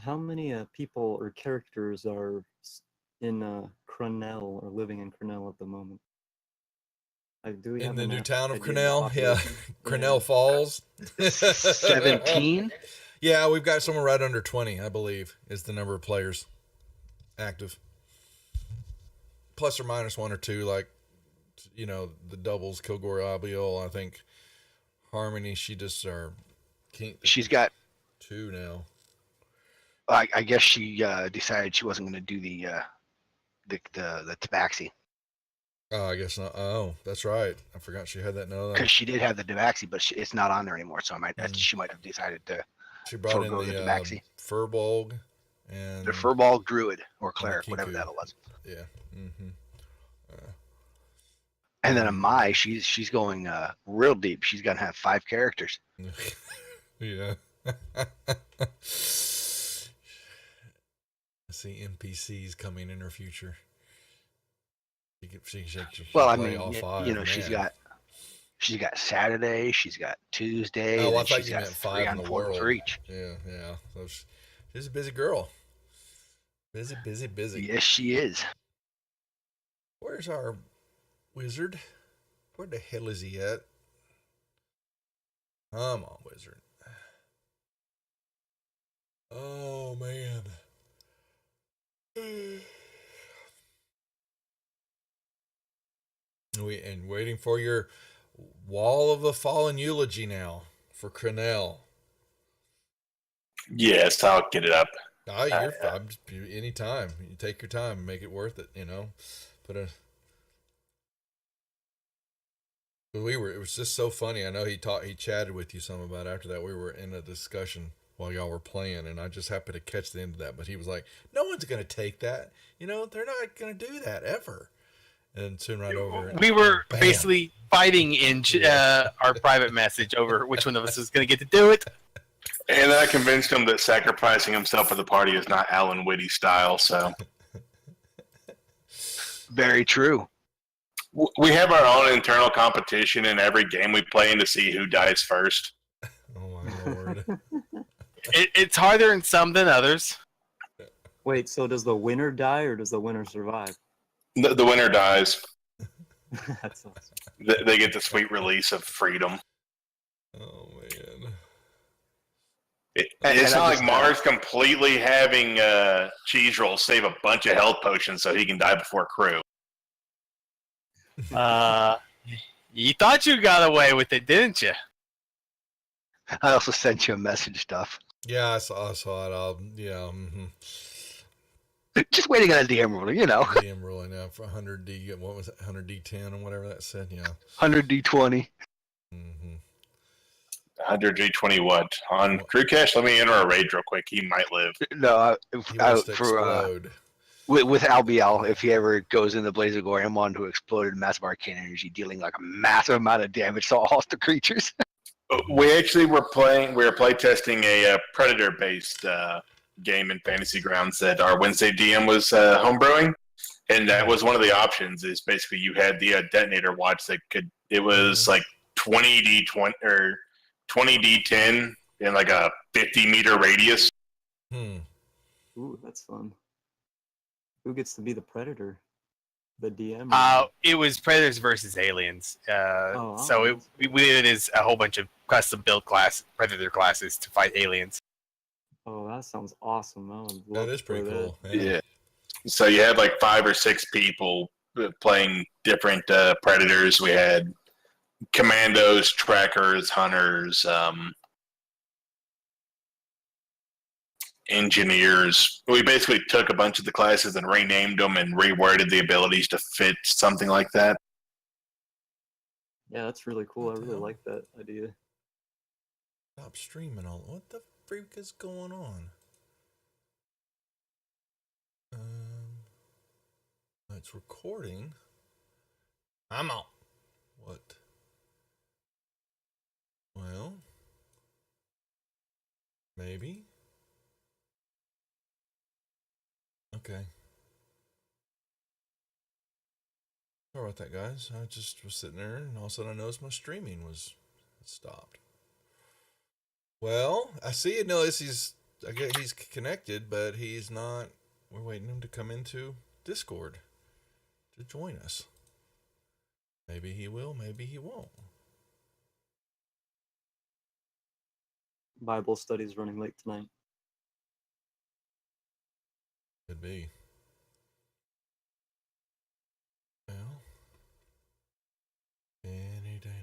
how many people or characters are in Crenel or living in Crenel at the moment? Do we In have the an new town of idea of the Cornell, yeah, population? Yeah. Cornell Falls. 17. Yeah, we've got someone right under 20, I believe, is the number of players active. Plus or minus one or two, like, the doubles, Kilgore Abiel, I think Harmony, she just are She's got. two now. I guess she decided she wasn't going to do the Tabaxi Oh, I guess not. Oh, that's right. I forgot she had that. No, because she did have the Tabaxi, but it's not on there anymore. So Mm. she might have decided to she brought forego in the the Tabaxi. Furbolg and The Furball Druid or and the Cleric, whatever Kinkou. that was. Yeah. Mm-hmm. And then Mai, she's going real deep. She's gonna have 5 characters. Yeah. I see NPCs coming in her future. She Well, I play mean, all you 5. know, she's got Saturday, she's got Tuesday, Oh, I then thought she's you got meant 3 5 in on the 4 world. for each. Yeah. So she's a busy girl. Busy. Yes, she is. Where's our wizard? Where the hell is he at? Come on, wizard. Oh, man. And waiting for your Wall of the Fallen eulogy now for Crenel. Yes, I'll get it up. Oh, you're fine. Anytime. You take your time, make it worth it, Put a. It was just so funny. I know he chatted with you some about it after that. We were in a discussion while y'all were playing, and I just happened to catch the end of that. But he was like, "No one's gonna take that. They're not gonna do that ever." And soon right over. We were bam. basically fighting in our private message over which one of us was going to get to do it. And I convinced him that sacrificing himself for the party is not Alan Whitty style. So Very true. we have our own internal competition in every game we play in to see who dies first. Oh my lord! It's harder in some than others. Wait, so does the winner die or does the winner survive? The winner dies. That's awesome. They get the sweet release of freedom. Oh man! It's not like Mars completely having cheese rolls save a bunch of health potions so he can die before crew. You thought you got away with it, didn't you? I also sent you a message, stuff. Yeah, I saw it. Mm-hmm. Just waiting on a DM ruling, DM ruling now for 100D. What was it? 100D10 or whatever that said. Yeah. 100D20. Mm-hmm. 100G20 what? On Crew Cash, let me enter a raid real quick. He might live. No, He wants to for explode. with Albiel, if he ever goes in the Blaze of Glory, I'm one who exploded massive arcane energy, dealing like a massive amount of damage to all hostile creatures. We actually were playtesting a Predator-based game in Fantasy Grounds that our Wednesday DM was homebrewing, and that was one of the options. Is basically you had the detonator watch that could. It was like 20D20 or 20D10 in like a 50-meter radius. Ooh, that's fun. Who gets to be the predator? The DM? It was Predators versus Aliens. So awesome. we did is a whole bunch of custom build Predator classes to fight aliens. Oh, that sounds awesome. That is pretty cool. Yeah. So you had like 5 or 6 people playing different Predators. We had commandos, trackers, hunters, engineers. We basically took a bunch of the classes and renamed them and reworded the abilities to fit something like that. Yeah, that's really cool. I really like that idea. Stop streaming all. What the freak is going on? It's recording. I'm out. What? Well, maybe. Okay. Sorry about that, guys. I just was sitting there, and all of a sudden I noticed my streaming was stopped. Well, I see Ulysses I guess he's connected, but he's not. We're waiting him to come into Discord to join us. Maybe he will, maybe he won't. Bible study's running late tonight. Could be. Well, any day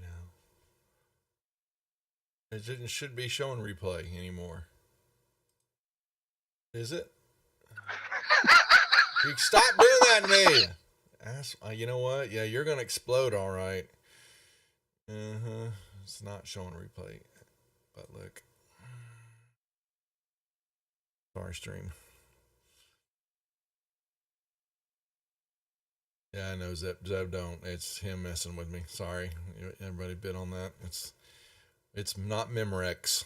now. It should be showing replay anymore. Is it? You stop doing that to me. You know what? Yeah, you're gonna explode, all right. It's not showing replay, but look. Sorry, stream. Yeah, I know Zeb don't. It's him messing with me. Sorry, everybody bit on that. It's not Memorex.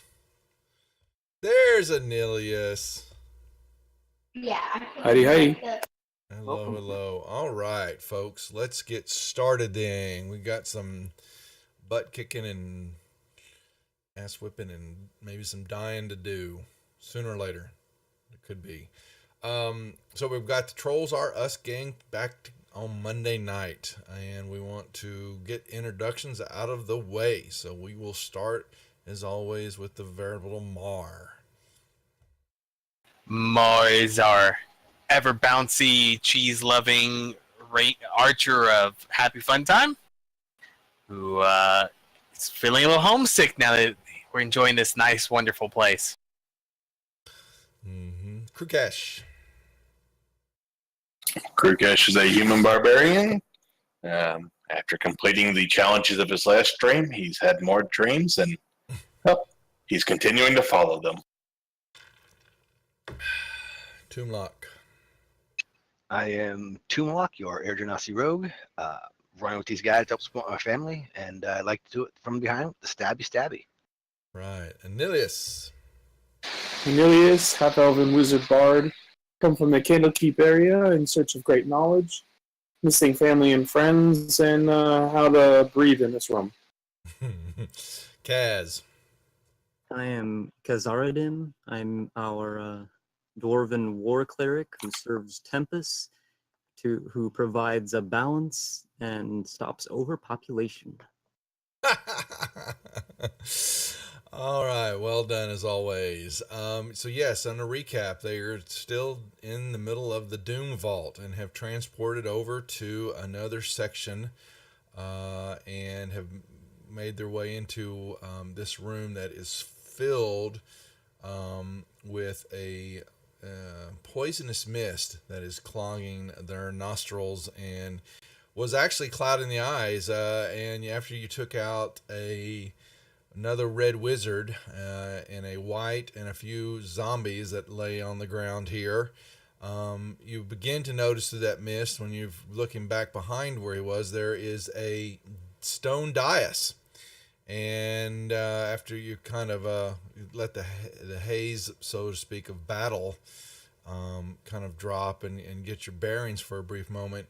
There's Anilius. Yeah. Heidi. Hello, Welcome. hello. All right, folks, let's get started then. We got some butt kicking and ass whipping and maybe some dying to do sooner or later. It could be. So we've got the Trolls Are Us gang back on Monday night, and we want to get introductions out of the way. So we will start, as always, with the veritable Mar. Mar is our ever bouncy, cheese loving archer of Happy Fun Time, who is feeling a little homesick now that we're enjoying this nice, wonderful place. Krukesh. Krukesh is a human barbarian. After completing the challenges of his last stream, he's had more dreams, and he's continuing to follow them. Toomlock. I am Toomlock, your Air Genasi rogue. Running with these guys to help support my family, and I like to do it from behind with the stabby. Right. Anilius. Cornelius, half-elven wizard bard, come from the Candlekeep area in search of great knowledge, missing family and friends, and how to breathe in this room. Kaz. I am Kazaradin. I'm our dwarven war cleric who serves Tempest, who provides a balance and stops overpopulation. All right, well done as always. So yes, on a recap, they are still in the middle of the Doom Vault and have transported over to another section and have made their way into this room that is filled with a poisonous mist that is clogging their nostrils and was actually clouding the eyes. And after you took out another red wizard and a white and a few zombies that lay on the ground here, you begin to notice through that mist, when you're looking back behind where he was, there is a stone dais. And after you kind of let the haze, so to speak, of battle kind of drop and get your bearings for a brief moment,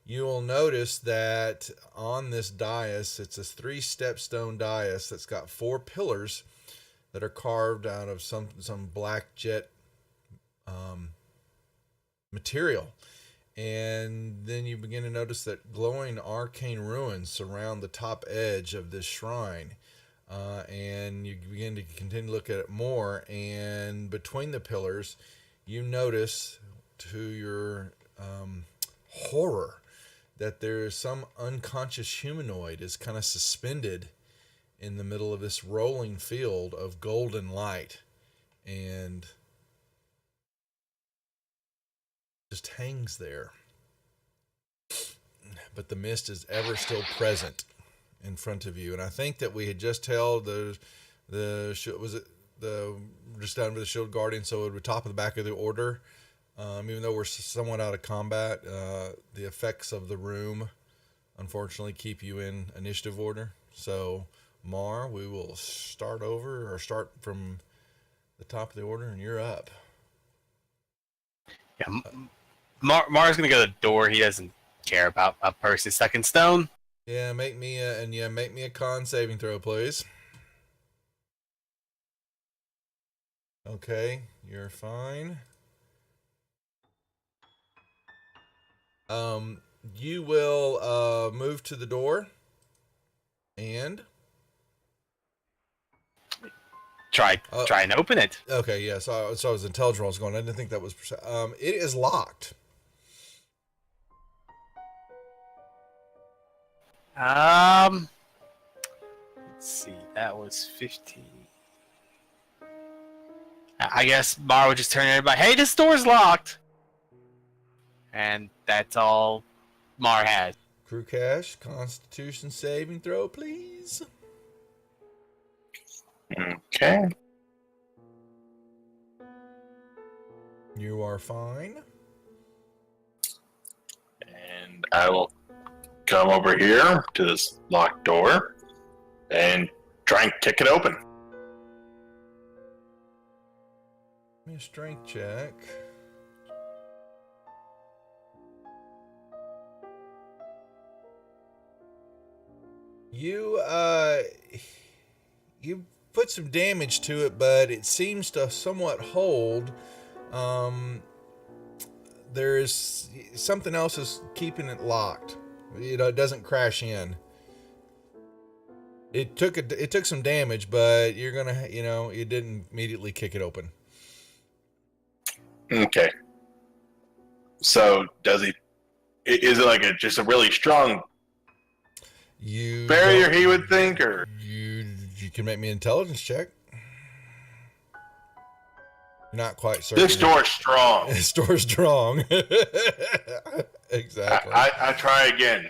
you will notice that on this dais, it's a 3-step stone dais that's got 4 pillars that are carved out of some black jet material. And then you begin to notice that glowing arcane ruins surround the top edge of this shrine. And you begin to continue to look at it more. And between the pillars, you notice, to your horror, that there is some unconscious humanoid is kind of suspended in the middle of this rolling field of golden light and just hangs there. But the mist is ever still present in front of you. And I think that we had just held just down by the shield guardian, so at the top of the back of the order. Even though we're somewhat out of combat, the effects of the room unfortunately keep you in initiative order. So, Mar, we will start from the top of the order, and you're up. Yeah, Mar's gonna go to the door. He doesn't care about a person stuck in stone. Yeah, make me a con saving throw, please. Okay, you're fine. You will move to the door and Try and open it. okay, yeah. So I was intelligent. I was going. I didn't think that was. It is locked. Let's see. That was 15. I guess Mara would just turn to everybody. Hey, this door's locked. And that's all Mar has. Crew Cash, Constitution saving throw, please. Okay. You are fine. And I will come over here to this locked door and try and kick it open. Give me a strength check. You put some damage to it, but it seems to somewhat hold. There's something else is keeping it locked. It doesn't crash in. It took some damage, but you're gonna, it didn't immediately kick it open. Okay. So is it like just a really strong barrier, he would think, or you can make me an intelligence check. Not quite certain. this door's strong? This door's strong. Exactly. I try again.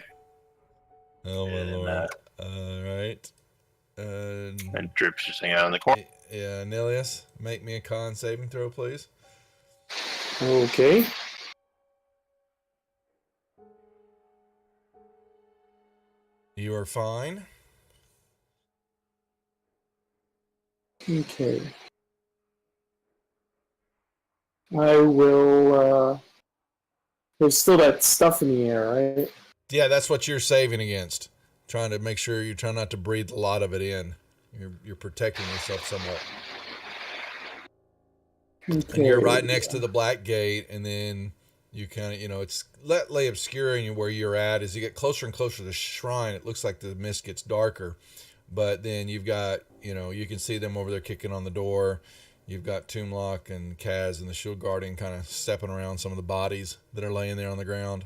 Oh my And, lord. All right. And Drip's just hanging out in the corner. Yeah, Nilius, make me a con saving throw, please. Okay. You are fine. Okay. I will, there's still that stuff in the air, right? Yeah, that's what you're saving against. Trying to make sure you're trying not to breathe a lot of it in. You're protecting yourself somewhat. Okay. And you're right next to the black gate, and then you kind of, it's slightly obscuring where you're at. As you get closer and closer to the shrine, it looks like the mist gets darker. But then you've got, you can see them over there kicking on the door. You've got Toomlock and Kaz and the Shield Guardian kind of stepping around some of the bodies that are laying there on the ground.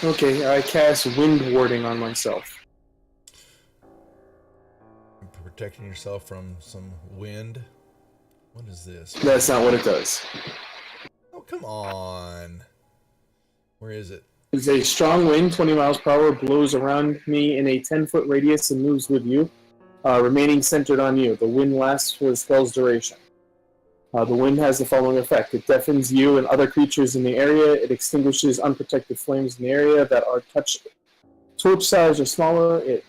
Okay, I cast Wind Warding on myself. Protecting yourself from some wind. What is this? That's not what it does. Oh, come on. Where is it? It's a strong wind, 20 miles per hour, blows around me in a 10-foot radius and moves with you, remaining centered on you. The wind lasts for the spell's duration. The wind has the following effect. It deafens you and other creatures in the area. It extinguishes unprotected flames in the area that are torch size or smaller. It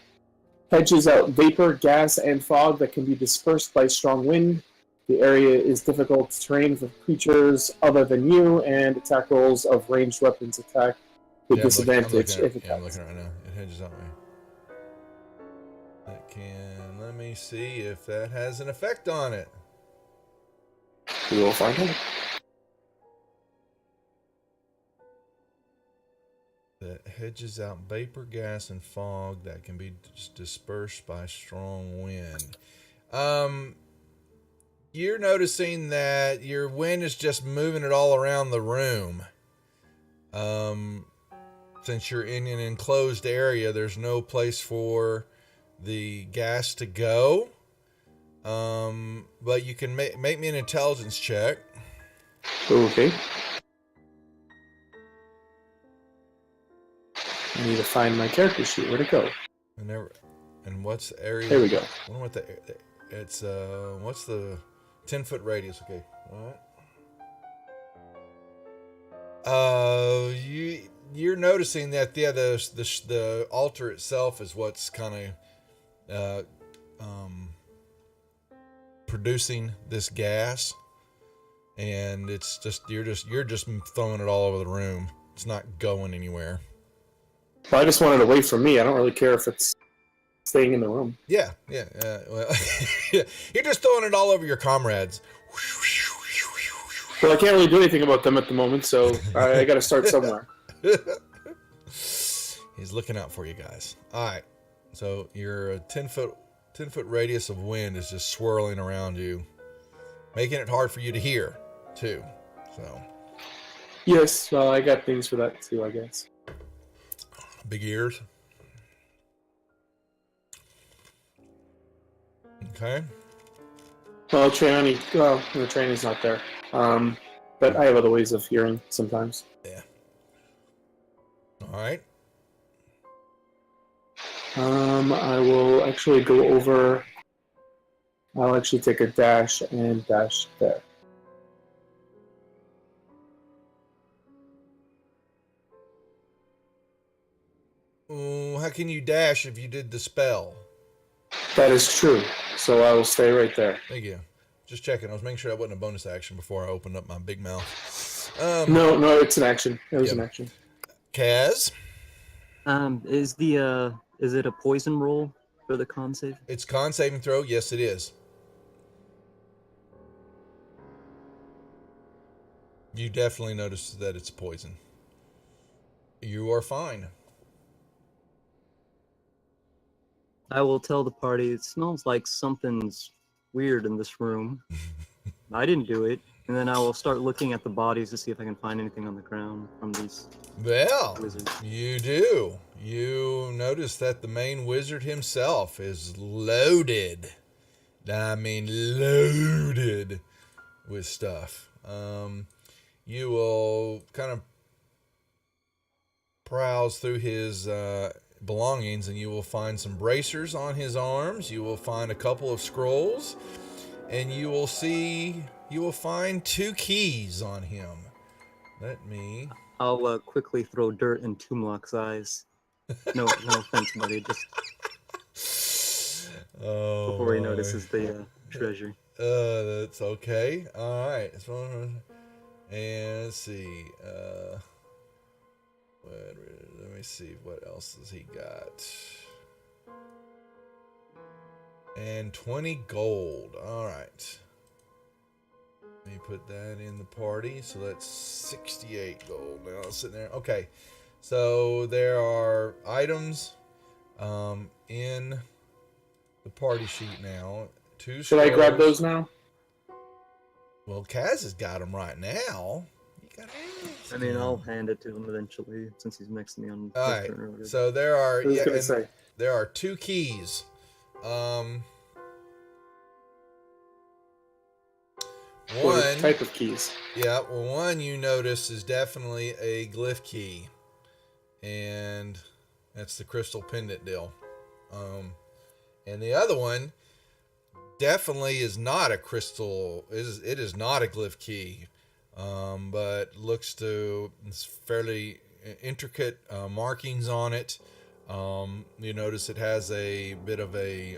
hedges out vapor, gas, and fog that can be dispersed by strong wind. The area is difficult terrain for creatures other than you, and attack rolls of ranged weapons attack with disadvantage if it I'm looking right now. It hedges out me. Let me see if that has an effect on it. We will find out. That hedges out vapor, gas, and fog that can be dispersed by strong wind. You're noticing that your wind is just moving it all around the room. Since you're in an enclosed area, there's no place for the gas to go. But you can make me an intelligence check. Okay. I need to find my character sheet. Where'd it go? And what's the area? There we go. I wonder what it's what's the 10-foot radius? Okay, all right. You're noticing that the altar itself is what's kind of producing this gas, and it's just you're just throwing it all over the room. It's not going anywhere. Well, I just want it away from me. I don't really care if it's staying in the room. Yeah. Well, you're just throwing it all over your comrades. Well, I can't really do anything about them at the moment, so I got to start somewhere. He's looking out for you guys. All right. So your 10-foot radius of wind is just swirling around you, making it hard for you to hear, too. So Yes, well, I got things for that too, I guess. big ears. Okay. Well, the training's not there. But I have other ways of hearing sometimes. Yeah. All right. I will actually go over. I'll actually take a dash and dash there. Oh, how can you dash if you did the spell? That is true. So I will stay right there. Thank you. Just checking. I was making sure that wasn't a bonus action before I opened up my big mouth. No, it's an action. It was Yep. an action. Kaz, Is it a poison roll for the con save? it's con saving throw. Yes, it is. You definitely notice that it's poison. You are fine. I will tell the party it smells like something's weird in this room. I didn't do it. And then I will start looking at the bodies to see if I can find anything on the ground from these Well, wizards. you do. You notice that the main wizard himself is loaded. I mean, loaded with stuff. You will kind of browse through his belongings and you will find some bracers on his arms. You will find a couple of scrolls and you will find 2 keys on him. Let me... I'll quickly throw dirt in Toomlock's eyes. No offense, buddy. Just before he notices the treasure. That's okay. All right. And let's see. Let me see what else has he got. And 20 gold. All right. Let me put that in the party. So that's 68 gold. Now it's sitting there. Okay. So there are items in the party sheet now. 2 Should I grab scrolls. those now? Well, Kaz has got them right now. You got I mean, I'll hand it to him eventually since he's next to me on. All his right. turn or whatever. So there are I was gonna say. there are 2 keys. What One type of keys? Yeah, well, one you notice is definitely a glyph key, and that's the crystal pendant deal. And the other one definitely is not a crystal. It is not a glyph key, but looks to it's fairly intricate markings on it. You notice it has a bit of a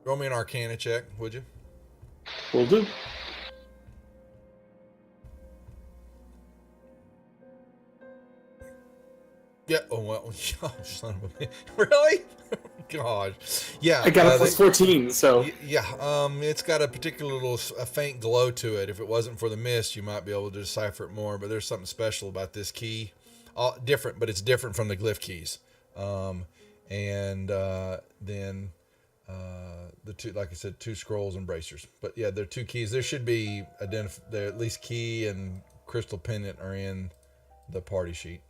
roll me an Arcana check, would you? Will do. Yeah. Oh well. Oh, son of a. Really? Gosh. Yeah. I got a plus 14, so Yeah. It's got a particular little a faint glow to it. If it wasn't for the mist, you might be able to decipher it more. But there's something special about this key. Different, but it's different from the glyph keys. Then the 2, like I said, 2 scrolls and bracers. But yeah, they're 2 keys. There should be they're at least key and crystal pendant are in the party sheet.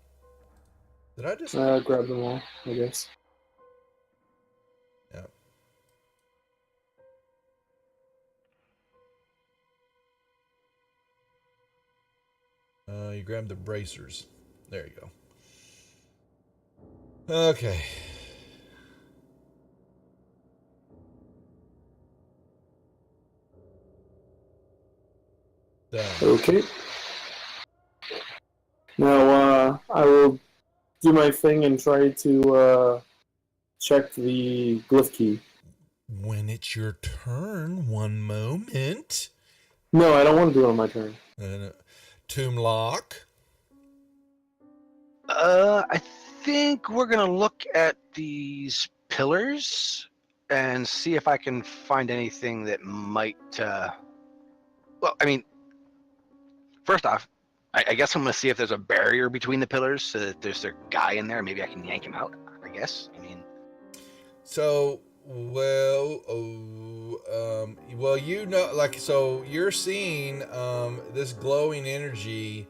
Did I just grab them all, I guess. Yeah. You grab the bracers. There you go. Okay. Done. Okay. Now, I will do my thing and try to check the glyph key. When it's your turn, one moment. No, I don't want to do it on my turn. Tomb lock. I think we're gonna look at these pillars and see if I can find anything that might. Well, I mean, first off, I guess I'm gonna see if there's a barrier between the pillars, so that there's a guy in there. Maybe I can yank him out. I guess. I mean, So, well, you know, like, so you're seeing this glowing energy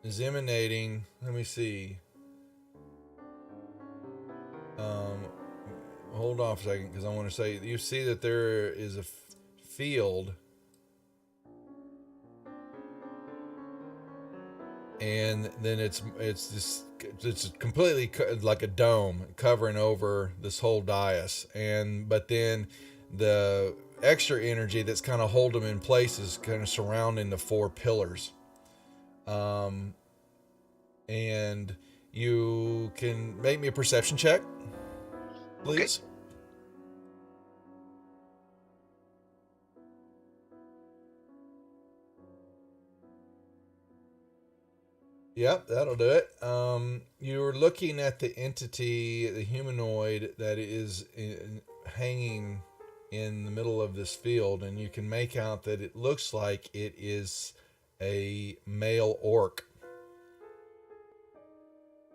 is emanating. Let me see. Hold on for a second, because I want to say you see that there is a field, and then it's completely like a dome covering over this whole dais, but then the extra energy that's kind of holding them in place is kind of surrounding the four pillars. And you can make me a perception check, please. Okay. Yep, that'll do it. You're looking at the entity, the humanoid that is hanging in the middle of this field, and you can make out that it looks like it is a male orc.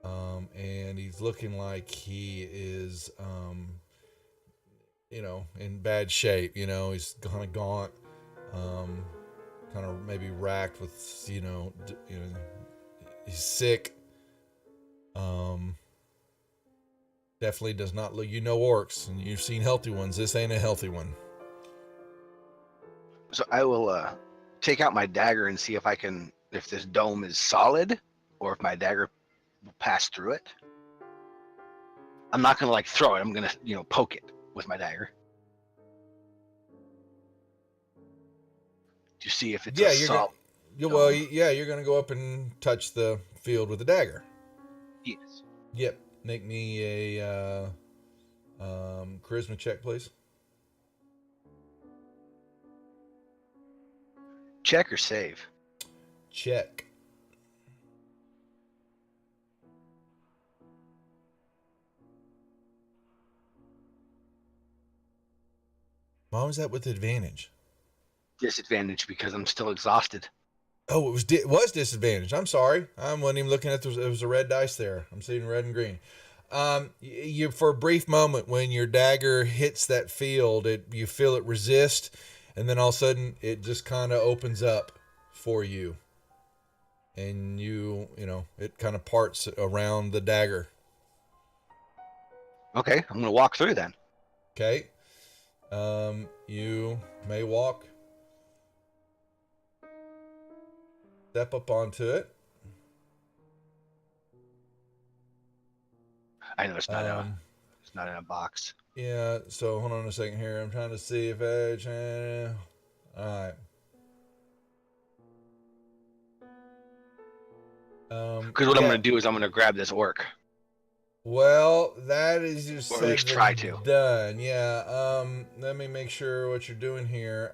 And he's looking like he is, in bad shape. He's kind of gaunt, kind of maybe racked with, he's sick. Definitely does not look, orcs, and you've seen healthy ones. This ain't a healthy one. So I will take out my dagger and see if this dome is solid, or if my dagger will pass through it. I'm not gonna throw it. I'm gonna poke it with my dagger to see if it's solid. You're gonna go up and touch the field with the dagger. Yes. Yep. Make me a charisma check, please. Check or save? Check. Why was that with advantage? Disadvantage because I'm still exhausted. Oh, it was disadvantage. I'm sorry. I wasn't even looking at it was a red dice there. I'm seeing red and green. You for a brief moment when your dagger hits that field, you feel it resist, and then all of a sudden it just kind of opens up for you, and it kind of parts around the dagger. Okay, I'm gonna walk through then. Okay. You may walk. Step up onto it. I know it's not in a box. Yeah, so hold on a second here. I'm trying to see if all right. Because what I'm gonna do is I'm gonna grab this orc. Well, that is just Or at least try to. done. Yeah. Let me make sure what you're doing here.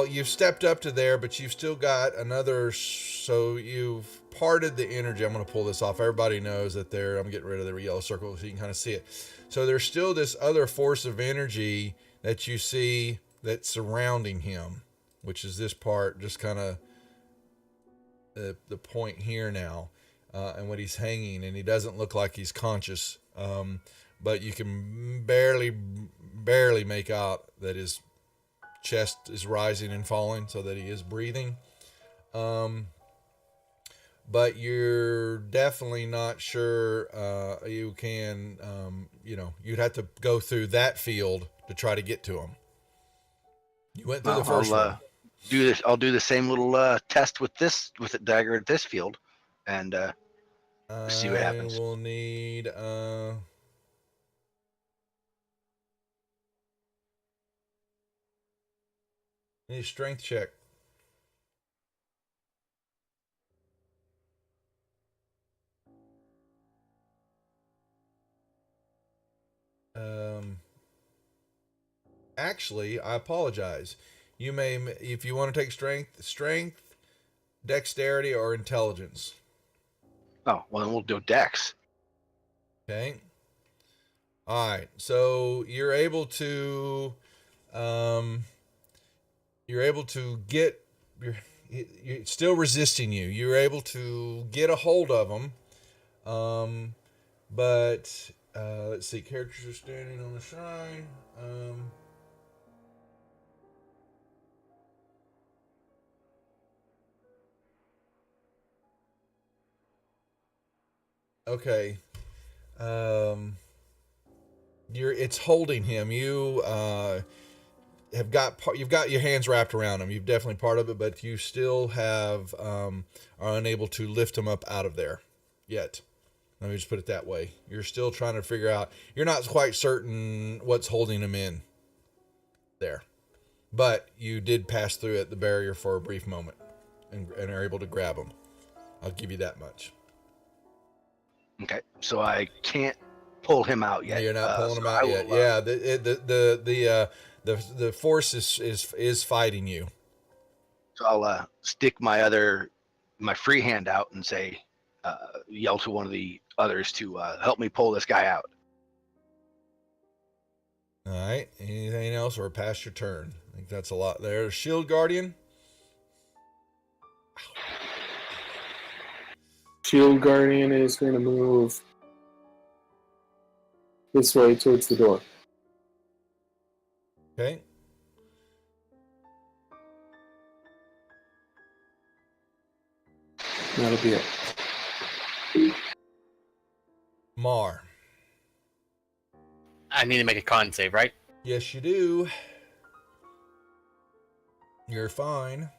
You've stepped up to there, but you've still got another, so you've parted the energy. I'm going to pull this off. Everybody knows that I'm getting rid of the yellow circle so you can kind of see it. So there's still this other force of energy that you see that's surrounding him, which is this part, just kind of the point here now, and what he's hanging, and he doesn't look like he's conscious, but you can barely make out that his chest is rising and falling so that he is breathing. But you're definitely not sure. You can, you'd have to go through that field to try to get to him. You went through the first one. I'll do the same little test with the dagger at this field, and see what happens. I will need a strength check. Actually, I apologize. You may, if you want to take strength, dexterity, or intelligence. Oh, well, then we'll do Dex. Okay. All right. So you're able to get. You're still resisting you. You're able to get a hold of them. But let's see. Characters are standing on the shrine. Okay. It's holding him. You you've got your hands wrapped around him. You've definitely part of it, but you still are unable to lift him up out of there yet. Let me just put it that way. You're still trying to figure out. You're not quite certain what's holding him in there, but you did pass through it, the barrier, for a brief moment, and are able to grab him. I'll give you that much. Okay, so I can't pull him out yet. No, you're not pulling so him out I yet. will, Yeah, the force is fighting you. So I'll stick my free hand out and say, yell to one of the others to help me pull this guy out. All right. Anything else, or past your turn? I think that's a lot there. Shield Guardian. Shield Guardian is going to move this way towards the door. Okay. That'll be it. Mar. I need to make a con save, right? Yes, you do. You're fine.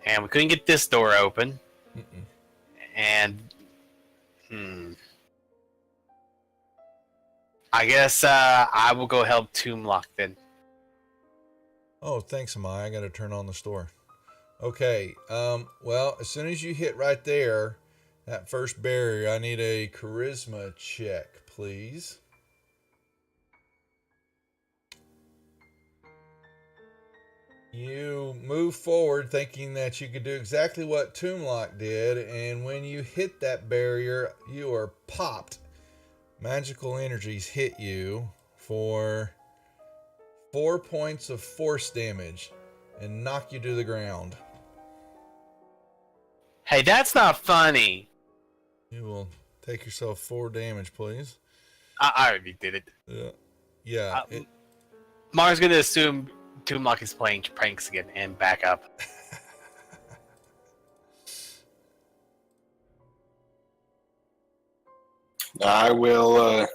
And we couldn't get this door open. Mm-mm. And I guess I will go help Toomlock then. Oh, thanks, Amaya. I got to turn on the store. Okay. Well, as soon as you hit right there, that first barrier, I need a charisma check, please. You move forward thinking that you could do exactly what Toomlock did, and when you hit that barrier, you are popped. Magical energies hit you for 4 points of force damage and knock you to the ground. Hey, that's not funny. You will take yourself 4 damage, please. I already did it. Yeah. Mars gonna assume Toomlock is playing pranks again and back up. I will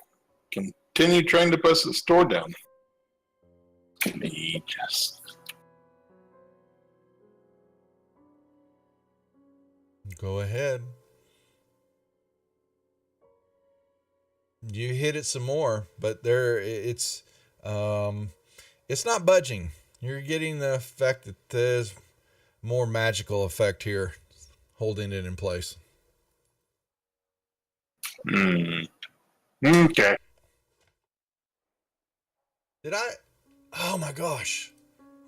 continue trying to bust the store down. Let me just. Go ahead. You hit it some more, but it's not budging. You're getting the effect that there's more magical effect here, holding it in place. Okay. Did I? Oh my gosh!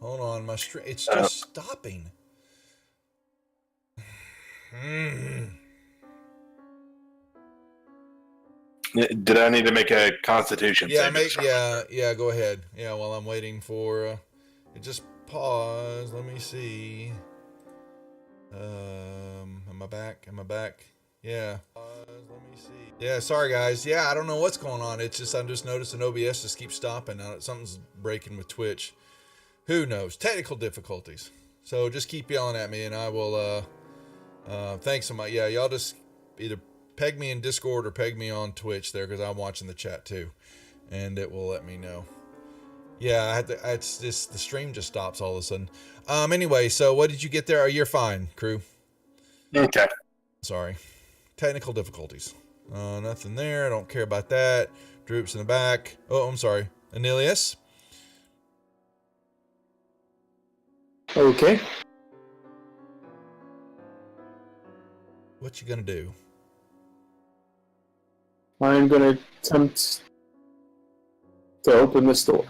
Hold on, my stream. It's just stopping. Did I need to make a Constitution Yeah, save? yeah. Go ahead. Yeah, while I'm waiting for it, just pause. Let me see. Am I back? Yeah. Let me see. Yeah, sorry guys. Yeah, I don't know what's going on. It's just I'm just noticing OBS just keeps stopping. Something's breaking with Twitch. Who knows? Technical difficulties. So just keep yelling at me, and I will. Thanks so much. Yeah, y'all just either peg me in Discord or peg me on Twitch there, because I'm watching the chat too, and it will let me know. Yeah, I had to. It's just the stream just stops all of a sudden. Anyway, so what did you get there? Oh, you're fine, crew. Okay. Sorry. Technical difficulties. Nothing there. I don't care about that. Droops in the back. Oh, I'm sorry. Anilius? Okay. What you gonna do? I'm going to attempt to open this door.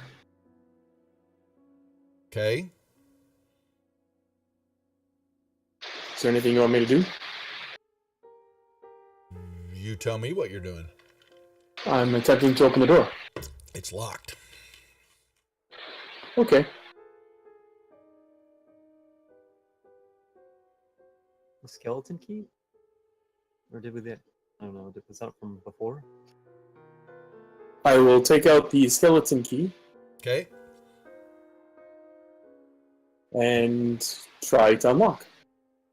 Okay. Is there anything you want me to do? You tell me what you're doing. I'm attempting to open the door. It's locked. Okay. The skeleton key? Or did we get? I don't know. Was that from before? I will take out the skeleton key Okay. and try to unlock.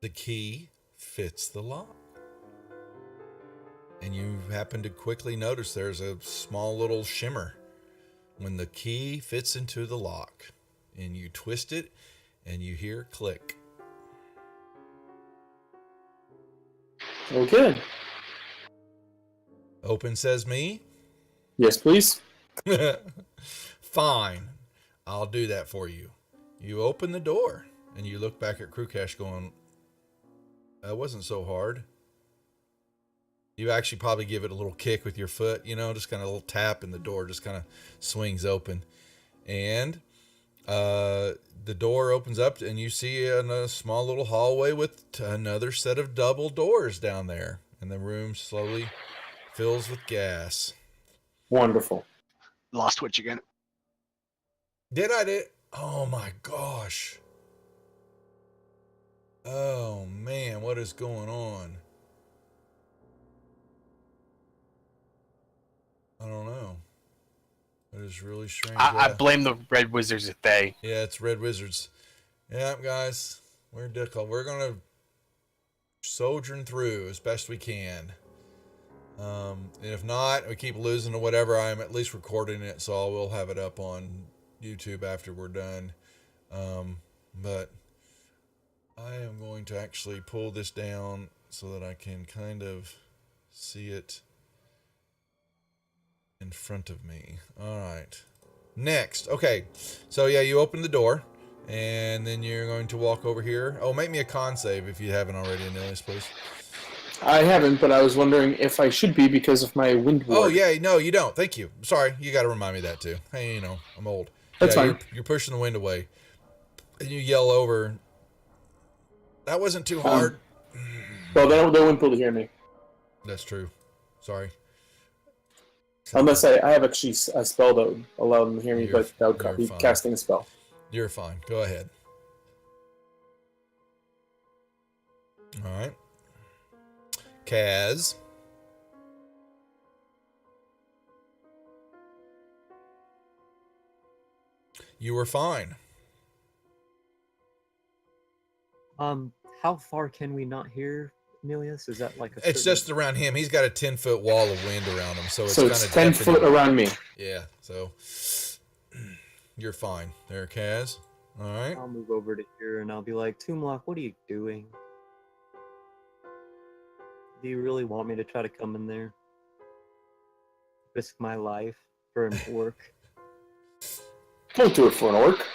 The key fits the lock. And you happen to quickly notice there's a small little shimmer when the key fits into the lock. And you twist it and you hear click. Okay. Open says me. Yes, please. Fine. I'll do that for you. You open the door and you look back at Krukash going, that wasn't so hard. You actually probably give it a little kick with your foot, just kind of a little tap, and the door just kind of swings open. And the door opens up and you see a small little hallway with another set of double doors down there. And the room slowly fills with gas. Wonderful. Lost Twitch again. Did I? Oh my gosh. Oh man, what is going on? I don't know. It is really strange. I blame the Red Wizards if they. Yeah, it's Red Wizards. Yeah, guys, we're gonna sojourn through as best we can. And if not, we keep losing or whatever, I'm at least recording it, so I will have it up on YouTube after we're done. But I am going to actually pull this down so that I can kind of see it in front of me. All right. Next. Okay. So yeah, you open the door and then you're going to walk over here. Oh, make me a con save if you haven't already, Anilius, please. I haven't, but I was wondering if I should be because of my wind ward. Oh yeah, no, you don't. Thank you. Sorry, you got to remind me that too. Hey, I'm old. That's fine. You're pushing the wind away, and you yell over. That wasn't too hard. Well, they wouldn't be able to hear me. That's true. Sorry. Unless I have actually a spell that would allow them to hear me, You're- but that would you're be fine. casting a spell. You're fine. Go ahead. All right. Kaz. You were fine. How far can we not hear Emilius? Is that like a It's certain- just around him. He's got a 10-foot wall of wind around him, so it's So kind it's of 10 foot around me. Yeah, so you're fine there, Kaz. All right. I'll move over to here and I'll be like, Toomlock, what are you doing? Do you really want me to try to come in there? Risk my life for an orc? Don't do it for an orc.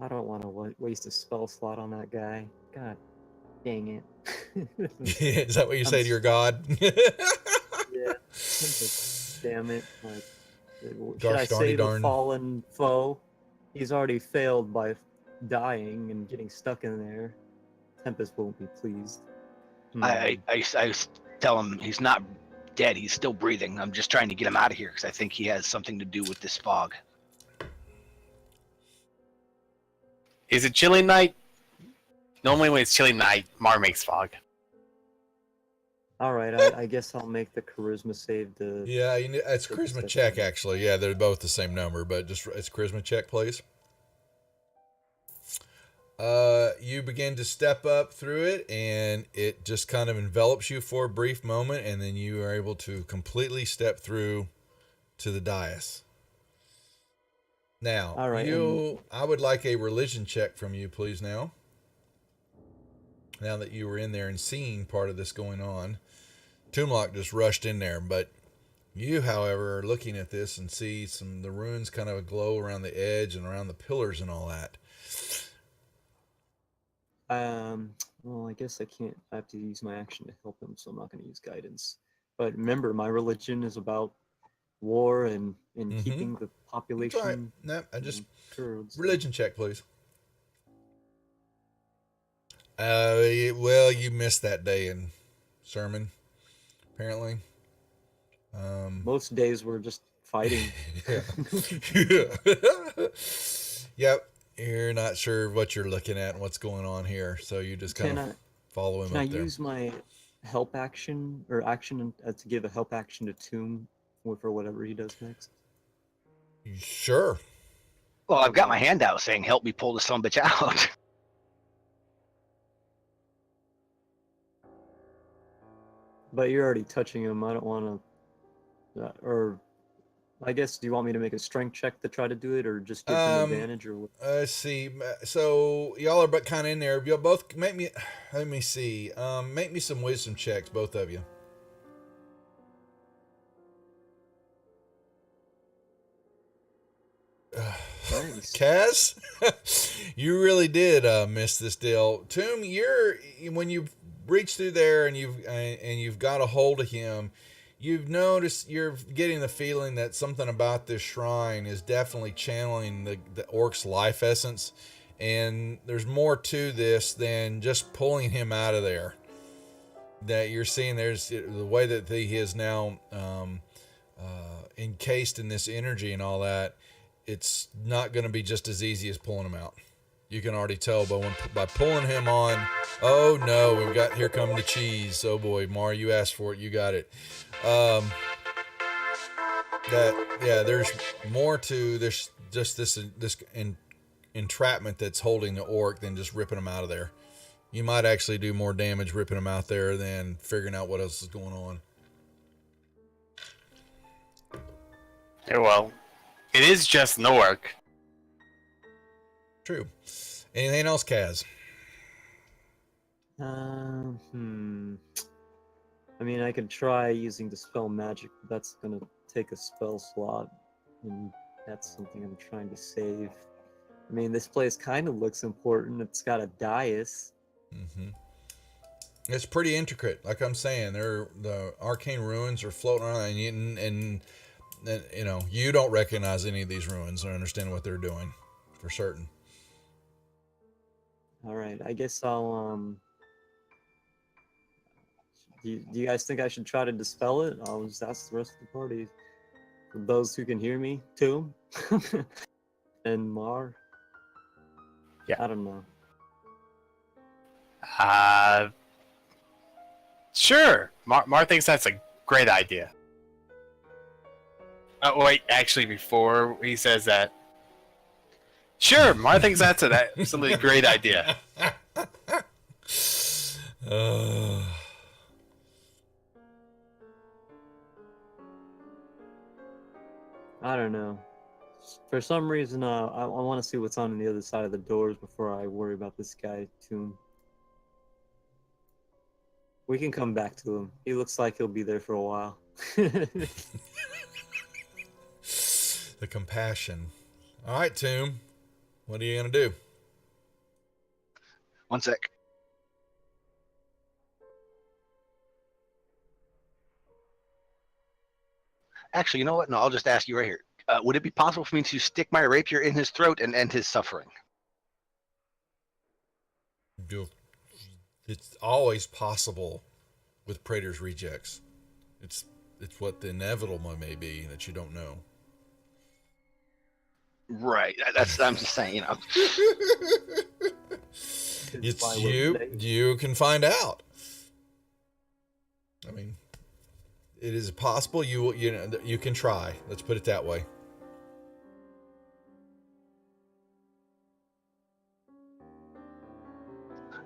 I don't want to waste a spell slot on that guy. God dang it. Is that what you say to your god? Yeah. Damn it. Like, should I Gosh darny say the darn. fallen foe? He's already failed by dying and getting stuck in there. Tempest won't be pleased. I tell him he's not dead. He's still breathing. I'm just trying to get him out of here because I think he has something to do with this fog. Is it chilly night? Normally when it's chilly night, Mar makes fog. Alright, I guess I'll make the charisma save to... Yeah, it's charisma check actually. Yeah, they're both the same number, but just it's charisma check, please. You begin to step up through it, and it just kind of envelops you for a brief moment, and then you are able to completely step through to the dais. Now, All right, I would like a religion check from you, please. Now that you were in there and seeing part of this going on, Toomlock just rushed in there, but you, however, are looking at this and see the runes kind of glow around the edge and around the pillars and all that. Well, I guess I can't. I have to use my action to help him, so I'm not going to use guidance. But remember, my religion is about war and keeping the It's all right. population. No, I just Sure. religion check, please. Well, you missed that day in sermon, apparently. Most days we're just fighting. Yep. You're not sure what you're looking at and what's going on here, so you just kind Can of I follow him can I up there. use my help action or action to give a help action to Tomb for whatever he does next? Sure. Well, I've got my hand out saying, "Help me pull this son of a bitch out." But you're already touching him. I don't want to. Or I guess, do you want me to make a strength check to try to do it, or just give him advantage, or what? Let's see. So y'all are but kind of in there. You'll both make me. Let me see. Make me some wisdom checks, both of you. Nice. Kaz, you really did miss this deal. Tomb, when you reach through there and you've got a hold of him, you've noticed, you're getting the feeling that something about this shrine is definitely channeling the orc's life essence, and there's more to this than just pulling him out of there. That you're seeing, there's the way that he is now encased in this energy and all that. It's not going to be just as easy as pulling him out. You can already tell by pulling him on. Oh no, here come the cheese. Oh boy, Mar, you asked for it, you got it. There's more to this, just this entrapment that's holding the orc than just ripping him out of there. You might actually do more damage ripping him out there than figuring out what else is going on. Yeah, well, it is just an orc. True. Anything else, Kaz? I mean, I could try using Dispel Magic, but that's gonna take a spell slot, and that's something I'm trying to save. I mean, this place kind of looks important. It's got a dais. Mm-hmm. It's pretty intricate. Like I'm saying, the arcane ruins are floating around, and you know, you don't recognize any of these ruins or understand what they're doing for certain. All right, I guess I'll do you guys think I should try to dispel it? I'll just ask the rest of the party. For those who can hear me, too. And Mar. Yeah. I don't know. Sure. Mar thinks that's a great idea. Oh, wait, actually, before he says that. Sure, Mar thinks that's an absolutely great idea. I don't know. For some reason, I want to see what's on the other side of the doors before I worry about this guy, Tomb. We can come back to him. He looks like he'll be there for a while. The compassion. All right, Tomb. What are you going to do? One sec. Actually, you know what? No, I'll just ask you right here. Would it be possible for me to stick my rapier in his throat and end his suffering? It's always possible with Praetor's rejects. It's what the inevitable may be that you don't know. Right. I'm just saying, you know. It's you can find out. I mean, it is possible. You can try. Let's put it that way.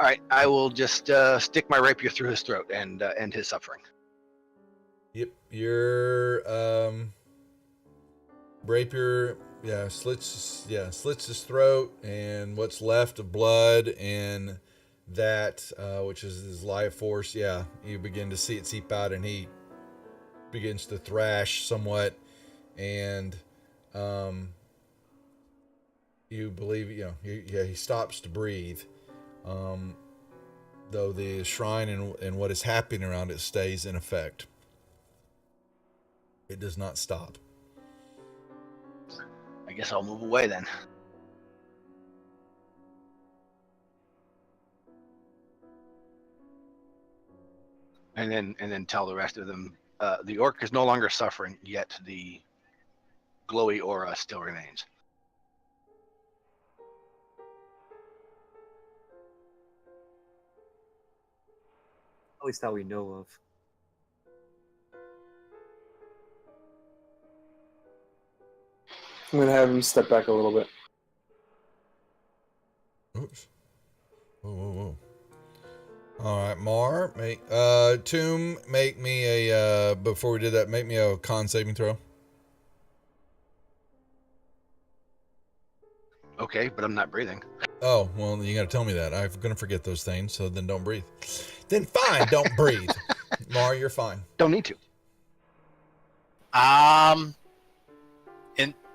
All right, I will just stick my rapier through his throat and end his suffering. Yep, your rapier, slits his throat, and what's left of blood and that, which is his life force. Yeah, you begin to see it seep out, and he begins to thrash somewhat, and you believe, he stops to breathe. Though the shrine and what is happening around it stays in effect. It does not stop. I guess I'll move away then. And then tell the rest of them the orc is no longer suffering, yet the glowy aura still remains. At least that we know of. I'm gonna have him step back a little bit. Oops. Whoa. All right, Mar, Tomb, make me a, before we did that, make me a con saving throw. Okay, but I'm not breathing. Oh, well, you gotta tell me that. I'm gonna forget those things, so then don't breathe. Then fine, don't breathe. Mar, you're fine. Don't need to.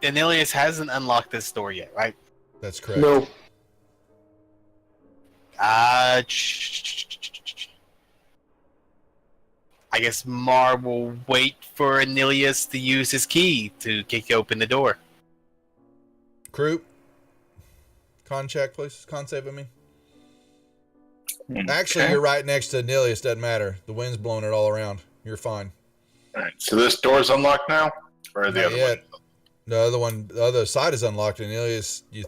Anilius hasn't unlocked this door yet, right? That's correct. No. I guess Mar will wait for Anilius to use his key to kick open the door. Crew, con check, please. Con save with me. Actually, Okay. you're right next to Nilius. Doesn't matter. The wind's blowing it all around. You're fine. All right, so this door's unlocked now, or the Not other yet. one? The other side is unlocked, and Nilius, you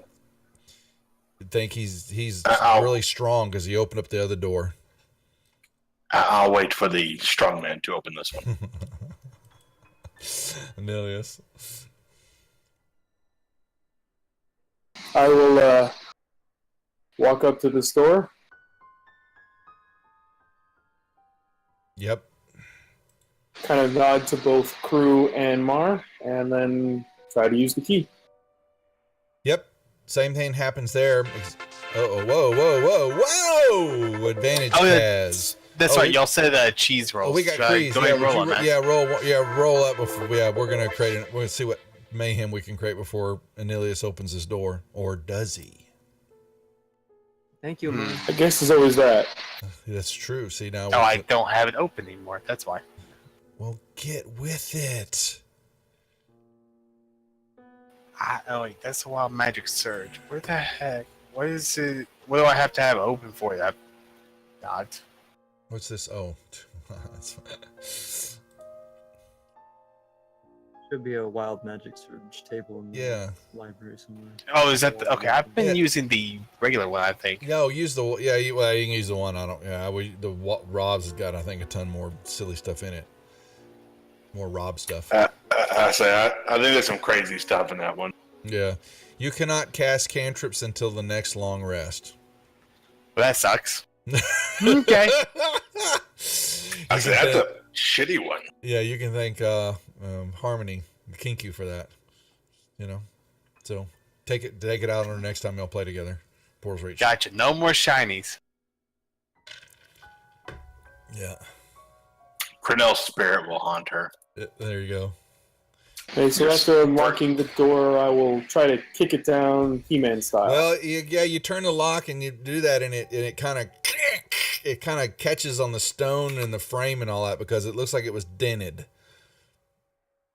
think he's I'll- really strong because he opened up the other door. I'll wait for the strong man to open this one. Nilius. I will walk up to this door. Yep. Kind of nod to both Crew and Mar, and then try to use the key. Yep. Same thing happens there. Whoa. Advantage Oh, yeah. Kaz. That's Oh, right. we- Y'all said cheese rolls. Oh, we got Go Crease. ahead and would roll you on ro- that. roll up before. Yeah, we're gonna create. We're gonna see what mayhem we can create before Anilius opens his door, or does he? Thank you, man. I guess there's always that. That's true. See now. Oh, I don't have it open anymore. That's why. Well, get with it. Oh wait, that's a wild magic surge. Where the heck? What is it? What do I have to have open for you? God. What's this? Oh, Should be a wild magic surge table in the yeah. library somewhere. Oh, is that the, okay? I've been Yeah. using the regular one, I think. No, use the you can use the one. I don't. Yeah, Rob's has got I think a ton more silly stuff in it. More Rob stuff. I think there's some crazy stuff in that one. Yeah, you cannot cast cantrips until the next long rest. Well, that sucks. Okay. I said that's a shitty one. Yeah, you can thank Harmony, Kinku for that. You know, so take it out on her next time y'all play together. Portal's Reach. Gotcha. No more shinies. Yeah, Crenell's spirit will haunt her. there you go. Okay, so after unlocking the door, I will try to kick it down He-Man style. Well, you turn the lock and you do that, and it kind of catches on the stone and the frame and all that because it looks like it was dented.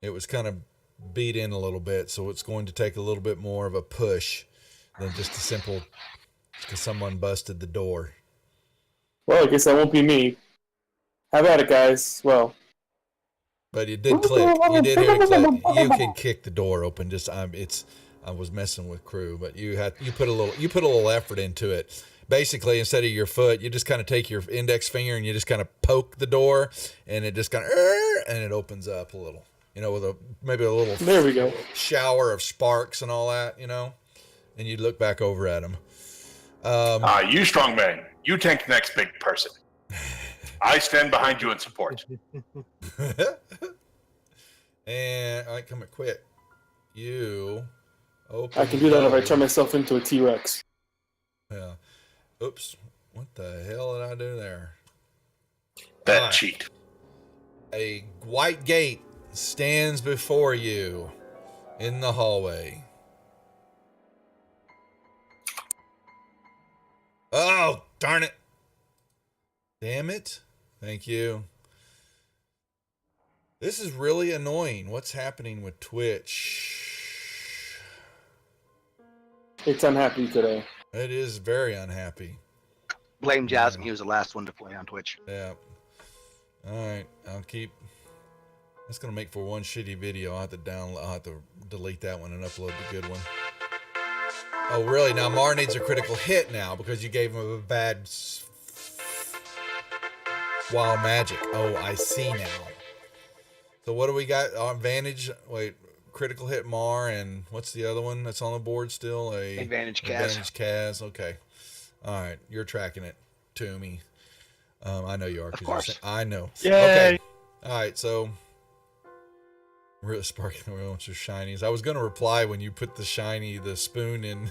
It was kind of beat in a little bit, so it's going to take a little bit more of a push than just a simple because someone busted the door. Well, I guess that won't be me. Have at it, guys. Well, But it did click. You did hear it click. You can kick the door open. I was messing with Crew, but you put a little effort into it. Basically, instead of your foot, you just kind of take your index finger and you just kind of poke the door, and it just kind of and it opens up a little. You know, with maybe a little there we go. shower of sparks and all that. You know, and you look back over at him. You strong man, you tank the next big person. I stand behind you in support. And I come and quit. You open. I can do that if I turn myself into a T-Rex. Yeah. Oops. What the hell did I do there? That Alright. cheat. A white gate stands before you in the hallway. Oh, darn it. Damn it. Thank you. This is really annoying. What's happening with Twitch? It's unhappy today. It is very unhappy. Blame Jasmine. He was the last one to play on Twitch. Yeah. All right. I'll keep. That's gonna make for one shitty video. I'll have to download. I'll have to delete that one and upload the good one. Oh, really? Now Mar needs a critical hit now because you gave him a bad wild magic. Oh, I see now. So what do we got? Advantage. Wait, critical hit Mar, and what's the other one that's on the board still? Advantage Kaz. Advantage Kaz. Okay. All right, you're tracking it to me. I know you are. Of course. I know. Yay. Okay. All right. So really sparking the wheels of shinies. I was gonna reply when you put the spoon in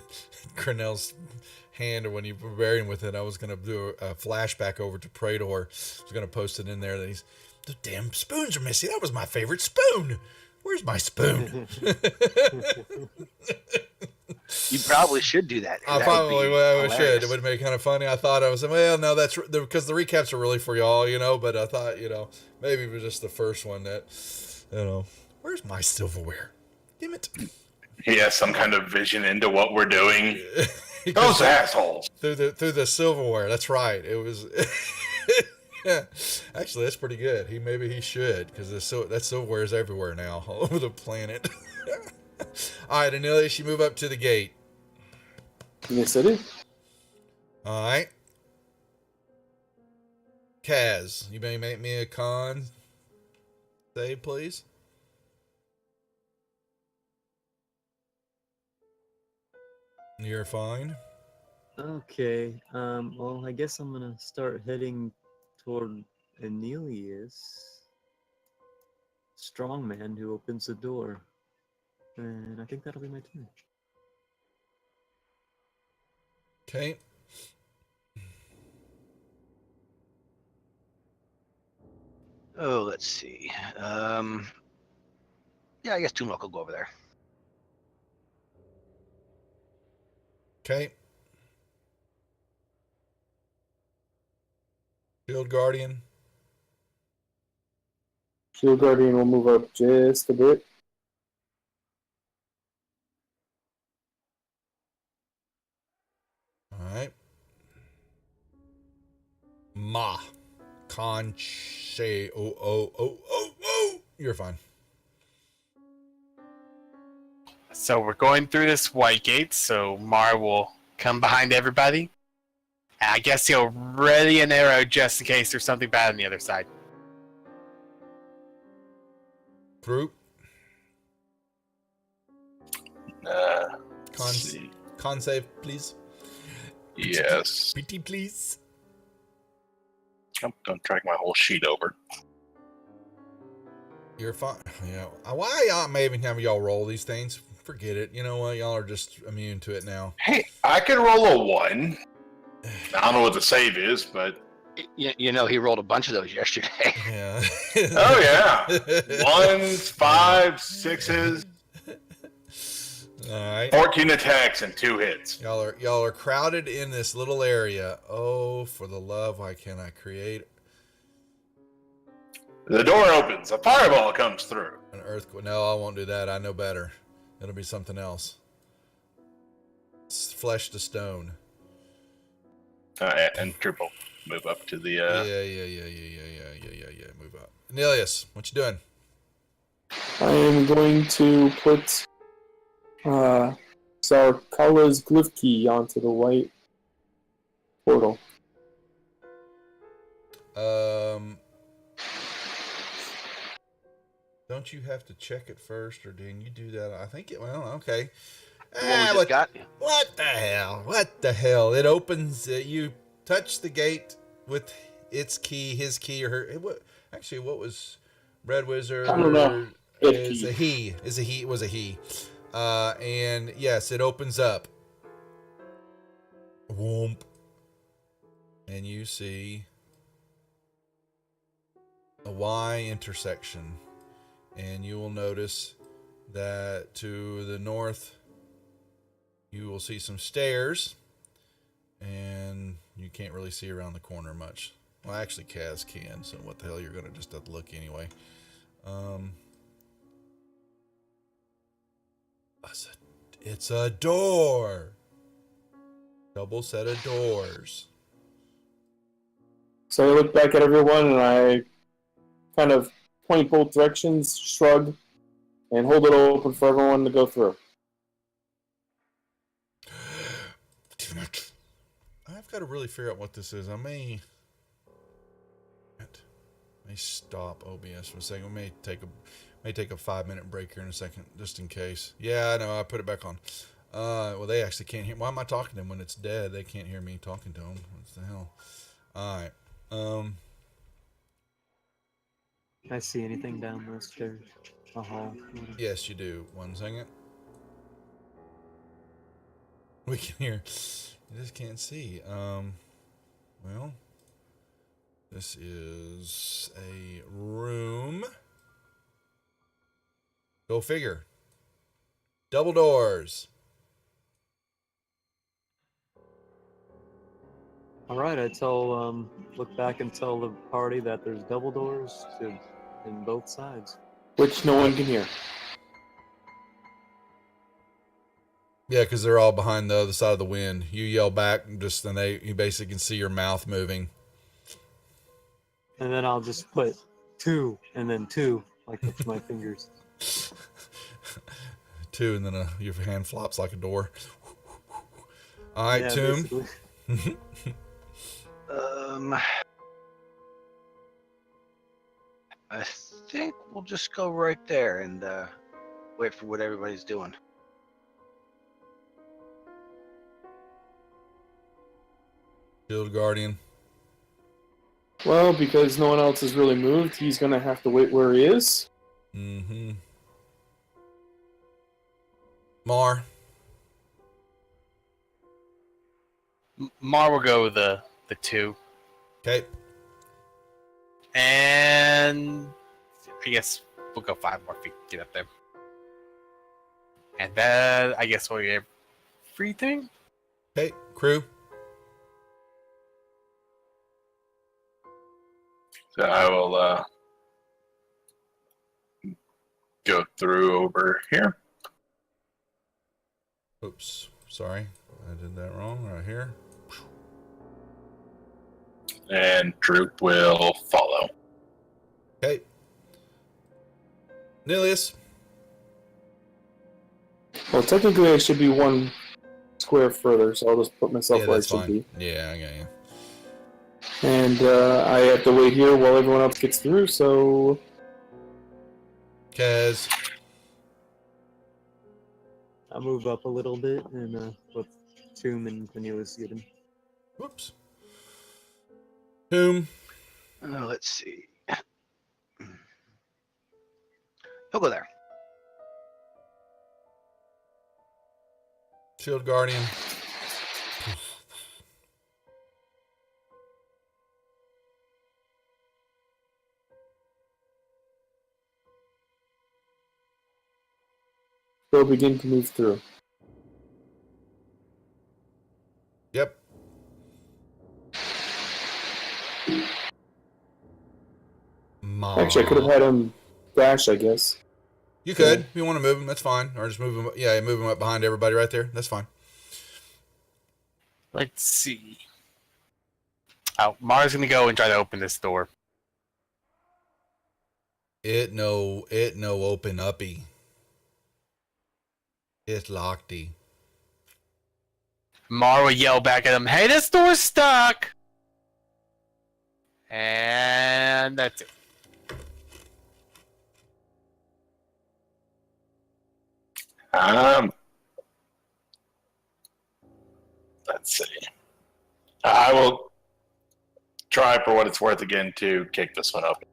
Cornell's hand, or when you were burying with it. I was gonna do a flashback over to Praetor. I was gonna post it in there that the damn spoons are missing. That was my favorite spoon. Where's my spoon? You probably should do that. I That probably would be should. hilarious. It would make it kind of funny. I thought I was, well, no, that's because the recaps are really for y'all, but I thought, maybe it was just the first one that, where's my silverware? Damn it. He has some kind of vision into what we're doing. Because Those assholes. through the silverware. That's right. It was. Yeah, actually, that's pretty good. Maybe he should, because that silverware is everywhere now, all over the planet. All right, Anelia, you move up to the gate. In the city? All right, Kaz, you may make me a con save, please. You're fine. Okay. Well, I guess I'm gonna start heading toward Anelius, strongman who opens the door, and I think that'll be my turn. Okay. Oh, let's see. Yeah, I guess Toonwalk will go over there. Okay. Shield Guardian. Shield Guardian will move up just a bit. All right. Ma. Conche. Oh. You're fine. So we're going through this white gate, so Mar will come behind everybody. And I guess he'll ready an arrow just in case there's something bad on the other side. Group. Let's Con, see. con save, please. Yes. PT, please. I'm going to drag my whole sheet over. You're fine. Why am I even having y'all roll these things? Forget it. You know what? Y'all are just immune to it now. Hey, I could roll a 1. I don't know what the save is, but You know, he rolled a bunch of those yesterday. Yeah. oh yeah, 1s, 5s, 6s, All right. 14 attacks and 2 hits. Y'all are crowded in this little area. Oh, for the love, why can't I create The door opens. A fireball comes through. an earthquake? No, I won't do that. I know better. It'll be something else. It's flesh to stone. And Triple move up to the. Yeah. Move up. Nelius, what you doing? I am going to put Sarkala's glyph key onto the white portal. Don't you have to check it first, or didn't you do that? I think it. Well, okay. The one we just got. What the hell? What the hell? It opens. You touch the gate with its key, his key, or her. Actually, what was Red Wizard? I don't know. Is a he. It was a he. And yes, it opens up. Whoomp. And you see a Y intersection. And you will notice that to the north, you will see some stairs. And You can't really see around the corner much. Well, actually, Kaz can, so what the hell, you're gonna just have to look anyway. It's a door! Double set of doors. So I look back at everyone and I kind of point both directions, shrug, and hold it open for everyone to go through. I've got to really figure out what this is. I may stop OBS for a second. We may take a 5-minute break here in a second, just in case. Yeah, I know. I put it back on. Well, they actually can't hear. Why am I talking to them when it's dead? They can't hear me talking to them. What the hell? All right. Can I see anything down those stairs? A hall? Yes, you do. 1 second. We can hear. You just can't see. Well, this is a room. Go figure. Double doors. All right, I tell look back and tell the party that there's double doors in both sides. Which no one can hear. Yeah, because they're all behind the other side of the wind. You yell back, and you basically can see your mouth moving. And then I'll just put 2 and then 2, like with my fingers. 2, and then your hand flops like a door. All right, Yeah, Tomb. basically. I think we'll just go right there and wait for what everybody's doing. Shield Guardian. Well, because no one else has really moved, he's going to have to wait where he is. Mm-hmm. Mar. Mar will go with the 2. Okay. And I guess we'll go 5 more feet to get up there. And then I guess we'll get free thing. Okay, crew. So I will go through over here. Oops, sorry. I did that wrong right here. And Droop will follow. Okay. Nilius. Well, technically I should be 1 square further, so I'll just put myself Yeah, where I that's should fine. be. Yeah, I got you. And I have to wait here while everyone else gets through, so... Kaz. I'll move up a little bit and let Tomb and Cornelius get him. Whoops. Tomb. Let's see. He'll go there. Shield Guardian. They'll begin to move through. Yep. Actually, I could have had him dash, I guess. You could. If you want to move him, that's fine. Or just move him. Yeah, move him up behind everybody right there. That's fine. Let's see. Oh, Mar's gonna go and try to open this door. It no open uppy. It's lockedy. Mar will yell back at him, "Hey, this door's stuck!" And that's it. Let's see. I will try for what it's worth again to kick this one open.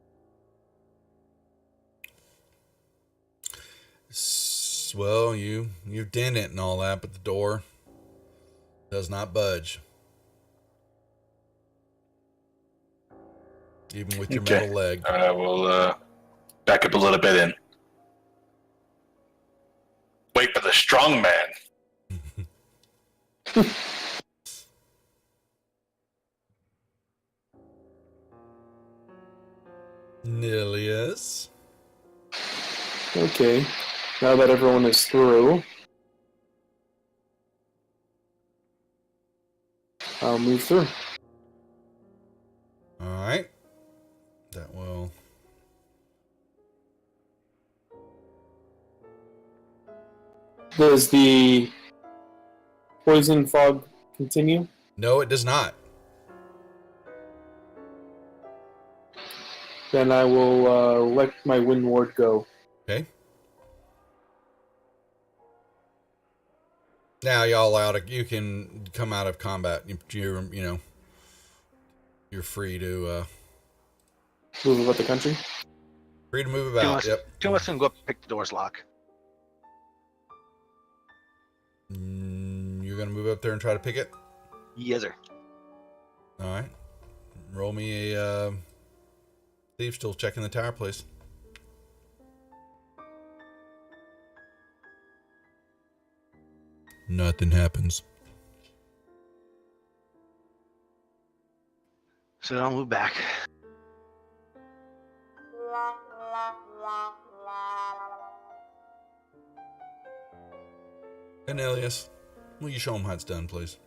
Well, you dent it and all that, but the door does not budge. Even with your Okay. metal leg. I will back up a little bit and wait for the strong man. Nilius. Okay. Now that everyone is through, I'll move through. All right. That will. Does the poison fog continue? No, it does not. Then I will let my wind ward go. Okay. Now y'all you can come out of combat. You're free to Move about the country. move Two of about. us, Yep. two of us can go up and pick the door's lock. You're gonna move up there and try to pick it. Yes, sir. All right. Roll me a Steve, still checking the tower, please. Nothing happens. So I'll move back. And Elias, will you show him how it's done, please?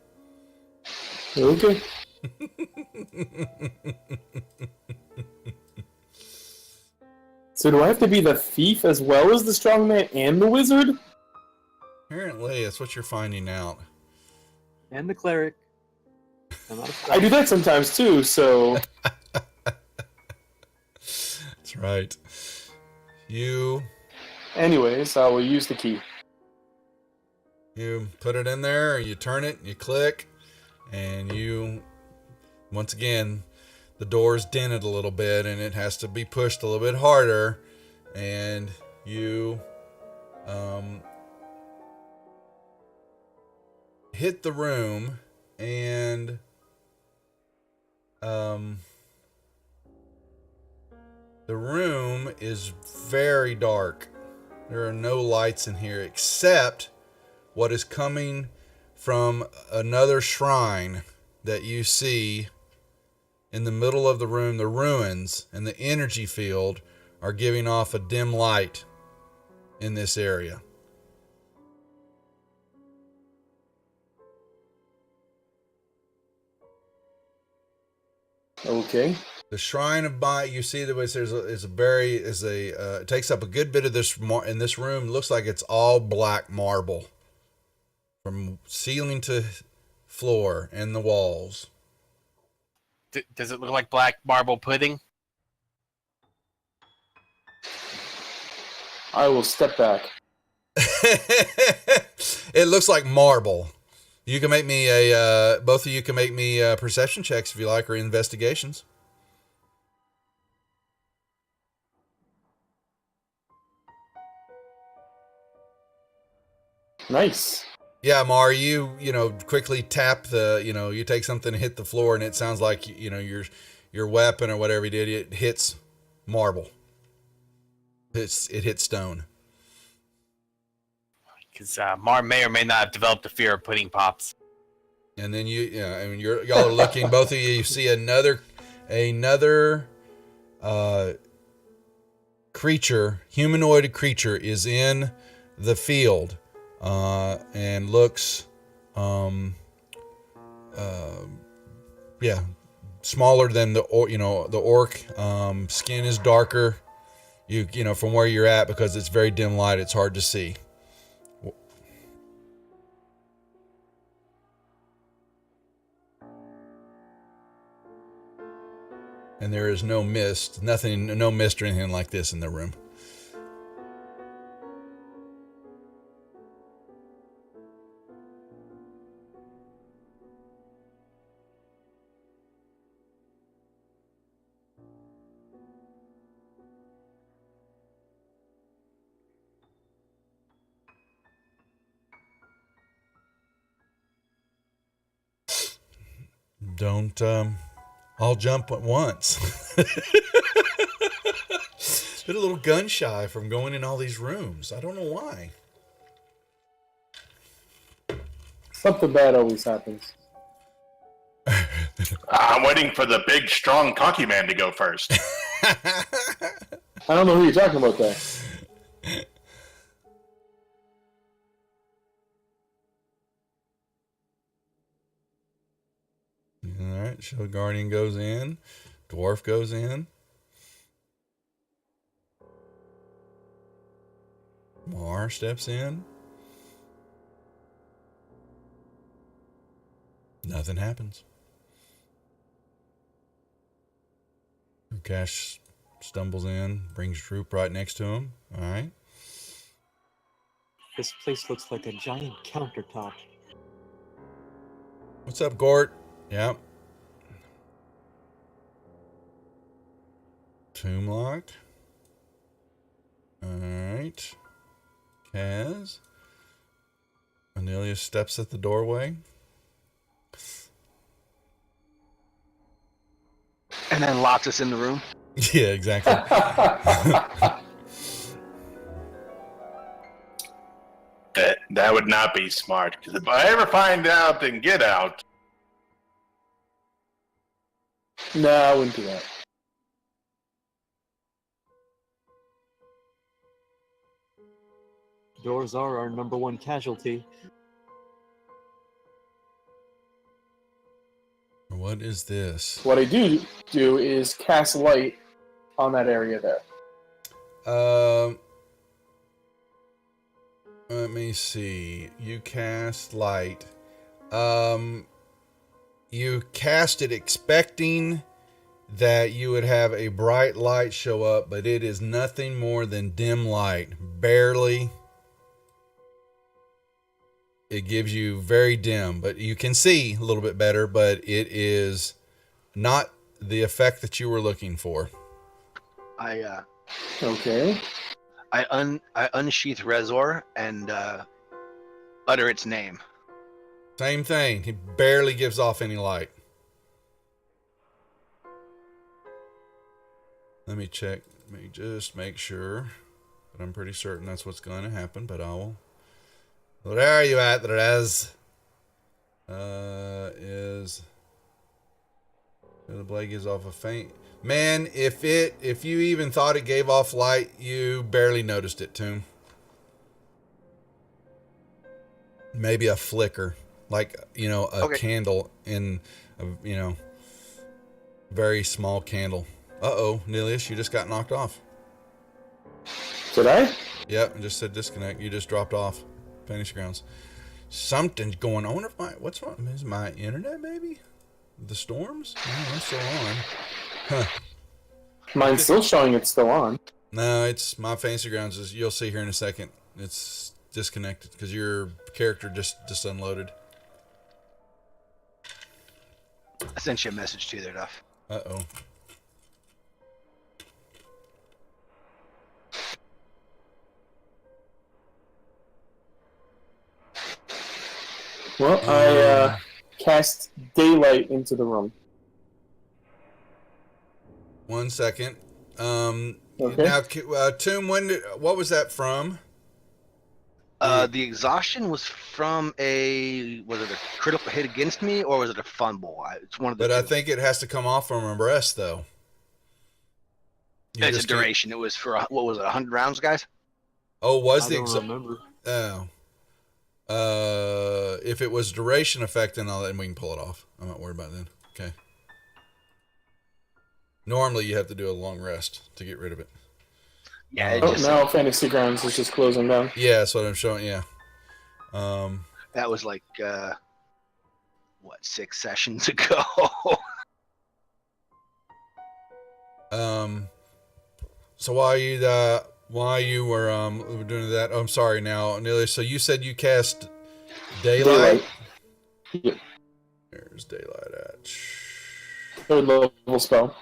Okay. So do I have to be the thief as well as the strongman and the wizard? Apparently, that's what you're finding out. And the cleric. I'm not a I do that sometimes too, so... That's right. You Anyways, I will use the key. put it in there, you turn it, you click, and once again, the door's dented a little bit and it has to be pushed a little bit harder, and you hit the room, and the room is very dark. There are no lights in here except what is coming from another shrine that you see in the middle of the room. The ruins and the energy field are giving off a dim light in this area. Okay. The shrine of Mai, you see it takes up a good bit of this in this room. Looks like it's all black marble from ceiling to floor and the walls. Does it look like black marble pudding? I will step back. It looks like marble. You can make me both of you can make me perception checks if you like, or investigations. Nice. Yeah, Mar, you quickly tap you take something and hit the floor, and it sounds like your weapon or whatever you did, it hits marble. It hits stone. Because Mar may or may not have developed a fear of pudding pops. And then y'all are looking. Both of you see another creature, humanoid creature, is in the field, and looks, smaller than the orc. Skin is darker. From where you're at, because it's very dim light, it's hard to see. And there is no mist, no mist or anything like this in the room. Don't all jump at once. Been a little gun shy from going in all these rooms. I don't know why. Something bad always happens. I'm waiting for the big, strong, cocky man to go first. I don't know who you're talking about there. Alright, Show Guardian goes in. Dwarf goes in. Mar steps in. Nothing happens. Cash stumbles in, brings Droop right next to him. Alright. This place looks like a giant countertop. What's up, Gort? Yep. Tomb locked. Alright. Kaz. Anelia steps at the doorway. And then locks us in the room. Yeah, exactly. That would not be smart, because if I ever find out and get out, No, I wouldn't do that. Doors are our number one casualty. What is this? What I do is cast light on that area there. Let me see. You cast light. You cast it expecting that you would have a bright light show up, but it is nothing more than dim light. Barely. It gives you very dim, but you can see a little bit better, but it is not the effect that you were looking for. Okay. I unsheath Rezor and utter its name. Same thing. He barely gives off any light. Let me check. Let me just make sure. But I'm pretty certain that's what's going to happen, but I will. Where are you at, Rez? Is the blade gives off a faint. Man, if you even thought it gave off light, you barely noticed it, Tomb. Maybe a flicker, like a candle in a very small candle. Uh-oh, Nilius, you just got knocked off. Did I? Yep, it just said disconnect. You just dropped off. Fantasy Grounds. Something's going on. I wonder if what's wrong? Is my internet maybe? The storms? No, I'm still on. Huh. Mine's still showing it's still on. No, it's my Fantasy Grounds. You'll see here in a second. It's disconnected because your character just unloaded. I sent you a message too there, Duff. Uh-oh. Well, I cast daylight into the room. 1 second. Okay. Now, Tomb, what was that from? The exhaustion was from was it a critical hit against me or was it a fumble? It's one of the But two. I think it has to come off from a breast, though. You It's a just can't- duration. It was for, what was it, 100 rounds, guys? Oh, was I the don't remember. Oh. If it was duration effect, then we can pull it off. I'm not worried about it then. Okay. Normally, you have to do a long rest to get rid of it. Yeah, it Oh, just, now Fantasy Grounds is just closing down. Yeah, that's what I'm showing. Yeah. that was like, 6 sessions ago? So while you were doing that, I'm sorry now, Anelia. So you said you cast daylight. Yep. There's daylight at. Third level spell.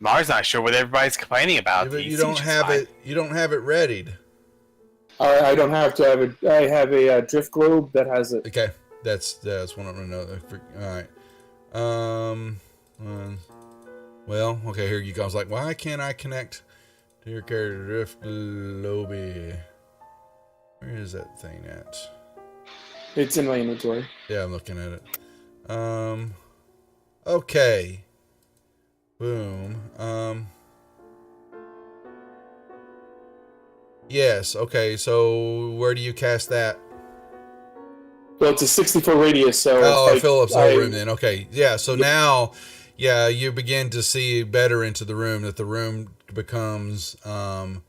Mars not sure what everybody's complaining about. But He you seems don't just have fine. it. You don't have it readied. I don't have to have it. I have a drift globe that has it. Okay, that's what I'm gonna know. All right. Well, okay. Here you go. I was like, why can't I connect to your character drift lobby? Where is that thing at? It's in my inventory. Yeah, I'm looking at it. Okay. Boom. Yes. Okay. So where do you cast that? Well, it's a 60-foot radius, so Oh, if Philip's I, whole room then. Okay. Yeah. So Yep. now, yeah, you begin to see better into the room, that the room becomes, from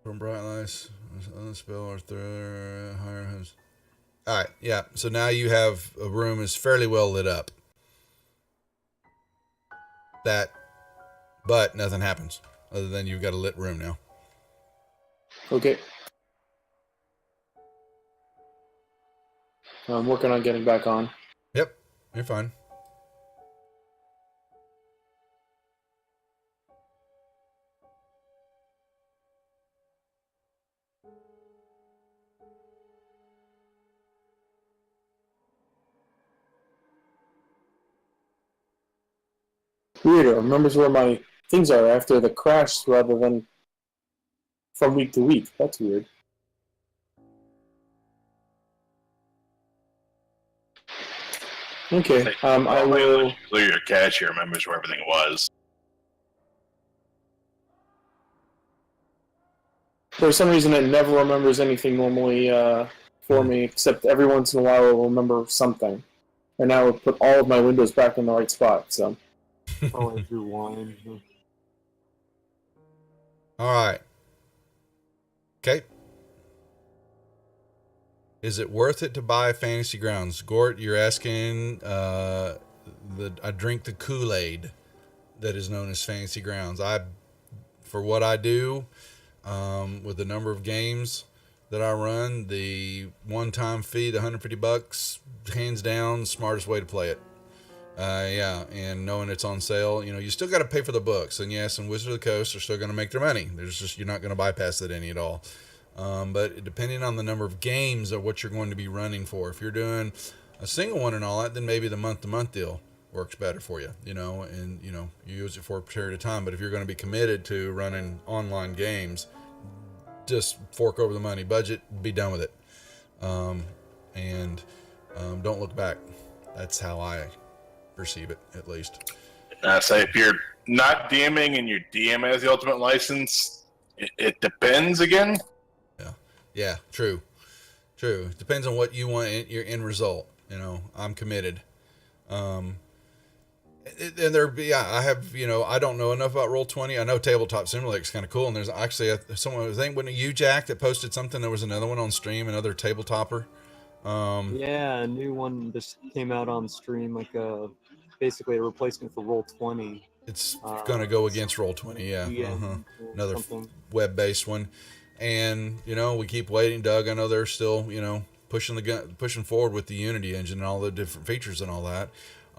bright lights, spell or through higher homes. All right. Yeah. So now you have a room is fairly well lit up. But nothing happens other than you've got a lit room now. Okay. I'm working on getting back on. Yep. You're fine. Weird. It remembers where my things are after the crash rather than from week to week. That's weird. Okay. I will. Your cache remembers where everything was. For some reason, it never remembers anything normally for me, except every once in a while it'll remember something. And now it'll put all of my windows back in the right spot. So. Probably through wine. All right. Okay. Is it worth it to buy Fantasy Grounds? Gort, you're asking, I drink the Kool-Aid that is known as Fantasy Grounds. For what I do, with the number of games that I run, the one-time fee, the $150, hands down, smartest way to play it. Yeah, and knowing it's on sale, you still got to pay for the books, and yes, and Wizard of the Coast are still going to make their money. You're not going to bypass that any at all. But depending on the number of games of what you're going to be running for, if you're doing a single one and all that, then maybe the month-to-month deal works better for you, and you use it for a period of time. But if you're going to be committed to running online games, just fork over the money, budget, be done with it, and don't look back. That's how I perceive it, at least. So if you're not DMing and your DM has the ultimate license, it depends again. Yeah, true. It depends on what you want your end result. I'm committed. I have, I don't know enough about Roll20. I know Tabletop Simulator is kind of cool, and there's actually someone, I think, wasn't it you, Jack, that posted something? There was another one on stream, another tabletopper. Yeah, a new one just came out on stream, like basically a replacement for Roll20. It's gonna go against Roll20, yeah. Another web-based one, and we keep waiting, Doug. I know they're still, pushing forward with the Unity engine and all the different features and all that.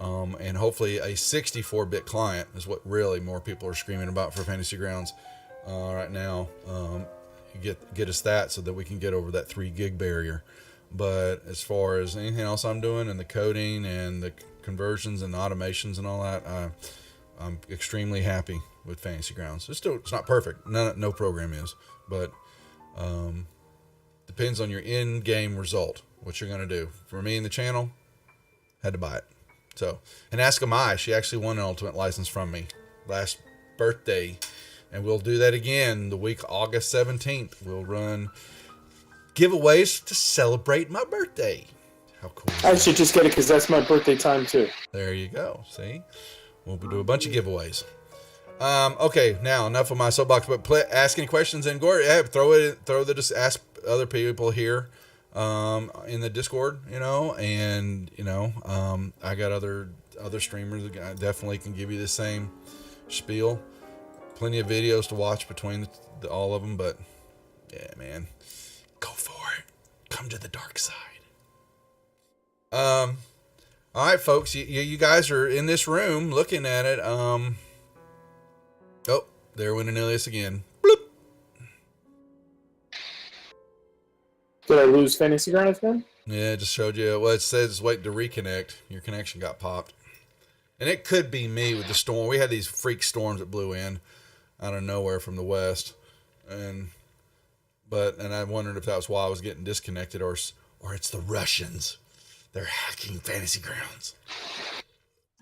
And hopefully a 64-bit client is what really more people are screaming about for Fantasy Grounds right now. Get us that so that we can get over that 3 gig barrier. But as far as anything else I'm doing, and the coding and the conversions and the automations and all that, I'm extremely happy with Fantasy Grounds. It's not perfect. No program is, but depends on your in-game result, what you're going to do. For me and the channel, had to buy it. So, and Ask Amai, she actually won an Ultimate license from me last birthday, and we'll do that again the week August 17th. We'll run giveaways to celebrate my birthday. How cool is I that? should just get it because that's my birthday time too. There you go. See, we'll do a bunch of giveaways. Okay, now enough of my soapbox, but ask any questions and Gord, just ask other people here in the Discord, and I got other streamers that definitely can give you the same spiel. Plenty of videos to watch between all of them, but yeah, man, go for it. Come to the dark side. All right, folks, you guys are in this room looking at it. Oh, there went Anilius again. Bloop. Did I lose Fantasy Grounds again? Yeah, it just showed you. Well, it says wait to reconnect. Your connection got popped. And it could be me with the storm. We had these freak storms that blew in out of nowhere from the west. And I wondered if that was why I was getting disconnected or it's the Russians. They're hacking Fantasy Grounds.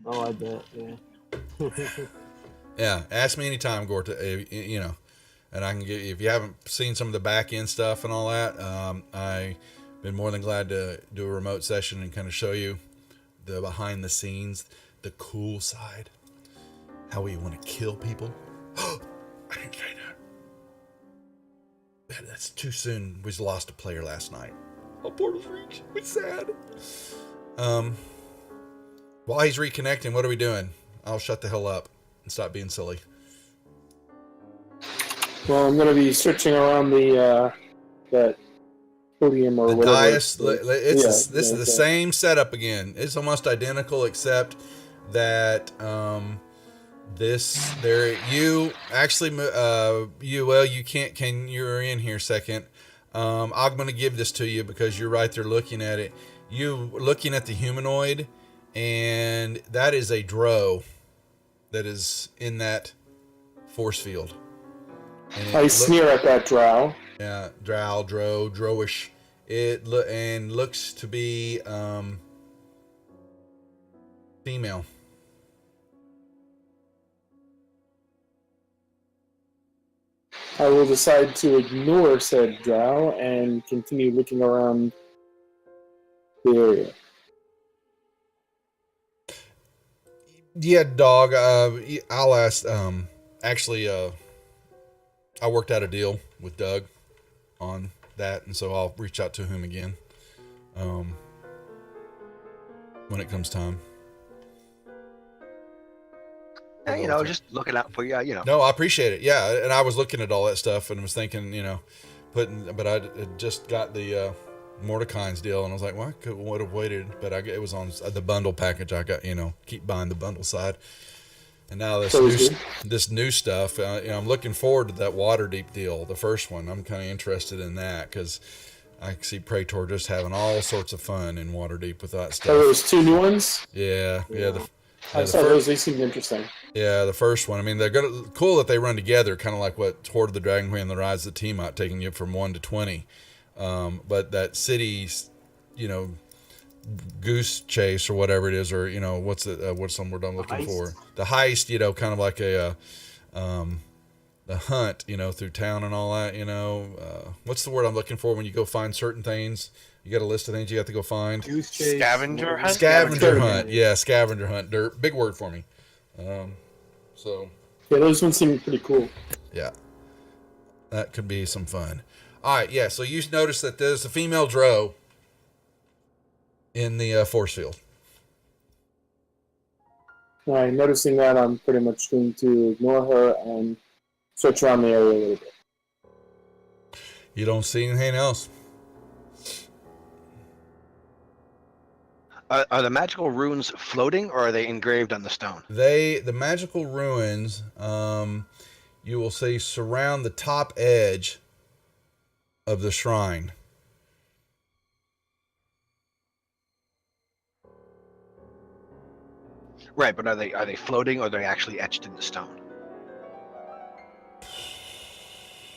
Oh, I bet. Yeah. Yeah, ask me anytime, Gorta. You know, and I can get if you haven't seen some of the back end stuff and all that. I've been more than glad to do a remote session and kind of show you the behind the scenes, the cool side, how we want to kill people. I didn't say that. That's too soon. We just lost a player last night. Oh, Portal's Reach. It's sad. While he's reconnecting, what are we doing? I'll shut the hell up and stop being silly. Well, I'm going to be searching around the that podium or The whatever. dais, this is the same setup again. It's almost identical, except that you can't. You're in here second. I'm going to give this to you because you're right there looking at it. You looking at the humanoid, and that is a drow that is in that force field. And I sneer at that drow. Yeah, drowish. It looks to be female. I will decide to ignore said drow and continue looking around the area. Yeah, dog. I'll ask. Actually, I worked out a deal with Doug on that, and so I'll reach out to him again when it comes time. Yeah, just looking out for you. No, I appreciate it. Yeah, and I was looking at all that stuff and was thinking, but I had just got the Mordecai's deal, and I was like, well, I would have waited, but it was on the bundle package. I got, keep buying the bundle side. And now this new stuff, I'm looking forward to that Waterdeep deal, the first one. I'm kind of interested in that because I see Praetor just having all sorts of fun in Waterdeep with that stuff. Oh, those two new ones? Yeah. I saw those. They seemed interesting. Yeah, the first one. I mean, they're cool that they run together, kind of like what Horde of the Dragon Queen and the Rise of the Tiamat, taking you from 1 to 20. But that city's, goose chase or whatever it is, or what's some word I'm looking for? The heist, kind of like a the hunt, through town and all that. What's the word I'm looking for when you go find certain things? You got a list of things you have to go find. Goose chase. Scavenger hunt. Scavenger hunt. Yeah, scavenger hunt. Big word for me. So. Yeah, those ones seem pretty cool. Yeah, that could be some fun. All right, yeah. So you notice that there's a female drow in the force field. All right, noticing that, I'm pretty much going to ignore her and search around the area a little bit. You don't see anything else. Are the magical runes floating, or are they engraved on the stone? The magical ruins, you will see, surround the top edge of the shrine. Right, but are they floating, or are they actually etched in the stone?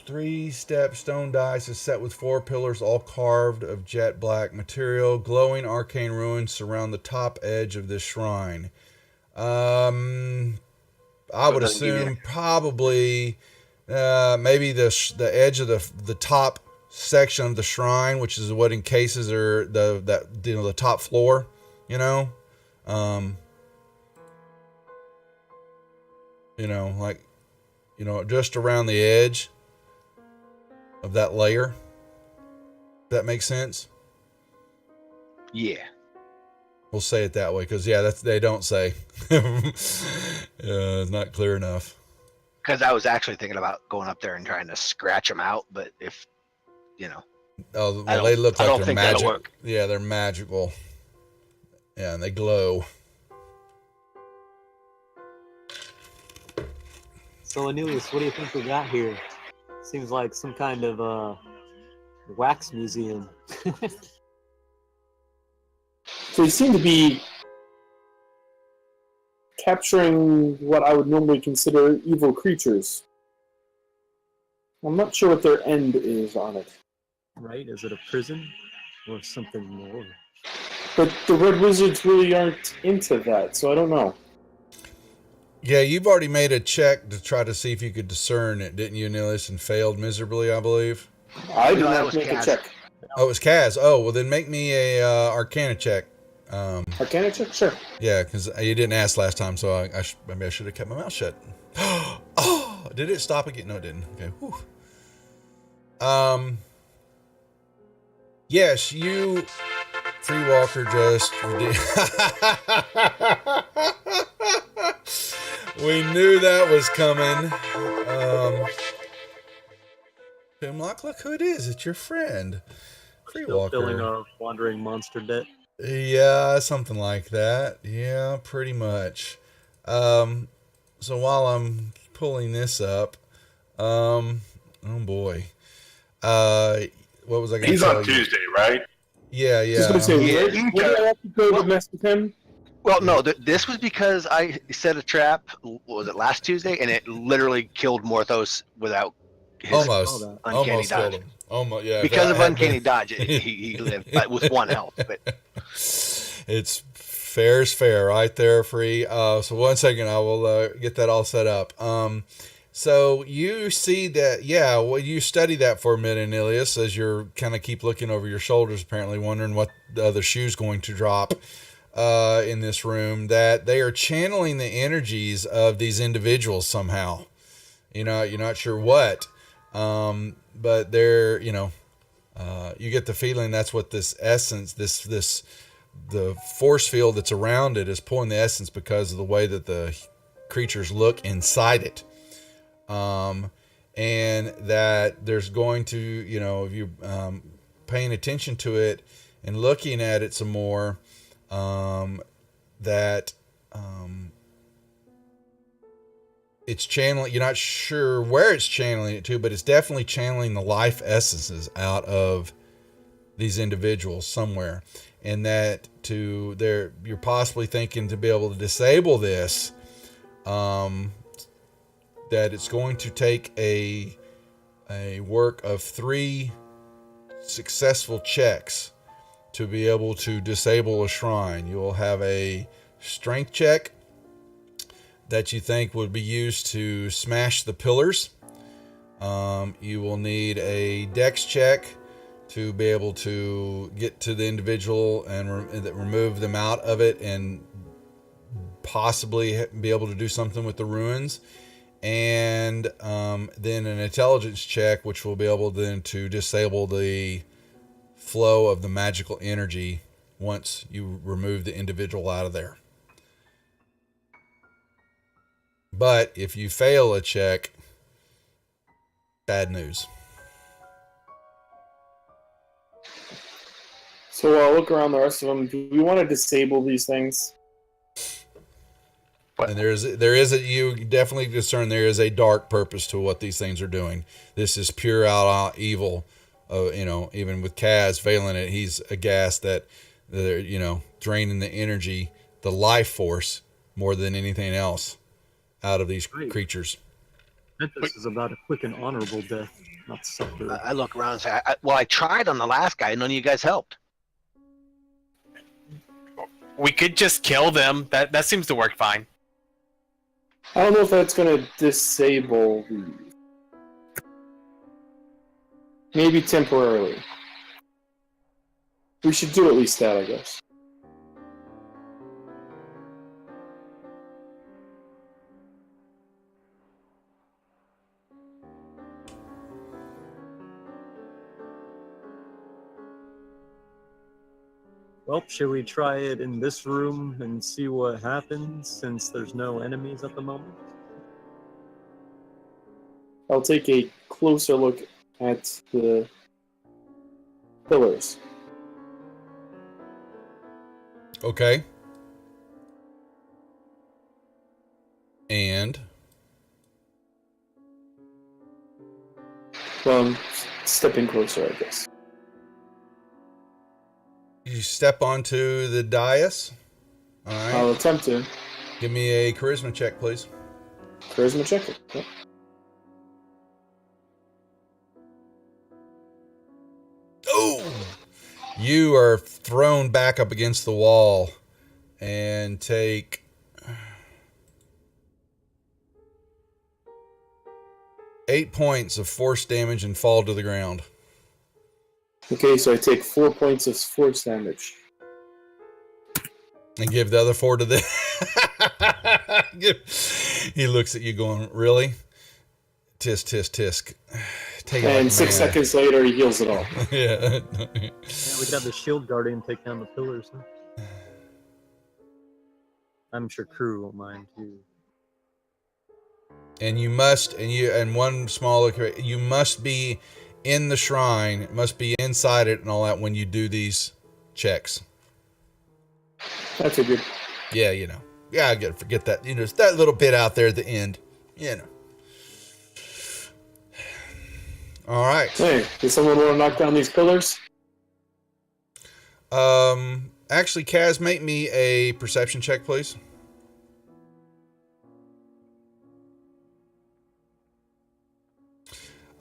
3-step stone dice is set with 4 pillars, all carved of jet black material. Glowing arcane ruins surround the top edge of this shrine. I would assume probably maybe the edge of the top section of the shrine, which is what encases the top floor. Just around the edge of that layer. That makes sense? Yeah. We'll say it that way, because they don't say. It's not clear enough. Because I was actually thinking about going up there and trying to scratch them out, but if Oh, well, they look like they're magic. Work. Yeah, they're magical. Yeah, and they glow. So, Anilius, what do you think we got here? Seems like some kind of wax museum. So they seem to be capturing what I would normally consider evil creatures. I'm not sure what their end is on it. Right? Is it a prison or something more? But the Red Wizards really aren't into that, so I don't know. Yeah, you've already made a check to try to see if you could discern it, didn't you, Nillis, and failed miserably, I believe? I did No, that not was make a Kaz. check. Oh, it was Kaz. Oh, well, then make me a Arcana check. Arcana check? Sure. Yeah, because you didn't ask last time, so maybe I should have kept my mouth shut. Oh, did it stop again? No, it didn't. Okay. Whew. Yes, you, Free Walker, just. We knew that was coming. Hemlock, look who it is. It's your friend, Free Still Walker. filling our wandering monster debt. Yeah, something like that. Yeah, pretty much. So while I'm pulling this up, oh boy, what was I going to He's tell on you? Tuesday, right? Yeah, Just gonna say, Yeah. where did I have to go to mess with him? Well, no, this was because I set a trap. What was it, last Tuesday? And it literally killed Morthos without his Almost uncanny killed dodge. him. Almost, yeah. Because of that had uncanny been- dodge, he lived with 1 health. But It's fair's fair right there, Free. So 1 second, I will get that all set up. So you see that, yeah, well, you study that for a minute, Ilias, as you're kind of keep looking over your shoulders, apparently wondering what the other shoe's going to drop in this room, that they are channeling the energies of these individuals somehow. You know, you're not sure what, but they're, you get the feeling that's what this essence, the force field that's around it is pulling the essence because of the way that the creatures look inside it. And that there's going to, if you paying attention to it and looking at it some more, that it's channeling, you're not sure where it's channeling it to, but it's definitely channeling the life essences out of these individuals somewhere. And that you're possibly thinking to be able to disable this, that it's going to take a work of 3 successful checks to be able to disable a shrine. You will have a strength check that you think would be used to smash the pillars. You will need a dex check to be able to get to the individual and remove them out of it and possibly be able to do something with the ruins. And then an intelligence check, which will be able then to disable the flow of the magical energy once you remove the individual out of there. But if you fail a check, bad news. So I'll look around the rest of them. Do we want to disable these things? And you definitely discern there is a dark purpose to what these things are doing. This is pure out evil. Even with Kaz failing it, he's aghast that they're, draining the energy, the life force, more than anything else out of these creatures. This is about a quick and honorable death, not suffering. I look around and say, I tried on the last guy, and none of you guys helped. We could just kill them. That seems to work fine. I don't know if that's going to disable these. Maybe temporarily. We should do at least that, I guess. Well, should we try it in this room and see what happens, since there's no enemies at the moment? I'll take a closer look at the pillars. Okay. And Well, I'm stepping closer, I guess. you step onto the dais. All right. I'll attempt to. Give me a charisma check, please. Charisma check it. Yep. Oh! You are thrown back up against the wall and take 8 points of force damage and fall to the ground. Okay, so I take 4 points of force damage. And give the other 4 to the. He looks at you going, really? Tisk, tisk, tisk. Take it like a And 6 man. seconds later, he heals it all. Yeah. Yeah, we got the shield guardian take down the pillars. Huh? I'm sure crew won't mind too. And you must, and one small, you must be in the shrine, must be inside it and all that when you do these checks. I figured. Yeah, you know. Yeah, I gotta forget that. You know, it's that little bit out there at the end. You know. All right. Hey, does someone want to knock down these pillars? Actually, Kaz, make me a perception check, please.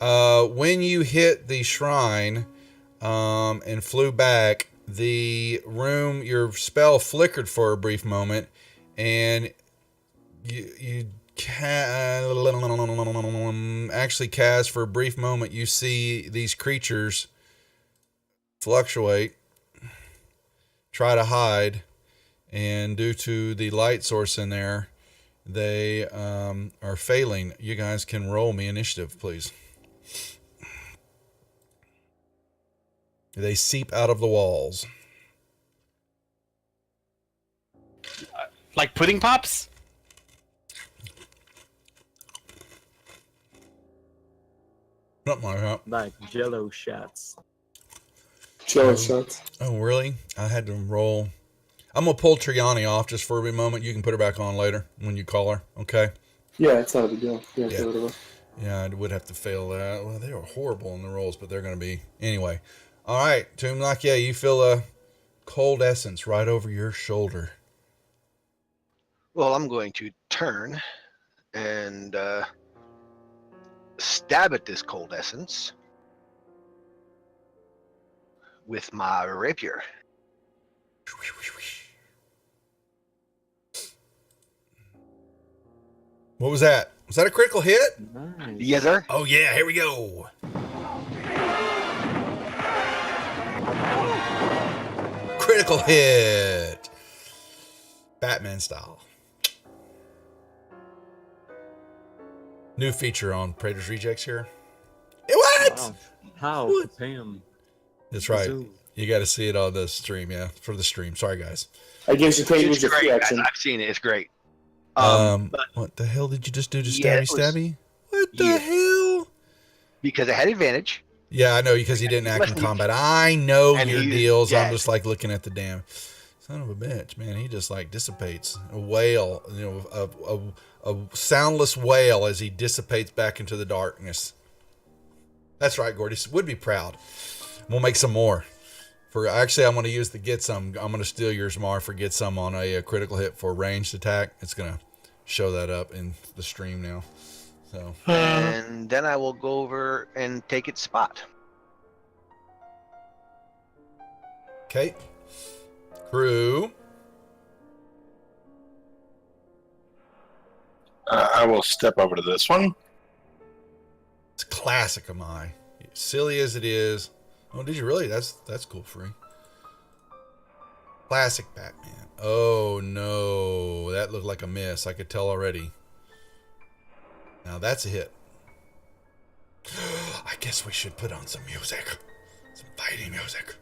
When you hit the shrine, and flew back, the room, your spell flickered for a brief moment, and you actually, Kaz, for a brief moment, you see these creatures fluctuate, try to hide, and due to the light source in there, they are failing. You guys can roll me initiative, please. They seep out of the walls. Like pudding pops? Something like that. Like jello shots. Jello shots. Oh, really? I had to roll. I'm going to pull Triani off just for a moment. You can put her back on later when you call her, okay? Yeah, it's not a big deal. Yeah, Yeah. whatever. Yeah, I would have to fail that. Well, they were horrible in the rolls, but they're going to be. Anyway. All right, Toomlock, yeah, you feel a cold essence right over your shoulder. Well, I'm going to turn and stab at this cold essence with my rapier. What was that? Was that a critical hit? Nice. Yes, sir. Oh, yeah, here we go. Critical hit. Batman style. New feature on Praetor's Rejects here. What? Wow. How? What? Pam. That's right. Zoo. You got to see it on the stream, yeah, for the stream. Sorry, guys. I guess you can't It's use your free great, guys. action. I've seen it. It's great. But But what the hell did you just do to Yeah, Stabby it was- Stabby? What the Yeah. hell? because I had advantage, Yeah, I know, because he didn't act in Listen, he- combat. I know and your he- deals. I'm yeah. just like looking at the damn son of a bitch, man. He just like dissipates. A whale, you know, a soundless wail as he dissipates back into the darkness. That's right, Gordy. Would be proud. We'll make some more. For actually, I'm going to use the get some. I'm going to steal yours, Mar, for get some on a critical hit for ranged attack. It's going to show that up in the stream now. So and then I will go over and take its spot. okay, crew. I will step over to this one. It's classic of mine. Silly as it is. Oh, did you really? That's cool, Free. Classic Batman. Oh no, that looked like a miss. I could tell already. Now that's a hit. I guess we should put on some music. Some fighting music.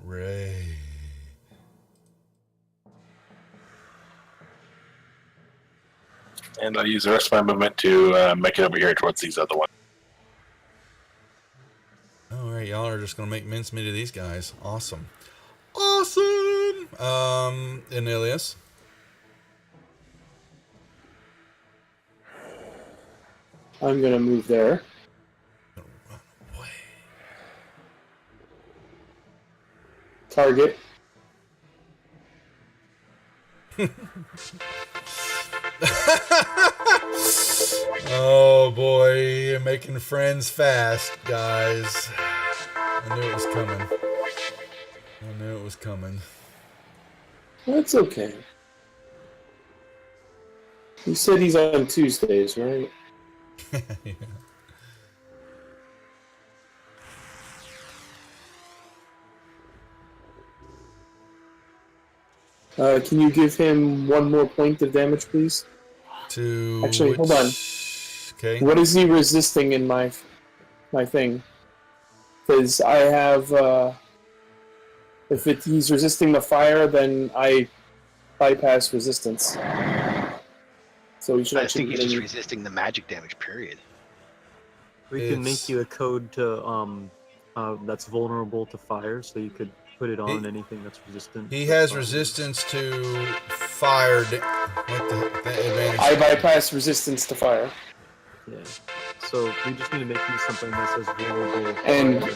Ray. And I'll use the rest of my movement to make it over here towards these other ones. All right, y'all are just gonna make mincemeat of these guys. Awesome. Awesome. Anilius. I'm gonna move there. Run away. Target. Oh boy, you're making friends fast, guys. I knew it was coming. I knew it was coming. That's okay. You said he's on Tuesdays, right? Yeah. Can you give him one more point of damage, please? To Actually, hold on. Okay. What is he resisting in my thing? Because I have, he's resisting the fire, then I bypass resistance. So he should I actually think he's get just any- resisting the magic damage. Period. We can It's- make you a code to that's vulnerable to fire, so you could put it on anything that's resistant. He to has fire. resistance to fire. What the advantage? I bypass resistance to fire. Yeah. So we just need to make you something that says vulnerable. to And- fire.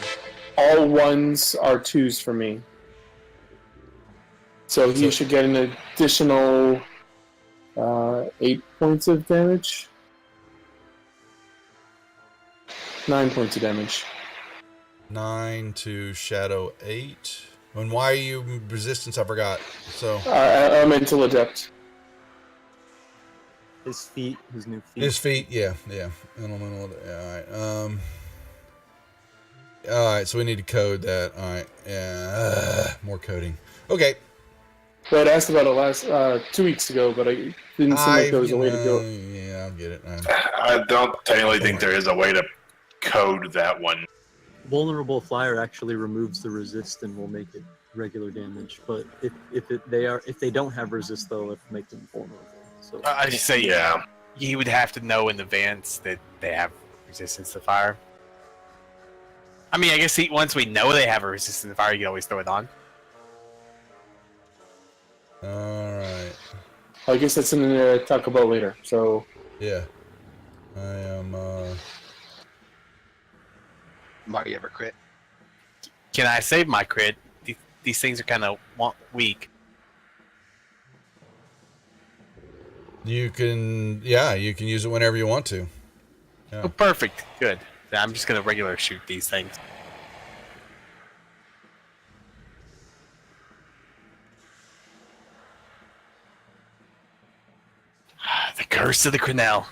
All ones are twos for me. So he So- should get an additional 8 points of damage. 9 points of damage. 9 to shadow 8. And why are you resistance? I forgot. So Elemental adept. His feet, his new feet. his feet, yeah. Elemental. All right. So we need to code that. All right. Yeah. More coding. Okay. But I asked about it last 2 weeks ago, but I didn't seem like there was a way to do it. Yeah, I'll get it. I don't technically think there is a way to code that one. Vulnerable fire actually removes the resist and will make it regular damage. But if they don't have resist though, it make them vulnerable. So I just say Yeah. he would have to know in advance that they have resistance to fire. I mean, I guess once we know they have a resistance to fire, you can always throw it on. All right. I guess that's something to talk about later. So Yeah. I am. Mario ever crit? Can I save my crit? These things are kind of weak. You can. Yeah, you can use it whenever you want to. Oh, perfect. Good. I'm just gonna regular shoot these things. The curse of the Crenel.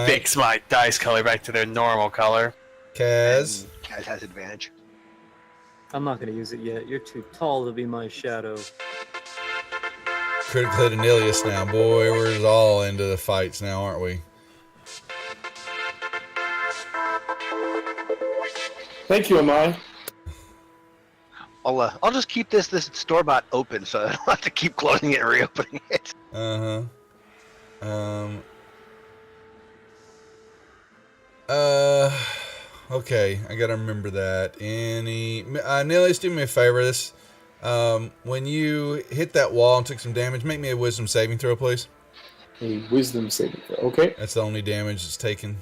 Fix my dice color back to their normal color. Kaz. And Kaz has advantage. I'm not gonna use it yet. You're too tall to be my shadow. Critical hit Anilius now. Boy, we're all into the fights now, aren't we? thank you, Amai. I'll just keep this store bought open, so I don't have to keep closing it and reopening it. Okay, I gotta remember that. Anilius, do me a favor. When you hit that wall and took some damage, make me a wisdom saving throw, please. A wisdom saving throw. Okay. That's the only damage it's taken.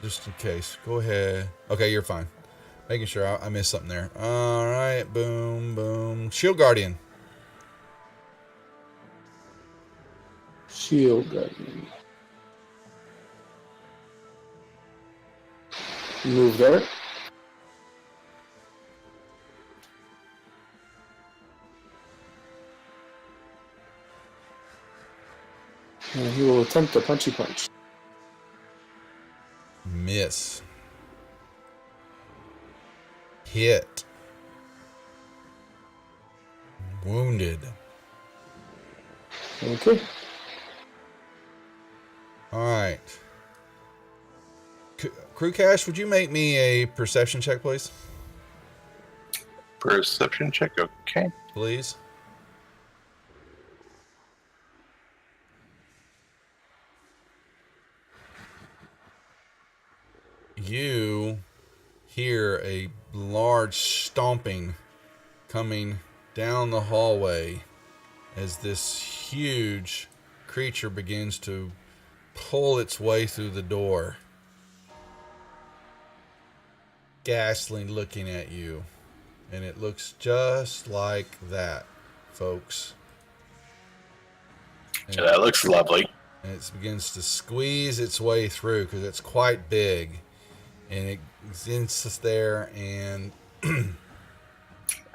Just in case. Go ahead. Okay, you're fine. Making sure I missed something there. Alright, boom, boom. Shield Guardian. Shield Guardian. Move there. And he will attempt a punchy punch. Miss. Hit. Wounded. Okay. Alright. Crew Cash, would you make me a perception check, please? Perception check. Okay. Please. You hear a large stomping coming down the hallway as this huge creature begins to pull its way through the door. Ghastly looking at you. And it looks just like that, folks. And, Yeah, that looks lovely. and it begins to squeeze its way through because it's quite big. And it sits there and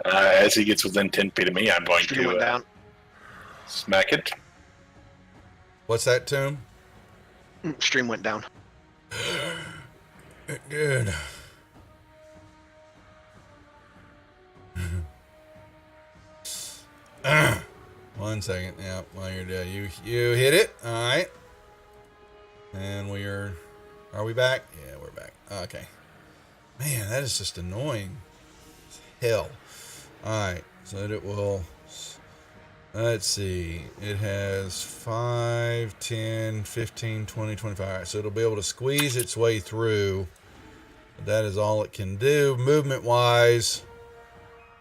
As he gets within 10 feet of me, I'm going Stream went to down. smack it. what's that, Tomb? Stream went down. Good. One second. Yeah, while you're dead, you hit it. All right. And are we back? Yeah, we're back. Okay. Man, that is just annoying as hell. All right, so that it will. Let's see. It has 5, 10, 15, 20, 25. All right, so it'll be able to squeeze its way through. That is all it can do movement-wise.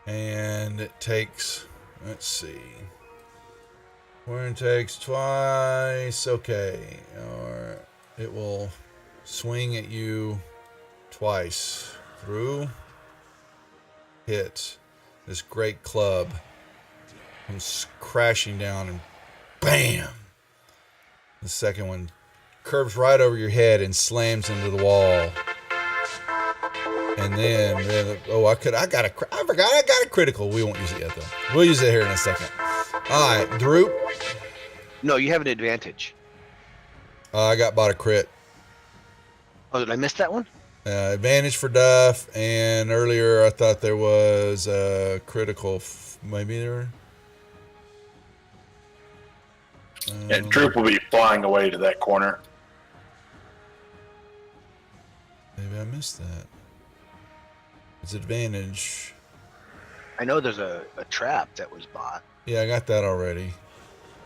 And it takes, let's see. Where it takes twice. Okay. Or it will swing at you twice. Through. Hit. This great club comes crashing down and bam! The second one curves right over your head and slams into the wall. And then I forgot I got a critical. We won't use it yet though. We'll use it here in a second. All right, Drew. No, you have an advantage. I got bought a crit. Oh, did I miss that one? Advantage for Duff, and earlier I thought there was a critical. Maybe there. And Droop will be flying away to that corner. Maybe I missed that. It's advantage. I know there's a trap that was bought. Yeah, I got that already.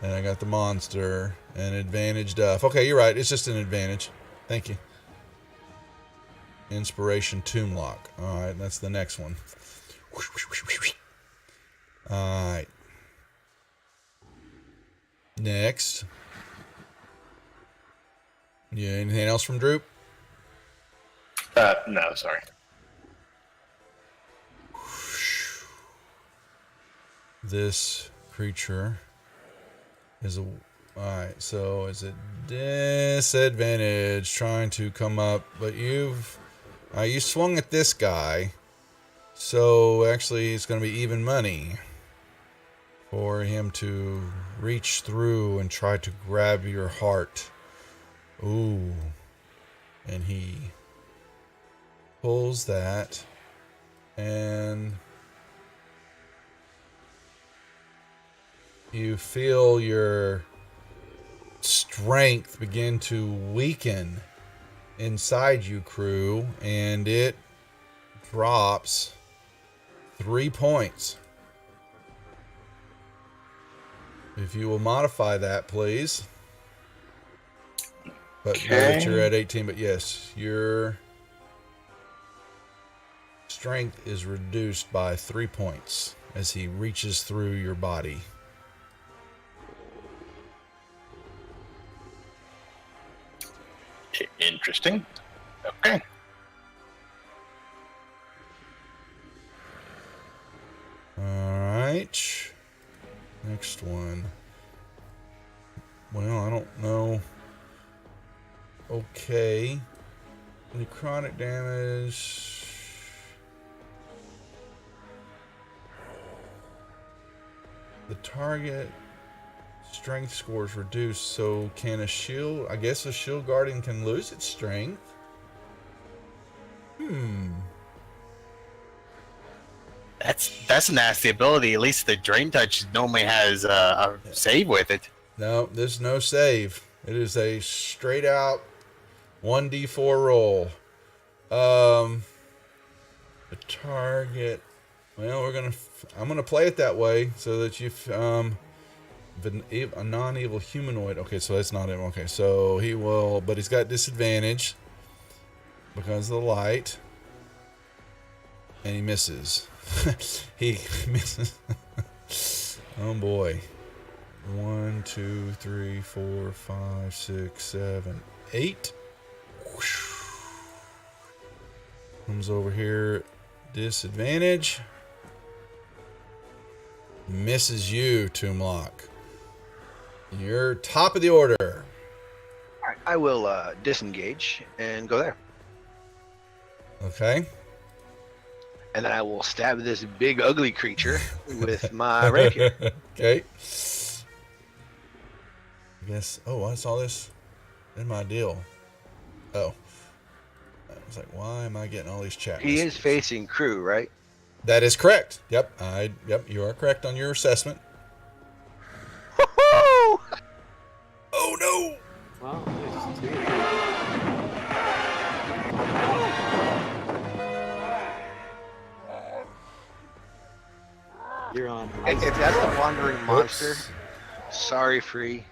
And I got the monster and advantage Duff. Okay, you're right. It's just an advantage. Thank you. Inspiration Tomb Lock. Alright, that's the next one. Alright. Next. Yeah, anything else from Droop? No, sorry. This creature is a. Alright, so is it disadvantage trying to come up, but you swung at this guy, so actually it's going to be even money for him to reach through and try to grab your heart. Ooh. And he pulls that and you feel your strength begin to weaken inside you, crew, and it drops 3 points. If you will modify that, please. But know that you're at 18, but yes, your strength is reduced by 3 points as he reaches through your body. Interesting. Okay. Alright. Next one. Well, I don't know. Okay. Necrotic damage. The target strength score is reduced, so can a shield... I guess a shield guardian can lose its strength. That's a nasty ability. At least the Drain Touch normally has a save with it. No, there's no save. It is a straight out 1d4 roll. The target... Well, I'm gonna play it that way so that you a non-evil humanoid. Okay, so that's not him. Okay, so he will, but he's got disadvantage because of the light, and he misses. He misses. Oh boy. 1, 2, 3, 4, 5, 6, 7, 8. Comes over here. Disadvantage. Misses you, Toomlock. You're top of the order. All right, I will disengage and go there. Okay. And then I will stab this big ugly creature with my rapier. Okay. I guess. Oh, I saw this in my deal. Oh. I was like, why am I getting all these chat He is messages? facing crew, right? That is correct. Yep. Yep. You are correct on your assessment. Woo-hoo! Oh no! Wow, nice. Two. You're on. If that's a wandering monster, Whoops. sorry, Free.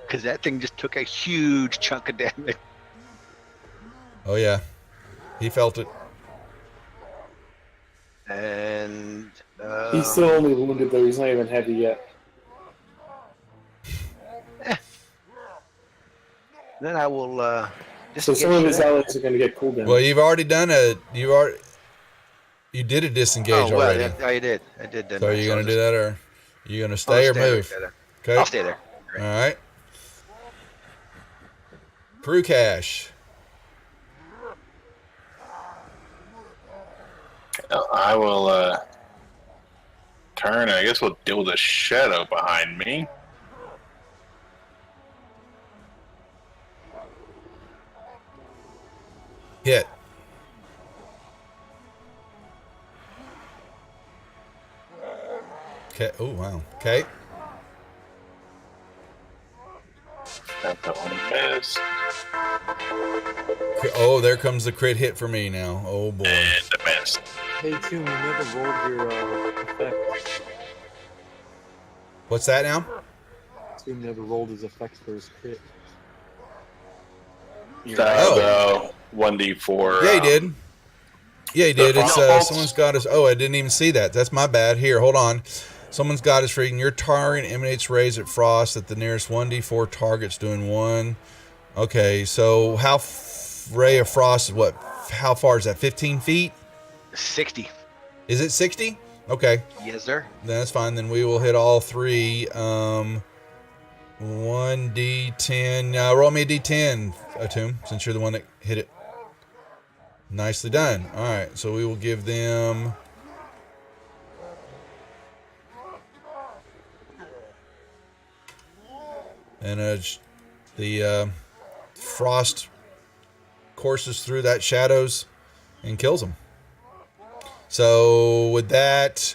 Because that thing just took a huge chunk of damage. Oh yeah. He felt it. And He's still only wounded though. He's not even heavy yet. then I will just So some of his that. allies are going to get cooldown. Well, you've already done you did a disengage Oh, well, already. yeah, I did. Didn't So are I? you I'll gonna do just- that, or are you gonna I'll stay or stay there, move? stay there. Okay. I'll stay there. All right. Crew cash. I will turn. I guess we'll deal with the shadow behind me. Hit. Okay. Oh wow. Okay. That one missed. Oh, there comes the crit hit for me now. Oh boy. And a miss. Hey, Toom, you never rolled your effect. What's that now? Toom never rolled his effects for his crit. Oh. The 1d4. Yeah, he did. Yeah, he did. The It's frost? someone's got his. Oh, I didn't even see that. That's my bad. Here, hold on. Someone's got his freaking. Your target emanates rays at frost at the nearest 1d4 target's doing one. Okay, so ray of frost is what? How far is that? 15 feet? 60. Is it 60? Okay, Yes, sir. that's fine. Then we will hit all three. 1d10. Roll me a d10, Atum, since you're the one that hit it. Nicely done. All right, so we will give them. And the frost courses through that shadows and kills them. So with that,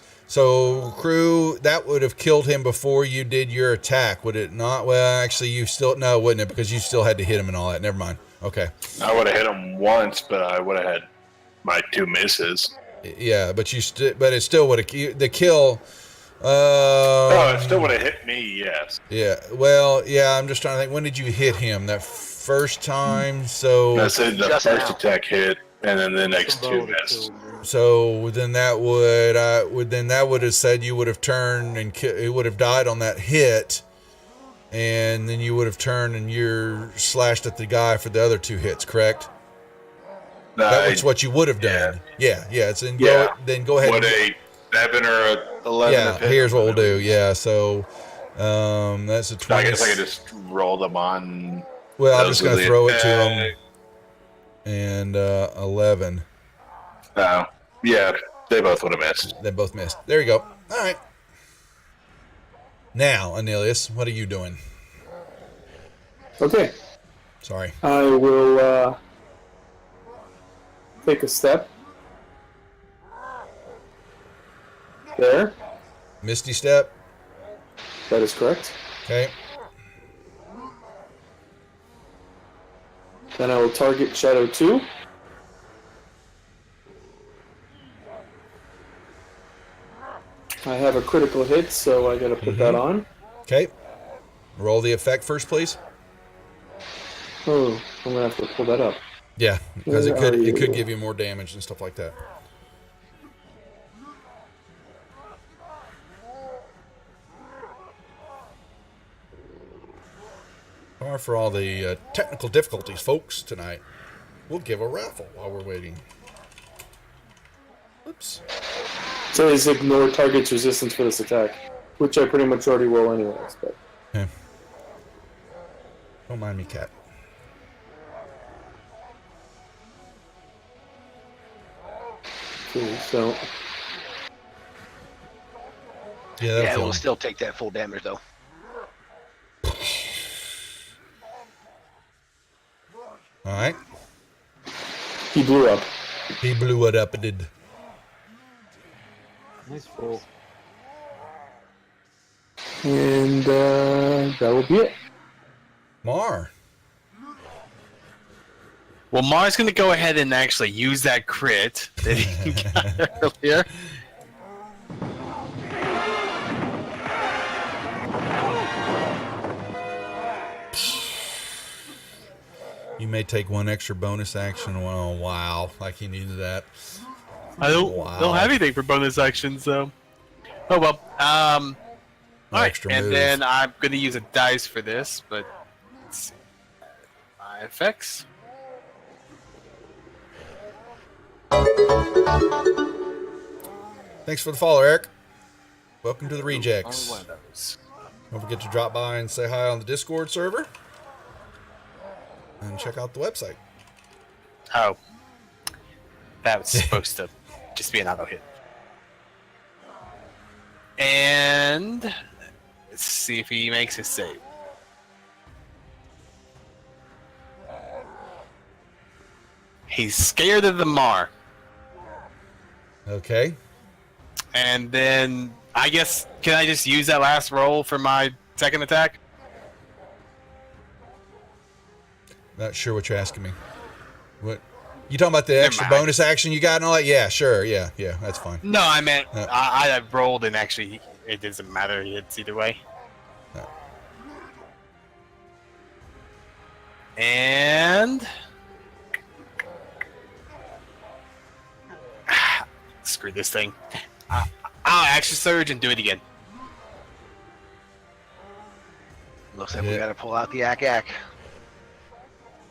crew, that would have killed him before you did your attack, would it not? Well, actually, you still no, wouldn't it? Because you still had to hit him and all that. Never mind. Okay. I would have hit him once, but I would have had my 2 misses. Yeah, but but it still would have the kill. Oh, it still would have hit me, yes. Yeah. Well, yeah. I'm just trying to think. When did you hit him? That first time. So. I said the Just first now. attack hit, and then the next Somebody 2 would've missed. killed him. So then that would have said you would have turned and it would have died on that hit, and then you would have turned and you're slashed at the guy for the other 2 hits, correct? That's what you would have done. Yeah. It's then Yeah. go ahead. Would And, a 7 or a 11 yeah. have hit Here's him? what we'll do. Yeah. So that's a 20. I guess I could just roll them on. Well, I'm just gonna those throw with it to him. And 11. Oh, yeah, they both would have missed. They both missed. There you go. All right. Now, Anilius, what are you doing? Okay, Sorry. I will take a step. There, Misty step. that is correct. Okay. Then I will target Shadow 2. I have a critical hit, so I gotta put that on. Okay. Roll the effect first, please. Oh, I'm gonna have to pull that up. Yeah, because Where are it could you? give you more damage and stuff like that. Sorry for all the technical difficulties, folks. Tonight, we'll give a raffle while we're waiting. Whoops. So is ignore target's resistance for this attack, which I pretty much already roll anyways. But Okay. Don't mind me, cat. okay, so Yeah, Yeah, that's we'll all. still take that full damage though. All right. he blew up. He blew it up. It did. Nice roll. And that will be it. Mar. Well, Mar's going to go ahead and actually use that crit that he got earlier. You may take one extra bonus action. Oh, wow. Like he needed that. I don't Wow. have anything for bonus actions, though. Oh, well. No Alright, extra and move. then I'm going to use a dice for this, but let's see. My effects. Thanks for the follow, Eric. Welcome to the Only Rejects. one of those. Don't forget to drop by and say hi on the Discord server. And check out the website. Oh. That was supposed to just be an auto hit. And let's see if he makes his save. He's scared of the Mar. Okay. And then I guess can I just use that last roll for my second attack? Not sure what you're asking me. What? You talking about the Never extra mind. bonus action you got and all that? Yeah, sure. Yeah, that's fine. No, I meant Yeah. I rolled and actually it doesn't matter. It's either way. Yeah. And screw this thing. I'll action surge and do it again. Looks like we Yeah. gotta pull out the ack.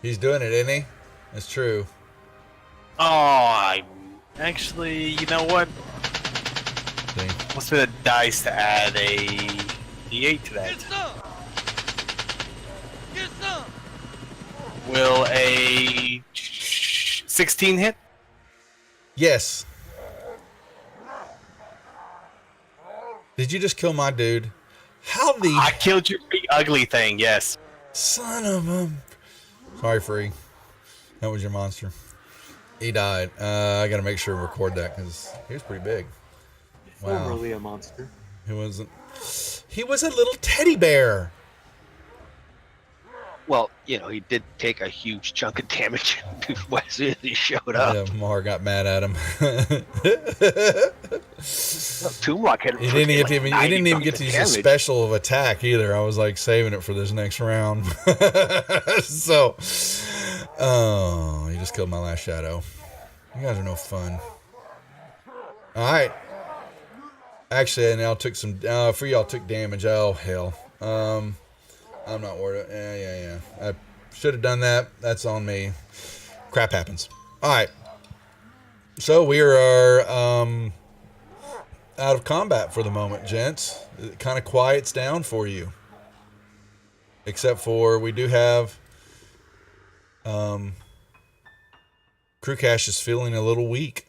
He's doing it, isn't he? That's true. Oh, I actually, you know what? See? Let's put a dice to add a d8 to that. Will a 16 hit? Yes. Did you just kill my dude? How the I killed your big ugly thing. Yes. son of a... Sorry, Free. That was your monster. He died. I gotta make sure to record that because he was pretty big. Wow. Formerly a monster. He wasn't... He was a little teddy bear. Well, you know, he did take a huge chunk of damage as soon as he showed up. Yeah, Mar got mad at him. Toonrock had He didn't even get to use his special of attack either. I was like saving it for this next round. So, oh, he just killed my last shadow. You guys are no fun. All right. Actually, I now took some. For y'all took damage. Oh hell. I'm not worried. Yeah. I should have done that. That's on me. Crap happens. All right. So we are out of combat for the moment, gents. It kind of quiets down for you. Except for we do have Crew Cash is feeling a little weak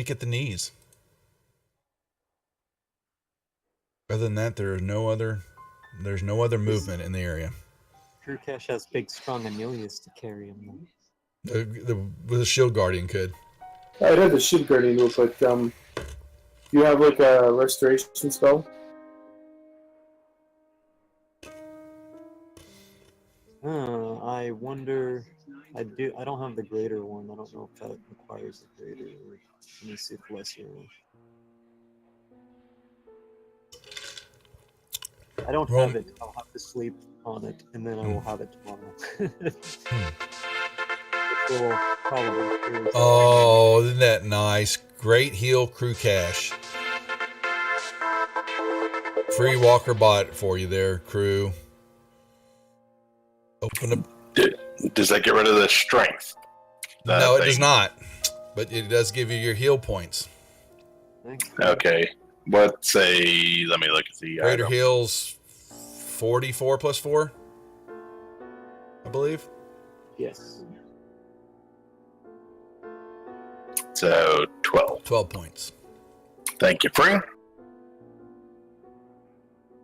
at the knees. Other than that, there's no other movement in the area. Crew Cash has big, strong Amelius to carry him. The Shield Guardian could. I'd have the Shield Guardian do it, but you have like a restoration spell? I wonder. I don't have the greater one. I don't know if that requires the greater. Let me see if lesser. I don't have it. I'll have to sleep on it, and then I will have it tomorrow. Which will probably. Oh, isn't that nice? Great heal, Crew Cash. Free Walker bot for you there, Crew. Open up. Does that get rid of the strength? No, it thing? does not. But it does give you your heal points. Thanks. Okay. What's a? Let me look at the Greater item. Heal's 44 plus 4, I believe. Yes. So 12. 12 points. Thank you, Free.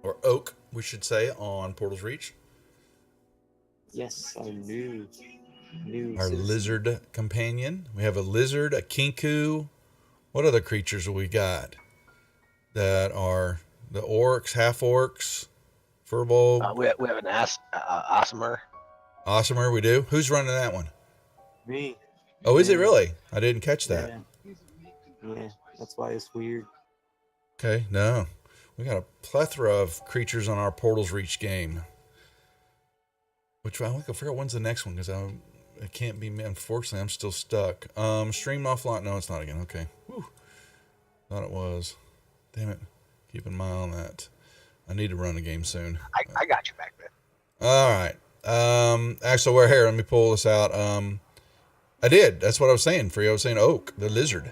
Or Oak, we should say, on Portal's Reach. Yes, our new Our citizen. lizard companion. We have a lizard, a kinku. What other creatures have we got that are the orcs, half orcs, furbolg, We have an Osimer. awesomer? We do. Who's running that one? Me. Oh, is it Yeah. really? I didn't catch that. Yeah, that's why it's weird. Okay, no. We got a plethora of creatures on our Portal's Reach game. Which I forget when's the next one because it can't be. Unfortunately, I'm still stuck. Stream offline. No, it's not again. Okay. Whew. Thought it was. Damn it. Keep an eye on that. I need to run a game soon. I got you back there. All right. Actually, we're here. Let me pull this out. I did. That's what I was saying for you. I was saying Oak, the lizard.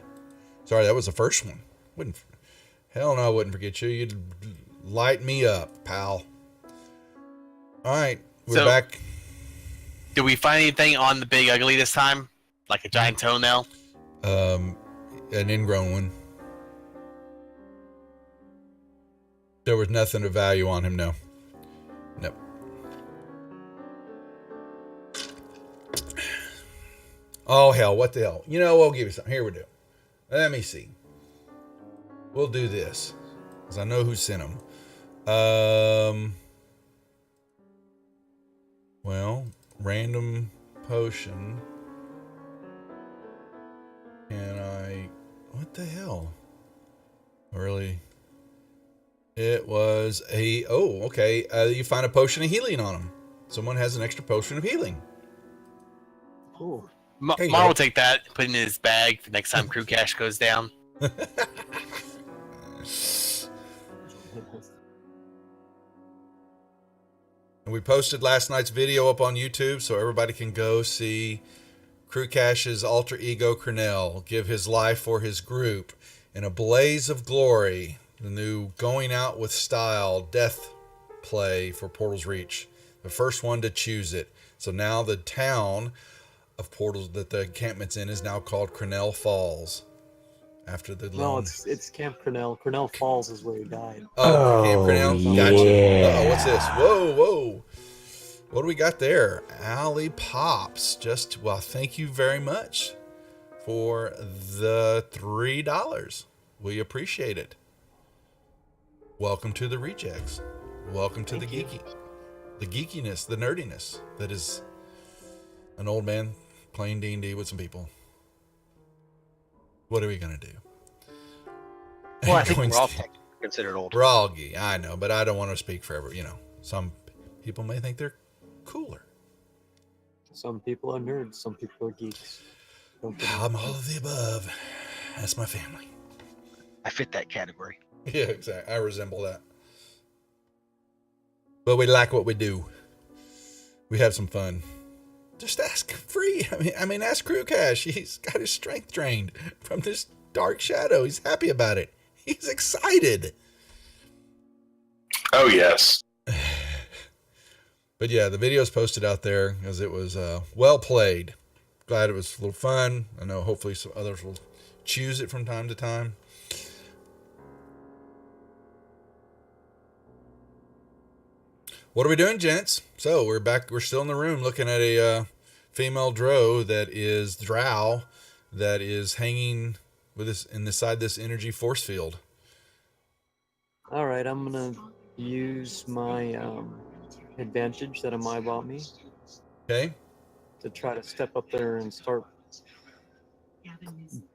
Sorry, that was the first one. Hell no, I wouldn't forget you. You'd light me up, pal. All right. We're So- back. Did we find anything on the big ugly this time? Like a giant toenail? An ingrown one. There was nothing of value on him, no. Nope. Oh, hell, what the hell? You know, we'll give you something. Here we do. Let me see. We'll do this. Because I know who sent them. Well, random potion. And what the hell? Really? It was okay. You find a potion of healing on them. Someone has an extra potion of healing. Cool. There you Mar go. will take that, put it in his bag for next time crew cash goes down. And we posted last night's video up on YouTube so everybody can go see Crew Cash's alter ego Cornell give his life for his group in a blaze of glory. The new Going Out with Style death play for Portal's Reach. The first one to choose it. So now the town of Portals that the encampment's in is now called Cornell Falls. After the No, lone... it's Camp Cornell. Cornell Falls is where he died. Oh, Camp Cornell? Gotcha. yeah. Uh-oh, what's this? Whoa. What do we got there? Alley Pops. Thank you very much for the $3. We appreciate it. Welcome to the Rejects. Welcome to the geekiness, the nerdiness that is an old man playing D&D with some people. What are we going to do? Well, I think we're all technically considered old. We're all geek, I know, but I don't want to speak for every, some people may think they're cooler. Some people are nerds. Some people are geeks. Don't get me I'm all of the above. That's my family. I fit that category. Yeah, exactly. I resemble that. But we like what we do. We have some fun. Just ask Free. I mean, ask Crew Cash. He's got his strength drained from this dark shadow. He's happy about it. He's excited. Oh yes. But yeah, the video's posted out there because it was well played. Glad it was a little fun. I know hopefully some others will choose it from time to time. What are we doing, gents? So we're back. We're still in the room looking at a female drow that is drow that is hanging with this inside this energy force field. All right, I'm gonna use my advantage that Amai bought me Okay. to try to step up there and start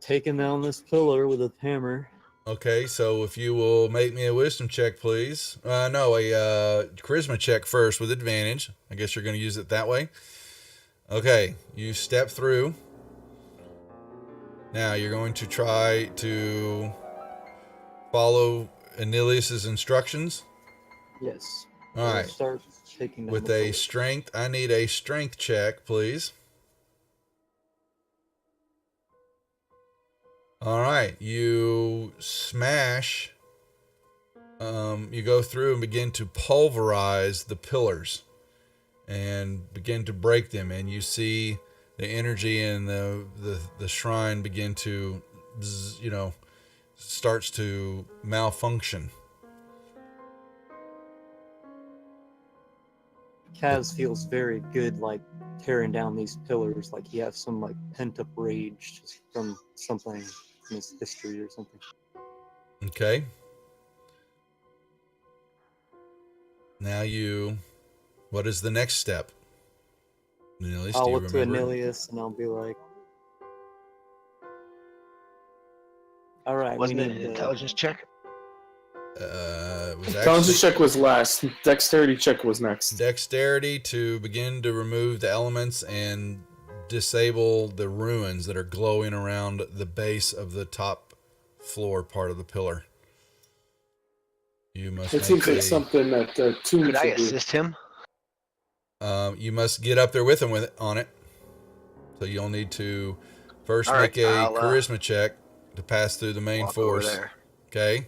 taking down this pillar with a hammer. Okay, so if you will make me a wisdom check, please. No, a charisma check first with advantage. I guess you're going to use it that way. Okay, you step through. Now you're going to try to follow Anilius's instructions. Yes. All I'll right. Start taking down With the a pillar. strength, I need a strength check, please. All right, you smash. You go through and begin to pulverize the pillars and begin to break them, and you see the energy in the shrine begin to, starts to malfunction. Kaz feels very good, like tearing down these pillars, like he has some like pent up rage just from something in his history or something. Okay. Now what is the next step? Anilius, I'll do you look to remember? Anilius and I'll be like, all right, Wasn't we it need an to... intelligence check? It was Intelligence actually check was last. Dexterity check was next. dexterity to begin to remove the elements and disable the ruins that are glowing around the base of the top floor part of the pillar. You must It seems make like something that Toon Could I should do. assist him? you must get up there with him on it. So you'll need to first All right, make a I'll, charisma check to pass through the main Walk over force. there. Okay.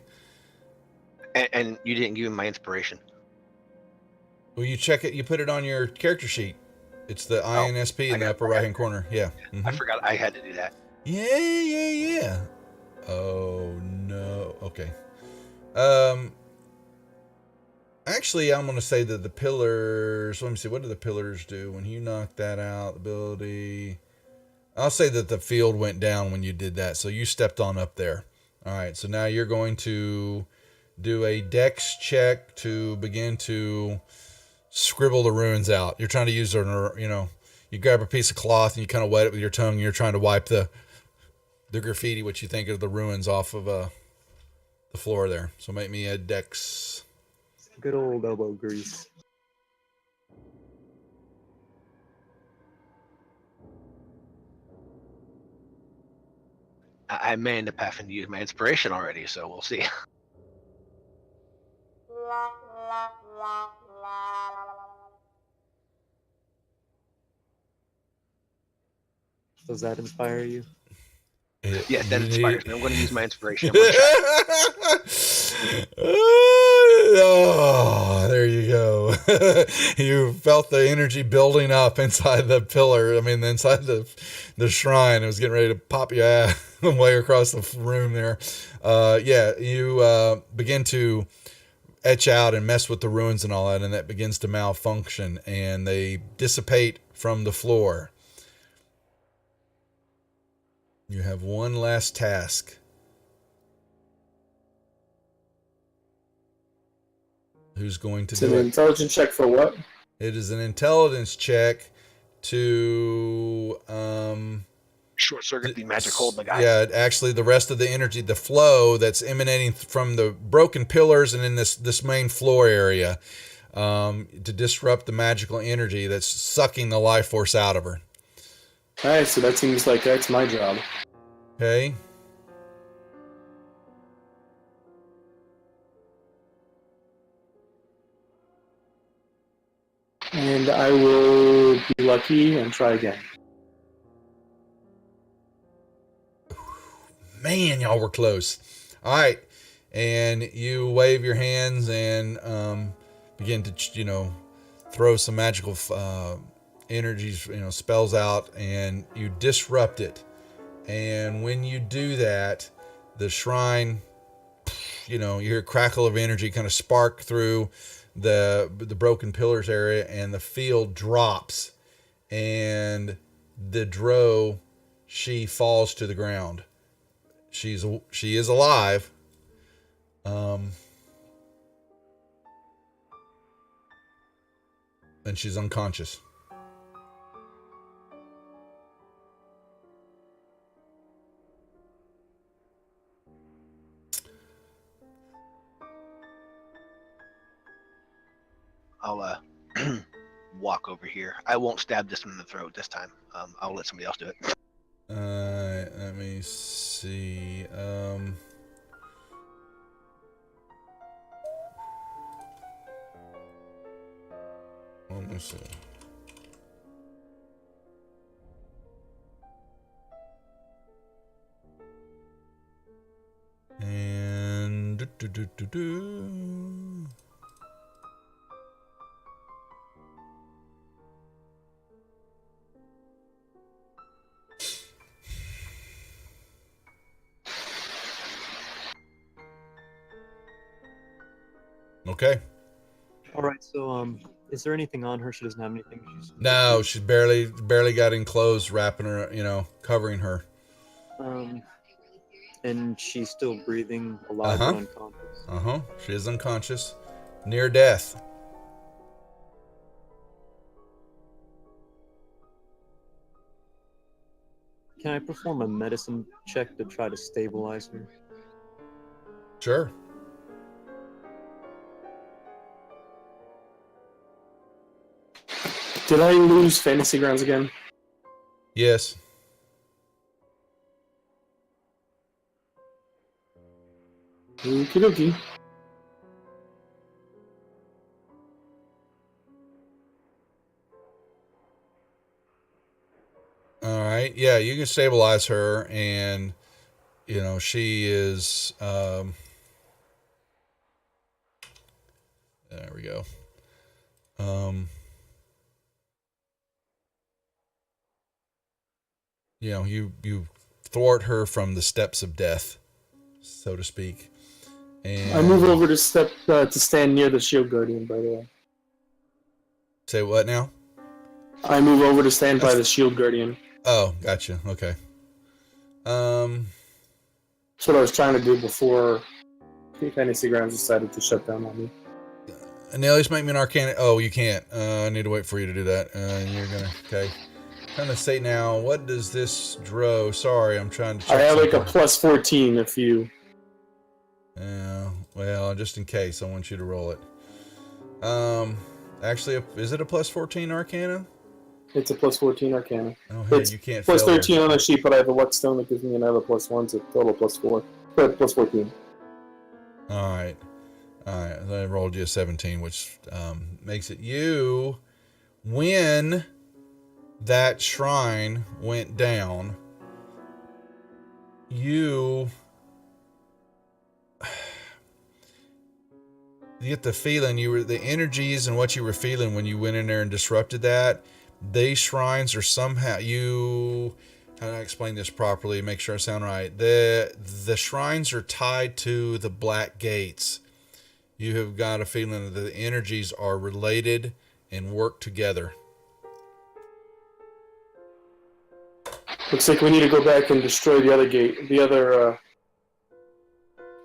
And you didn't give him my inspiration. Well, you check it. You put it on your character sheet. It's the INSP in the upper right hand corner. Yeah. I forgot I had to do that. Yeah. Oh no. Okay. Actually, I'm going to say that the pillars. Let me see. What do the pillars do when you knock that out? Ability. I'll say that the field went down when you did that. So you stepped on up there. All right. So now you're going to do a dex check to begin to scribble the ruins out. You're trying to use you grab a piece of cloth and you kind of wet it with your tongue and you're trying to wipe the graffiti, what you think of the ruins, off of the floor there. So make me a dex. Good old elbow grease. I may end up having to use my inspiration already, so we'll see. Does that inspire you? Yes, that You inspires need- me. I'm going to use my inspiration. I'm gonna try. Oh, there you go. You felt the energy building up inside the pillar. I mean, inside the shrine. It was getting ready to pop your ass way across the room there. You begin to etch out and mess with the ruins and all that, and that begins to malfunction, and they dissipate from the floor. You have one last task. Who's going to It's do an it? intelligence check for what? It is an intelligence check to Short circuit the magic hold the guy. Yeah, actually the rest of the energy, the flow that's emanating from the broken pillars and in this main floor area, to disrupt the magical energy that's sucking the life force out of her. Alright, so that seems like that's my job. Okay. And I will be lucky and try again. Man, y'all were close. All right. And you wave your hands and begin to, throw some magical energies, spells out, and you disrupt it. And when you do that, the shrine, you hear a crackle of energy kind of spark through the broken pillars area, and the field drops, and the drow, she falls to the ground. She is alive. And she's unconscious. I'll walk over here. I won't stab this one in the throat this time. I'll let somebody else do it. Let me see. Let me see. Do. Okay. All right. So, is there anything on her? She doesn't have anything. No, she's barely got in clothes, wrapping her, covering her. And she's still breathing, alive Uh-huh. but unconscious. She is unconscious, near death. Can I perform a medicine check to try to stabilize her? Sure. Did I lose Fantasy Grounds again? Yes. Okie dokie. All right. Yeah, you can stabilize her, and she is. There we go. You thwart her from the steps of death, so to speak. And I move over to stand near the Shield Guardian, by the way. Say what now? I move over to stand by the Shield Guardian. Oh, gotcha. Okay. That's what I was trying to do before Fantasy Grounds decided to shut down on me. Annelius, make me an Arcana. Oh, you can't. I need to wait for you to do that. You're gonna. Okay. Trying to say now, what does this draw? Sorry, I'm trying to check. I have like a something. plus 14 if you. Yeah. Well, just in case, I want you to roll it. Actually, is it a plus 14 Arcana? It's a plus 14 Arcana. Oh, hey, It's you can't. plus fail 13 there. on the sheet, but I have a Whetstone that gives me another plus 1, so total plus 4. But plus 14. All right. I rolled you a 17, which makes it you. When that shrine went down, you get the feeling the energies and what you were feeling when you went in there and disrupted that. These shrines are somehow how do I explain this properly? Make sure I sound right. The shrines are tied to the black gates. You have got a feeling that the energies are related and work together. Looks like we need to go back and destroy the other gate, the other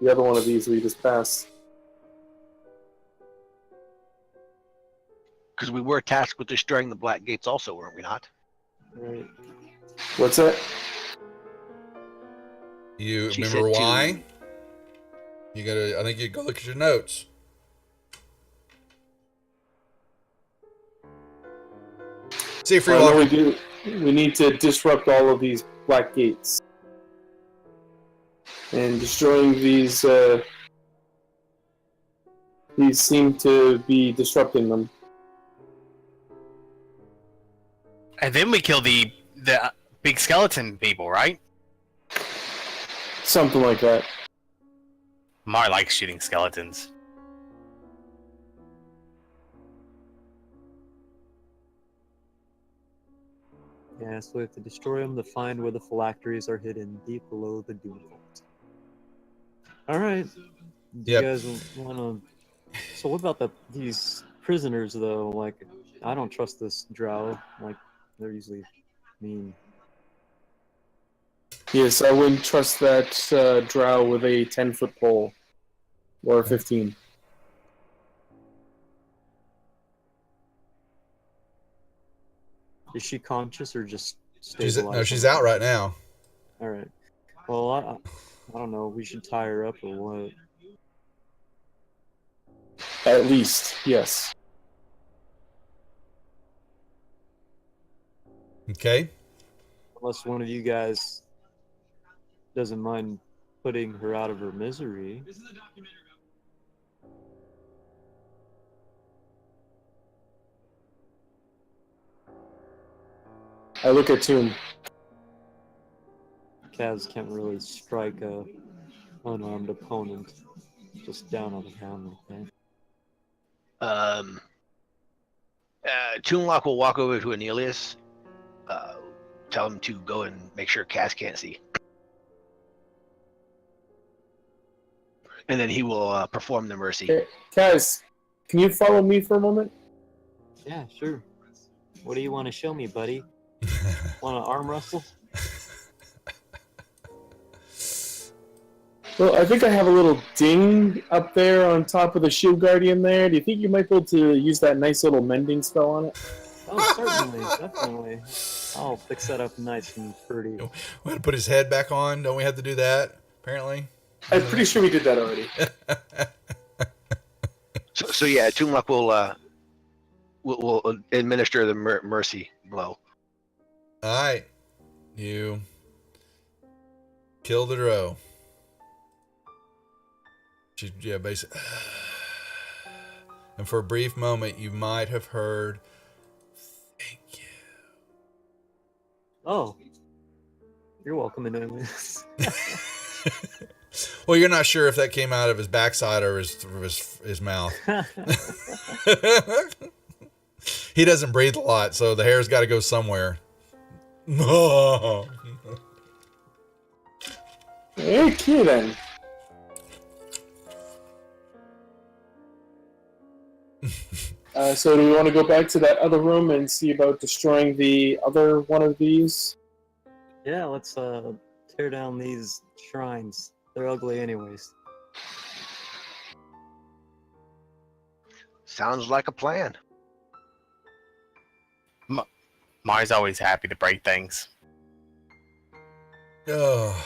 one of these we just passed. Because we were tasked with destroying the Black Gates also, weren't we not? Right. What's that? You She remember said why? I think you go look at your notes. See if you're I know we welcome. do. We need to disrupt all of these black gates. And destroying these seem to be disrupting them. And then we kill the big skeleton people, right? Something like that. Mar likes shooting skeletons. Yeah, so we have to destroy them to find where the phylacteries are hidden deep below the Doom Vault. Alright. Do Yep. you guys want to... So what about these prisoners, though? Like, I don't trust this drow. Like, they're usually mean. Yes, I wouldn't trust that drow with a 10-foot pole. Or a 15. Is she conscious or just stabilized? No, she's out right now. Alright. Well, I don't know. We should tie her up or what? At least, yes. Okay. Unless one of you guys doesn't mind putting her out of her misery. I look at Tomb. Kaz can't really strike a unarmed opponent. just down on the ground like that. Toonlock will walk over to Anelius, tell him to go and make sure Cass can't see. And then he will perform the mercy. Hey, Kaz, can you follow me for a moment? Yeah, sure. What do you want to show me, buddy? Want to arm wrestle? Well, I think I have a little ding up there on top of the shield guardian there. Do you think you might be able to use that nice little mending spell on it? Oh, certainly, definitely. I'll fix that up nice and pretty. We had to put his head back on. Don't we have to do that? Apparently. I'm pretty sure we did that already. So yeah, Toonlock will administer the mercy blow. All right. You kill the drow. Yeah, basically. And for a brief moment, you might have heard, "Thank you." Oh. You're welcome into this. Well, you're not sure if that came out of his backside or his mouth. He doesn't breathe a lot, so the hair's got to go somewhere. Okay, then. So do we want to go back to that other room and see about destroying the other one of these? Yeah, let's tear down these shrines. They're ugly anyways. Sounds like a plan. Mars always happy to break things. Oh.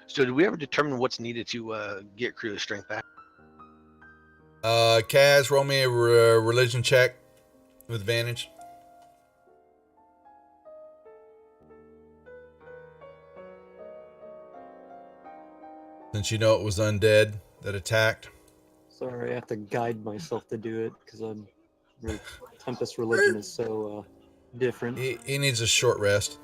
So did we ever determine what's needed to get Creel's strength back? Kaz, roll me a religion check with advantage. Since you know it was undead that attacked. Sorry, I have to guide myself to do it because Tempest religion is so different. He needs a short rest.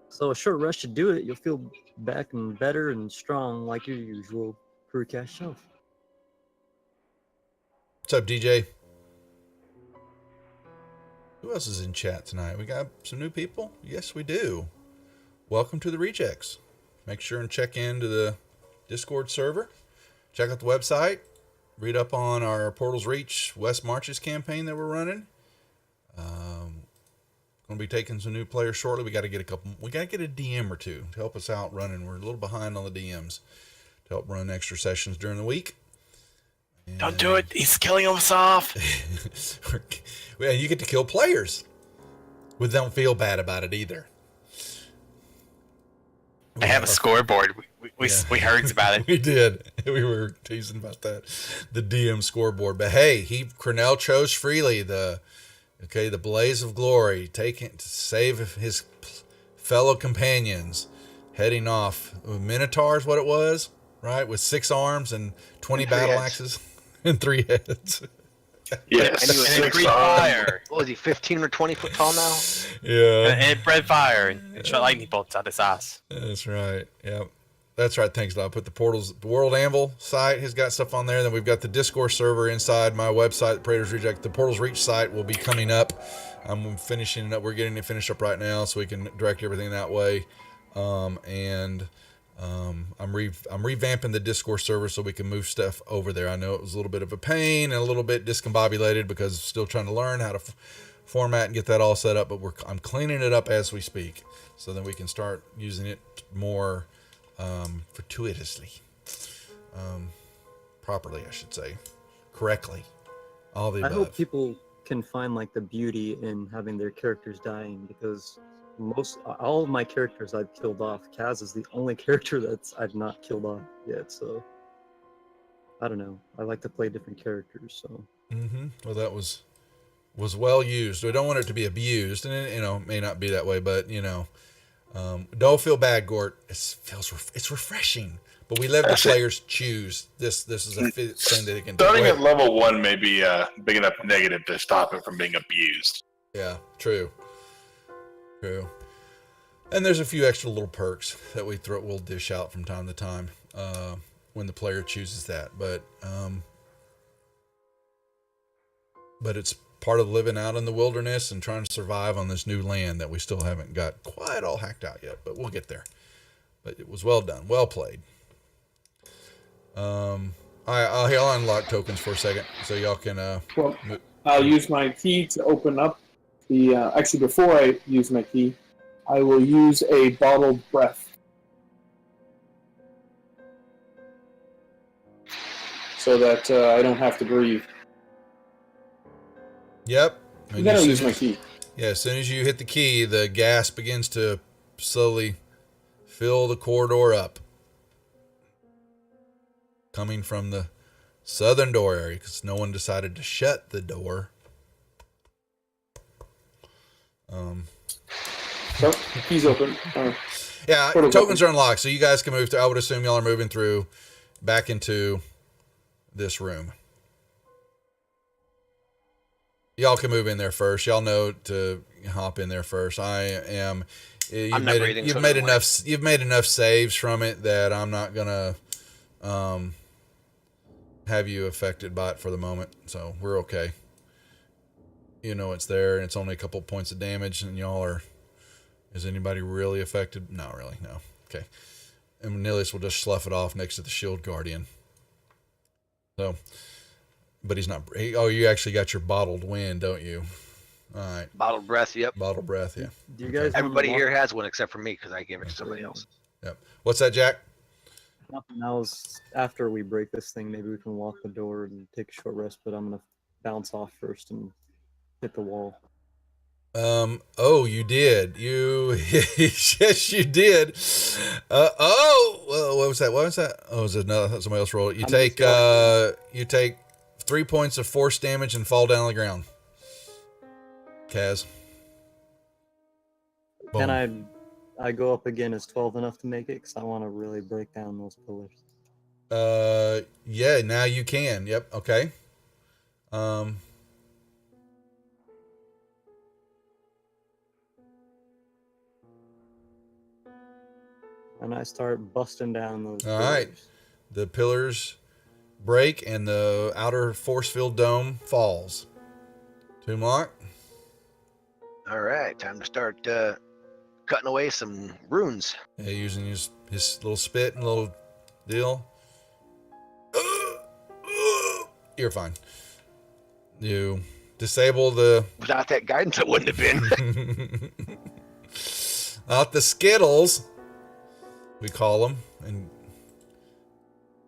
So a short rest should do it. You'll feel back and better and strong like your usual Crewcast self. What's up, DJ? Who else is in chat tonight? We got some new people? Yes, we do. Welcome to the Rejects. Make sure and check into the Discord server. Check out the website. Read up on our Portals Reach West Marches campaign that we're running. Going to be taking some new players shortly. We got to get a DM or two to help us out running. We're a little behind on the DMs to help run extra sessions during the week. And Don't do it. He's killing us off. well, you get to kill players. We don't feel bad about it either. I have a scoreboard. We heard about it. We did. We were teasing about that. The DM scoreboard. But hey, Cornell chose freely the blaze of glory, taking to save his fellow companions, heading off. Minotaur's what it was, right? With 6 arms and 20 battle axes and 3 heads. Yes, And he was And it breathed fire. What was he, 15 or 20 foot tall now? Yeah. And it bred fire and shot lightning bolts out his ass. That's right. Yep. That's right. Thanks, Doc. Put the World Anvil site has got stuff on there. Then we've got the Discord server inside my website, Praetors Reject. The Portals Reach site will be coming up. I'm finishing it up. We're getting it finished up right now so we can direct everything that way. I'm revamping the Discord server so we can move stuff over there. I know it was a little bit of a pain and a little bit discombobulated because still trying to learn how to format and get that all set up, but I'm cleaning it up as we speak so then we can start using it more fortuitously, properly, I should say, correctly. All the I above. hope people can find like the beauty in having their characters dying because all of my characters I've killed off. Kaz is the only character I've not killed off yet, so I don't know. I like to play different characters, so. Well, that was well used. We don't want it to be abused, and it may not be that way, but don't feel bad, Gort. It's refreshing, but we let the players choose. This is a thing that they can do. Starting at level 1 may be a big enough negative to stop it from being abused. Yeah, true. And there's a few extra little perks that we'll dish out from time to time when the player chooses that. But it's part of living out in the wilderness and trying to survive on this new land that we still haven't got quite all hacked out yet. But we'll get there. But it was well done, well played. I'll unlock tokens for a second so y'all can. Well, I'll use my key to open up the. Actually, before I use my key, I will use a bottled breath. So that I don't have to breathe. Yep. And then I'll use my key. Yeah, as soon as you hit the key, the gas begins to slowly fill the corridor up. Coming from the southern door area, because no one decided to shut the door. So, key's open. Yeah, tokens are unlocked, so you guys can move through. I would assume y'all are moving through back into this room. Y'all can move in there first. Y'all know to hop in there first. I am. I'm not breathing. You've made enough. You've made enough saves from it that I'm not gonna have you affected by it for the moment. So we're okay. You know it's there, and it's only a couple points of damage, and y'all are. Is anybody really affected? Not really. No. Okay. And Nilius will just slough it off next to the Shield Guardian. So. But he's not. Oh, you actually got your bottled wind, don't you? All right. Bottled breath. Yep. Bottled breath. Yeah. Do you guys? Everybody here has one except for me because I gave it to somebody else. Yep. What's that, Jack? Nothing else. After we break this thing, maybe we can lock the door and take a short rest. But I'm gonna bounce off first and hit the wall. Oh, you did. Yes, you did. What was that? What was that? Oh, was it another? Somebody else rolled. You take 3 points of force damage and fall down on the ground. Kaz. Boom. Can I go up again? Is 12 enough to make it? Because I want to really break down those pillars. Yeah, now you can. Yep. Okay. And I start busting down those. All right. pillars. The pillars break and the outer force field dome falls. Tumlock. All right, time to start cutting away some runes. Yeah, using his little spit and little deal. You're fine. You disable the. Without that guidance, it wouldn't have been. Not the Skittles, we call them. And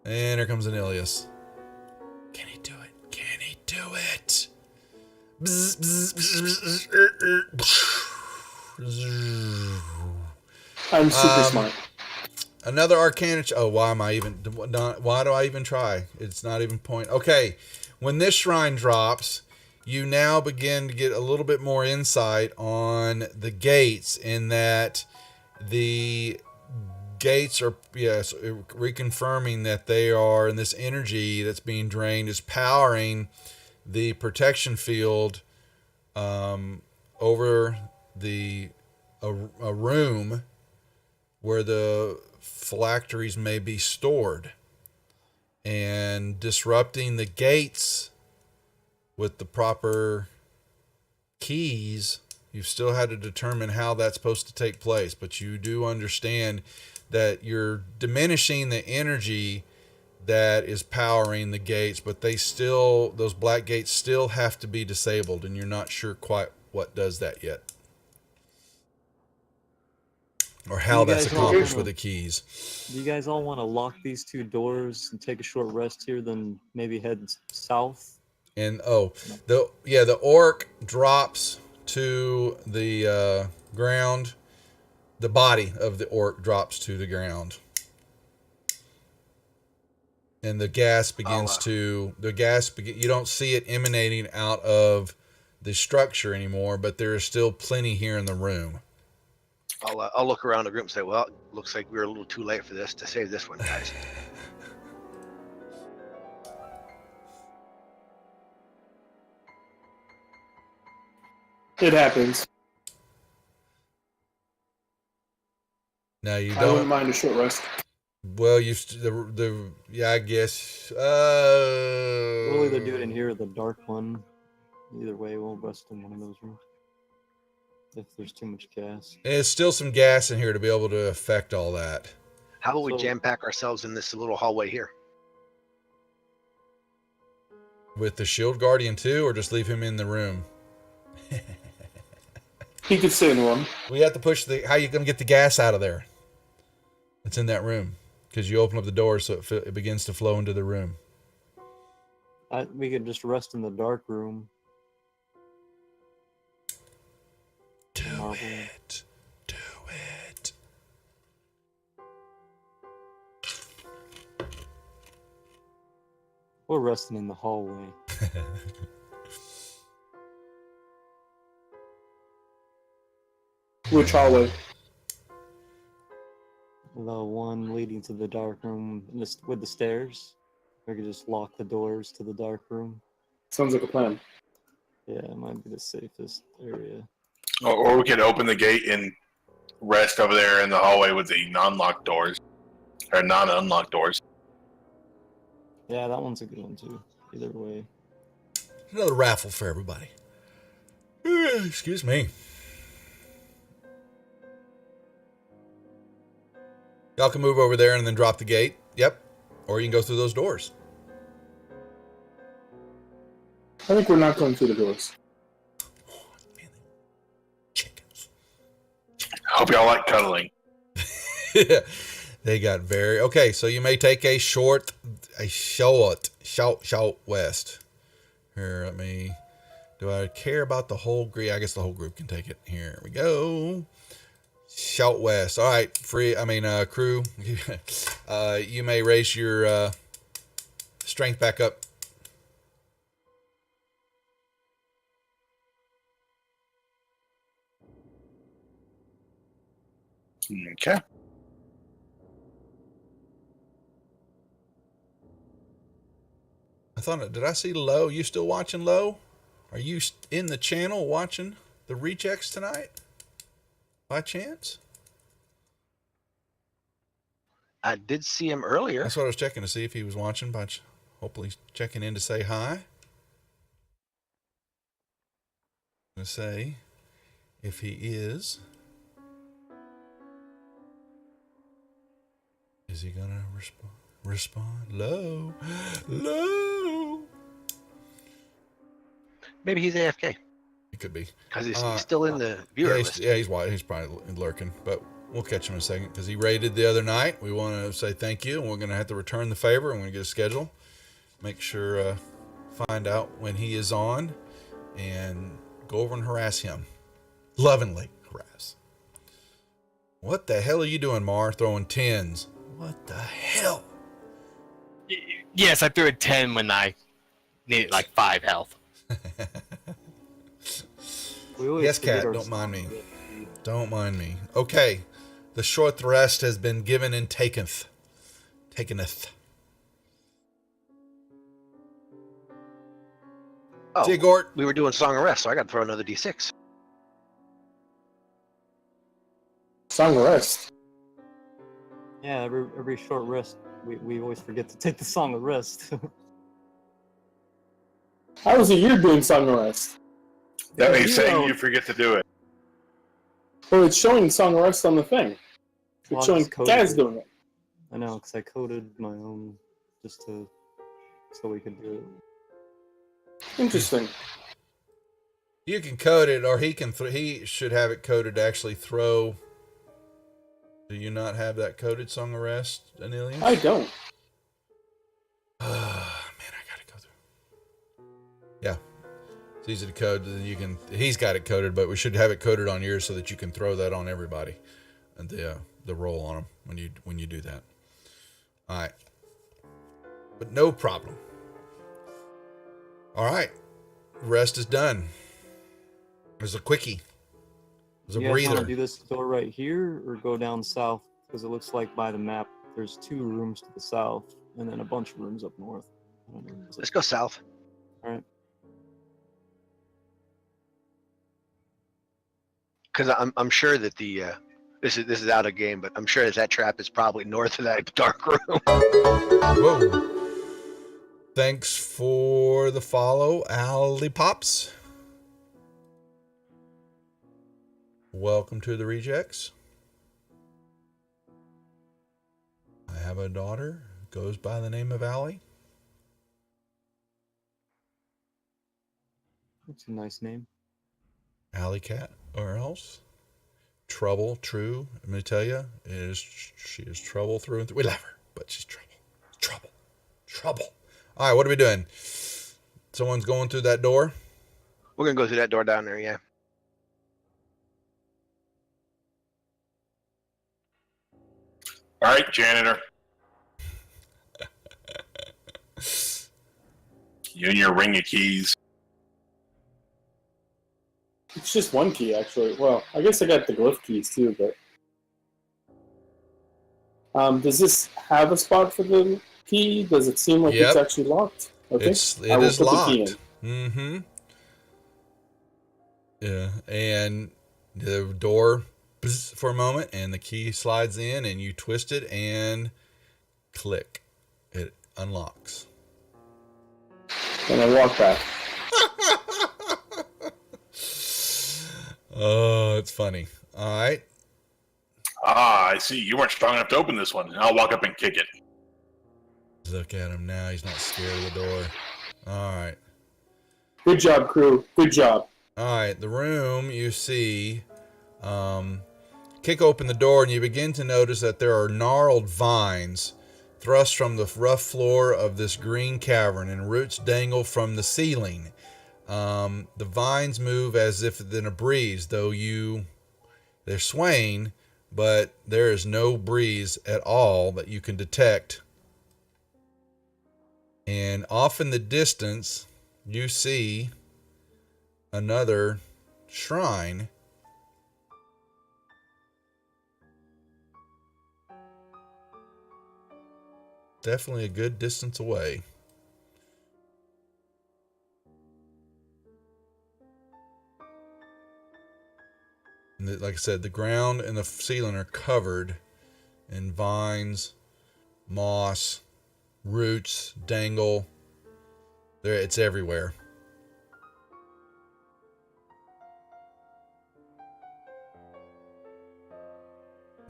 here comes Anilius. Can he do it? Can he do it? Bzz, bzz, bzz, bzz, I'm super smart. Another Arcana. Why do I even try? It's not even point. Okay, when this shrine drops, you now begin to get a little bit more insight on the gates, in that the gates are, yes, reconfirming that they are, and this energy that's being drained is powering the protection field over a room where the phylacteries may be stored, and disrupting the gates with the proper keys. You've still had to determine how that's supposed to take place, but you do understand that you're diminishing the energy that is powering the gates, but those black gates still have to be disabled, and you're not sure quite what does that yet, or how that's accomplished with the keys. Do you guys all want to lock these two doors and take a short rest here, then maybe head south? And the orc drops to the ground. The body of the orc drops to the ground. And the gas begins you don't see it emanating out of the structure anymore, but there is still plenty here in the room. I'll look around the group and say, well, looks like we're a little too late for this to save this one, guys. It happens. Now you I wouldn't don't. mind a short rest. Well, yeah, I guess. We'll either do it in here or the dark one. Either way, we'll rest in one of those rooms. If there's too much gas. There's still some gas in here to be able to affect all that. How about we So- jam pack ourselves in this little hallway here? With the shield guardian too, or just leave him in the room? He could stay in the room. We have to push the. How you gonna get the gas out of there? It's in that room because you open up the door so it begins to flow into the room. We could just rest in the dark room. Do Marvel. it. Do it. We're resting in the hallway. Which hallway? The one leading to the dark room with the stairs. We could just lock the doors to the dark room. Sounds like a plan. Yeah, it might be the safest area. Or we could open the gate and rest over there in the hallway with the non-locked doors. Or non-unlocked doors. Yeah, that one's a good one too. Either way. Another raffle for everybody. Excuse me. Y'all can move over there and then drop the gate. Yep. Or you can go through those doors. I think we're not going through the doors. Chickens. Hope y'all like cuddling. They got very okay. So you may take a short west. Here, let me. Do I care about the whole group? I guess the whole group can take it. Here we go. Shout west. All right, crew. You may raise your strength back up. Okay. I thought, did I see Low? You still watching Low? Are you in the channel watching the rechecks tonight? By chance? I did see him earlier. That's what I was checking to see if he was watching. Hopefully checking in to say hi. I'm gonna say if he is he gonna respond? Low. Maybe he's AFK He could be. because he's still in the viewer list. He's probably lurking, but we'll catch him in a second because he raided the other night. We want to say thank you, and we're going to have to return the favor. I'm going to get a schedule, make sure, find out when he is on, and go over and harass him. Lovingly harass. What the hell are you doing, Mar? Throwing 10s. What the hell? Yes, I threw a 10 when I needed like 5 health. We always Yes, forget Cat, our don't mind me. stuff. Don't mind me. Okay. The short rest has been given and takeneth. Oh, Jigort. we were doing Song of Rest, so I got to throw another D6. Song of Rest. Yeah, every short rest, we always forget to take the song of rest. How is it you're doing Song of Rest? That Yeah, means you saying know. you forget to do it. Well, it's showing Song of Rest on the thing. Well, I It's showing just coded Gaz it. doing it. I know, because I coded my own so we could do it. Interesting. You can code it, or he can. He should have it coded to actually throw. Do you not have that coded Song of Rest, Anilian? I don't. Man, I gotta go through. Yeah, it's easy to code. You can. He's got it coded, but we should have it coded on yours so that you can throw that on everybody, and the roll on them when you do that. All right, but no problem. All right, rest is done. There's a quickie. There's a You guys want breather. to do this door right here or go down south? Because it looks like by the map, there's 2 rooms to the south and then a bunch of rooms up north. I don't know. Let's go south. All right. Because I'm sure that the This is out of game, but I'm sure that trap is probably north of that dark room. Whoa. Thanks for the follow, Ali Pops. Welcome to the Rejects. I have a daughter, goes by the name of Allie. That's a nice name. Alley Cat, or else. Trouble, true. I'm going to tell you, she is trouble through and through. We love her, but she's trouble. Trouble. Trouble. All right, what are we doing? Someone's going through that door? We're gonna go through that door down there. Yeah. All right, janitor. You and your ring of keys. It's just one key, actually. Well, I guess I got the glyph keys too, but does this have a spot for the key? Does it seem like Yep. it's actually locked? Okay, It I will is put the key locked. in. Mm-hmm. Yeah, and the door bzz for a moment, and the key slides in, and you twist it, and click. It unlocks. And I walk back. Oh, it's funny. All right. Ah, I see. You weren't strong enough to open this one. I'll walk up and kick it. Look at him now. He's not scared of the door. All right. Good job, crew. Good job. All right. The room you see, kick open the door, and you begin to notice that there are gnarled vines thrust from the rough floor of this green cavern, and roots dangle from the ceiling. The vines move as if in a breeze, though they're swaying, but there is no breeze at all that you can detect. And off in the distance, you see another shrine. Definitely a good distance away. And like I said, the ground and the ceiling are covered in vines, moss, roots, dangle. It's everywhere.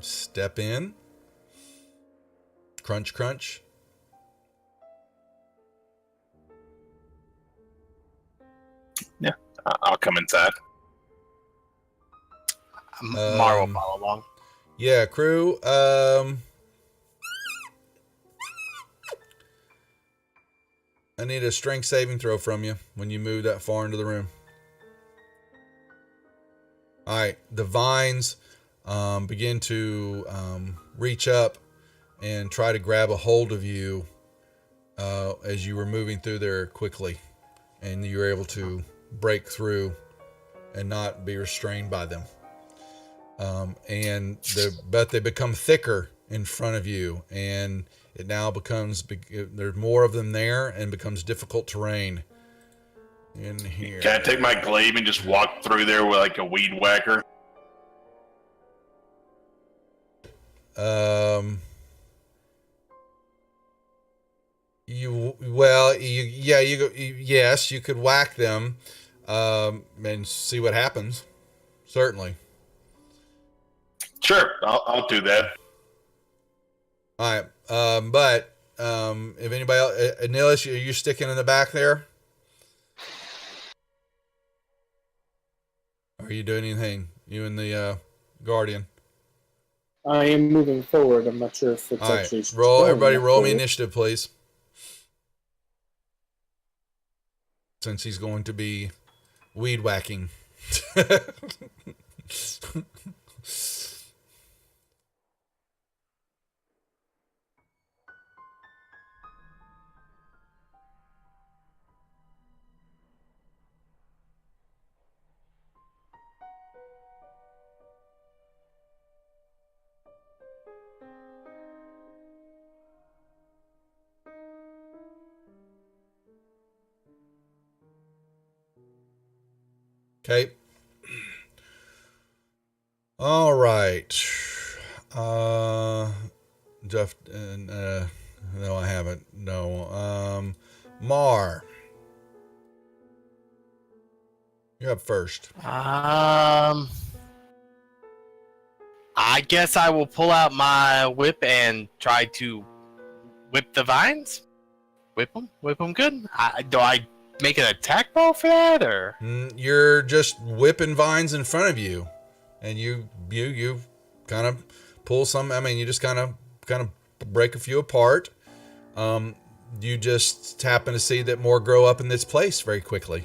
Step in. Crunch, crunch. I'll come inside. Mar will follow along. Yeah, crew. I need a strength saving throw from you when you move that far into the room. All right, the vines begin to reach up and try to grab a hold of you as you were moving through there quickly, and you were able to break through and not be restrained by them. But they become thicker in front of you, and it now becomes there's more of them there, and becomes difficult terrain in here. Can I take my glaive and just walk through there with like a weed whacker? Yes, you could whack them, and see what happens. Certainly. Sure, I'll do that. All right. But if anybody else, Nilish, are you sticking in the back there? Are you doing anything? You and the Guardian? I am moving forward. I'm not sure if it's All right. actually. Everybody roll me forward. initiative, please. Since he's going to be weed whacking. Okay. All right. Jeff, no, I haven't. No. Mar, you're up first. I guess I will pull out my whip and try to whip the vines. Whip them good. Do I make an attack roll for that, or? You're just whipping vines in front of you, and you kind of pull some. I mean, you just kind of break a few apart. You just happen to see that more grow up in this place very quickly.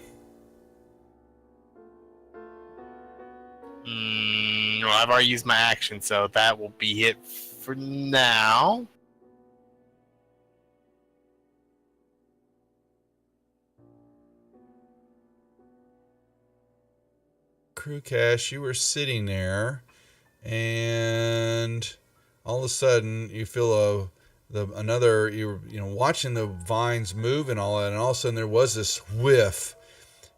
Well, I've already used my action, so that will be it for now. Crew Cash, you were sitting there, and all of a sudden you feel another. You're watching the vines move and all that, and all of a sudden there was this whiff,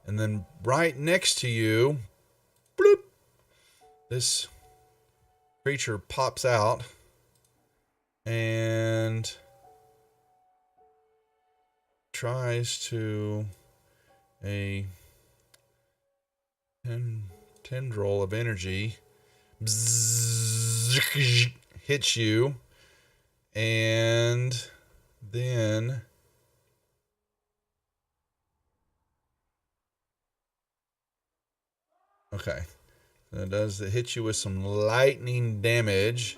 and then right next to you, bloop, this creature pops out and tries to a tendril of energy hits you, and then okay, it hits you with some lightning damage,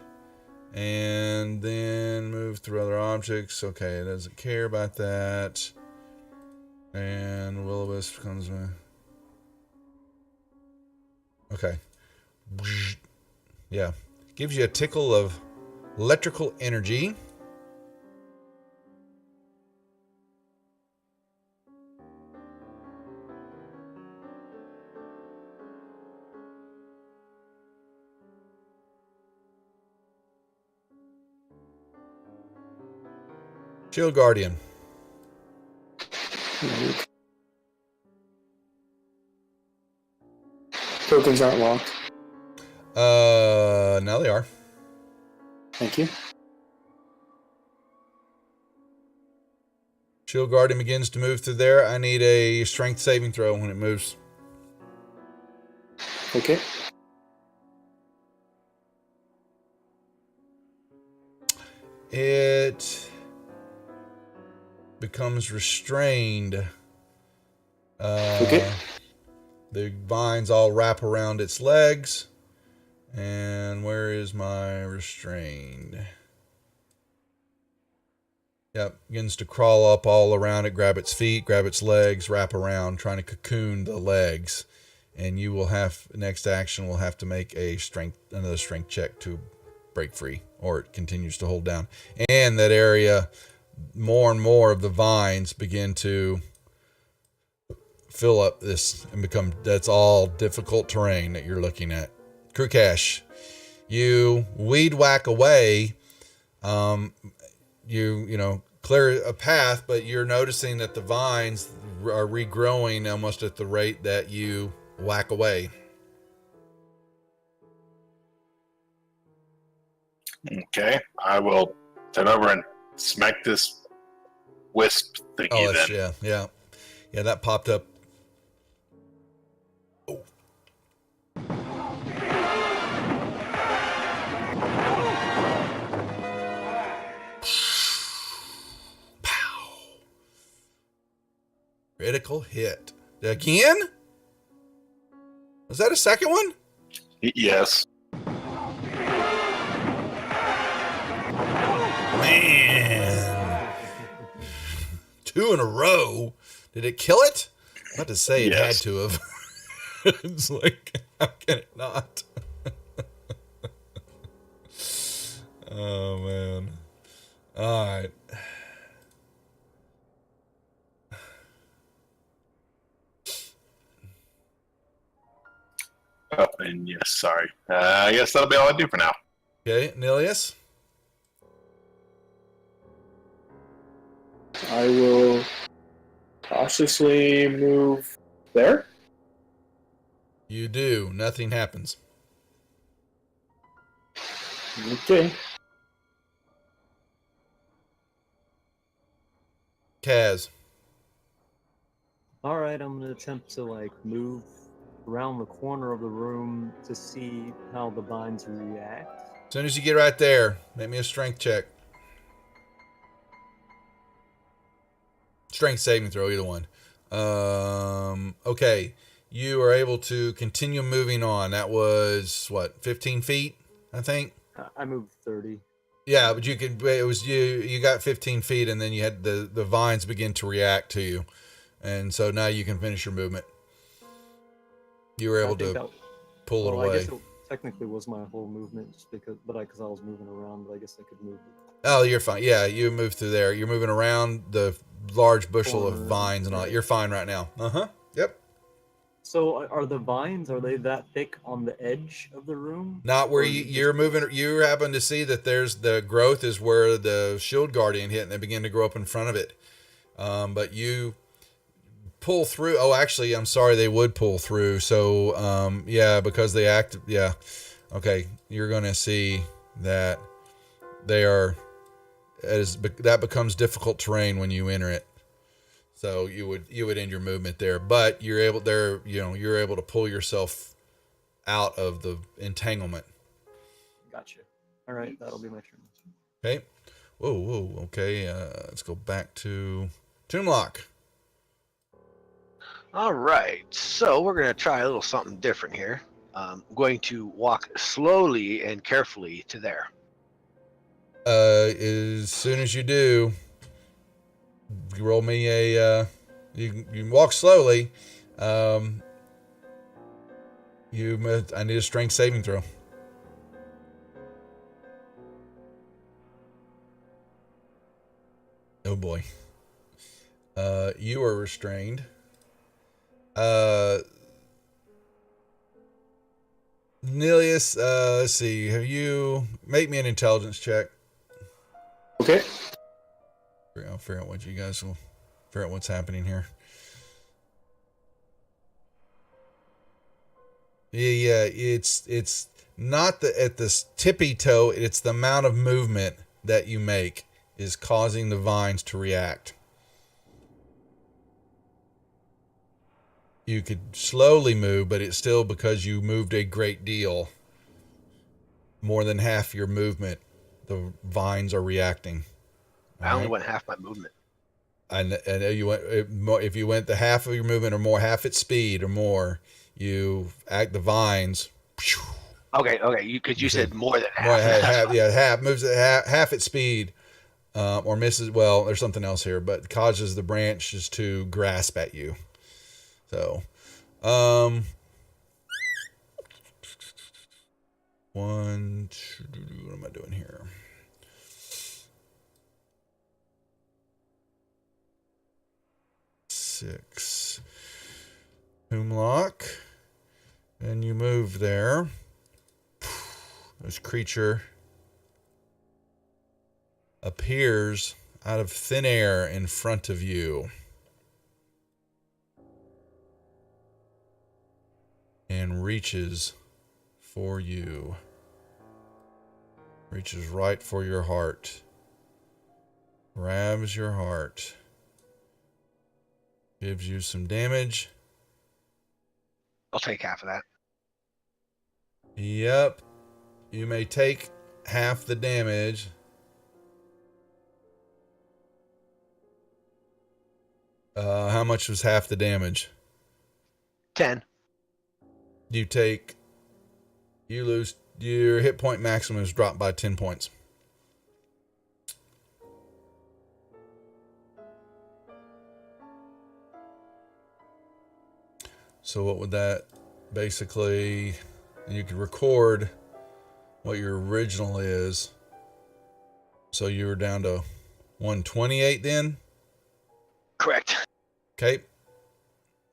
and then move through other objects. Okay, it doesn't care about that, and Will-O-Wisp comes with. Okay. Yeah. Gives you a tickle of electrical energy. Shield Guardian. Tokens aren't locked. Now they are. Thank you. Shield Guardian begins to move through there. I need a strength saving throw when it moves. Okay. It becomes restrained. Okay. The vines all wrap around its legs. And where is my restrained? Yep, begins to crawl up all around it, grab its feet, grab its legs, wrap around, trying to cocoon the legs. And you will have, next action, will have to make another strength check to break free, or it continues to hold down. And that area, more and more of the vines begin to fill up this and become, that's all difficult terrain that you're looking at. Crew Cash, you weed whack away, you clear a path, but you're noticing that the vines are regrowing almost at the rate that you whack away. Okay, I will turn over and smack this wisp thingy. Oh, that's, then. yeah, that popped up. Oh. Pow. Critical hit. Again? Was that a second one? Yes. Man. 2 in a row. Did it kill it? I'm about to say it Yes. had to have. It's like, how can it not? Oh, man. All right. Oh, and yes, sorry. I guess that'll be all I do for now. Okay, Nilius? I will cautiously move there. You do. Nothing happens. Okay. Kaz. All right, I'm gonna attempt to like move around the corner of the room to see how the vines react. As soon as you get right there, make me a strength check. Strength saving throw, either one. Okay. You are able to continue moving on. That was, what, 15 feet, I think? I moved 30. Yeah, but you could, it was you got 15 feet and then you had the vines begin to react to you. And so now you can finish your movement. You were able to pull it Well, I away. guess it technically was my whole movement, just because I was moving around, but I guess I could move. Oh, you're fine. Yeah, you moved through there. You're moving around the large bushel of vines and all that. You're fine right now. Uh-huh. Yep. So are the vines, are they that thick on the edge of the room? Not where Or you're moving. You happen to see that there's the growth is where the shield guardian hit and they begin to grow up in front of it. But you pull through. Oh, actually, I'm sorry. They would pull through. So, yeah, because they act. Yeah. Okay. You're going to see that they are, that becomes difficult terrain when you enter it. So you would end your movement there, but you're able to pull yourself out of the entanglement. Gotcha. All right, that'll be my turn. Okay. Whoa. Okay. Let's go back to Toonlock. All right, so we're going to try a little something different here. I'm going to walk slowly and carefully to there. As soon as you do, you roll me a. You walk slowly. I need a strength saving throw. Oh boy. You are restrained. Nilius, let's see. Make me an intelligence check. Okay. I'll figure out what you guys will figure out what's happening here. Yeah, it's not at the tippy toe, it's the amount of movement that you make is causing the vines to react. You could slowly move, but it's still because you moved a great deal. More than half your movement, the vines are reacting. I only went half my movement. And you went if you went the half of your movement or more, half its speed or more, you act the vines. Okay, because you said more than half. Half moves at half its speed, or misses. Well, there's something else here, but causes the branches to grasp at you. So, one, two, what am I doing here? Six. Toonlock. And you move there. This creature appears out of thin air in front of you. And reaches for you. Reaches right for your heart. Grabs your heart. Gives you some damage. I'll take half of that. Yep. You may take half the damage. How much was half the damage? 10. You lose, your hit point maximum is dropped by 10 points. So what would that basically, you could record what your original is. So you were down to 128 then? Correct. Okay.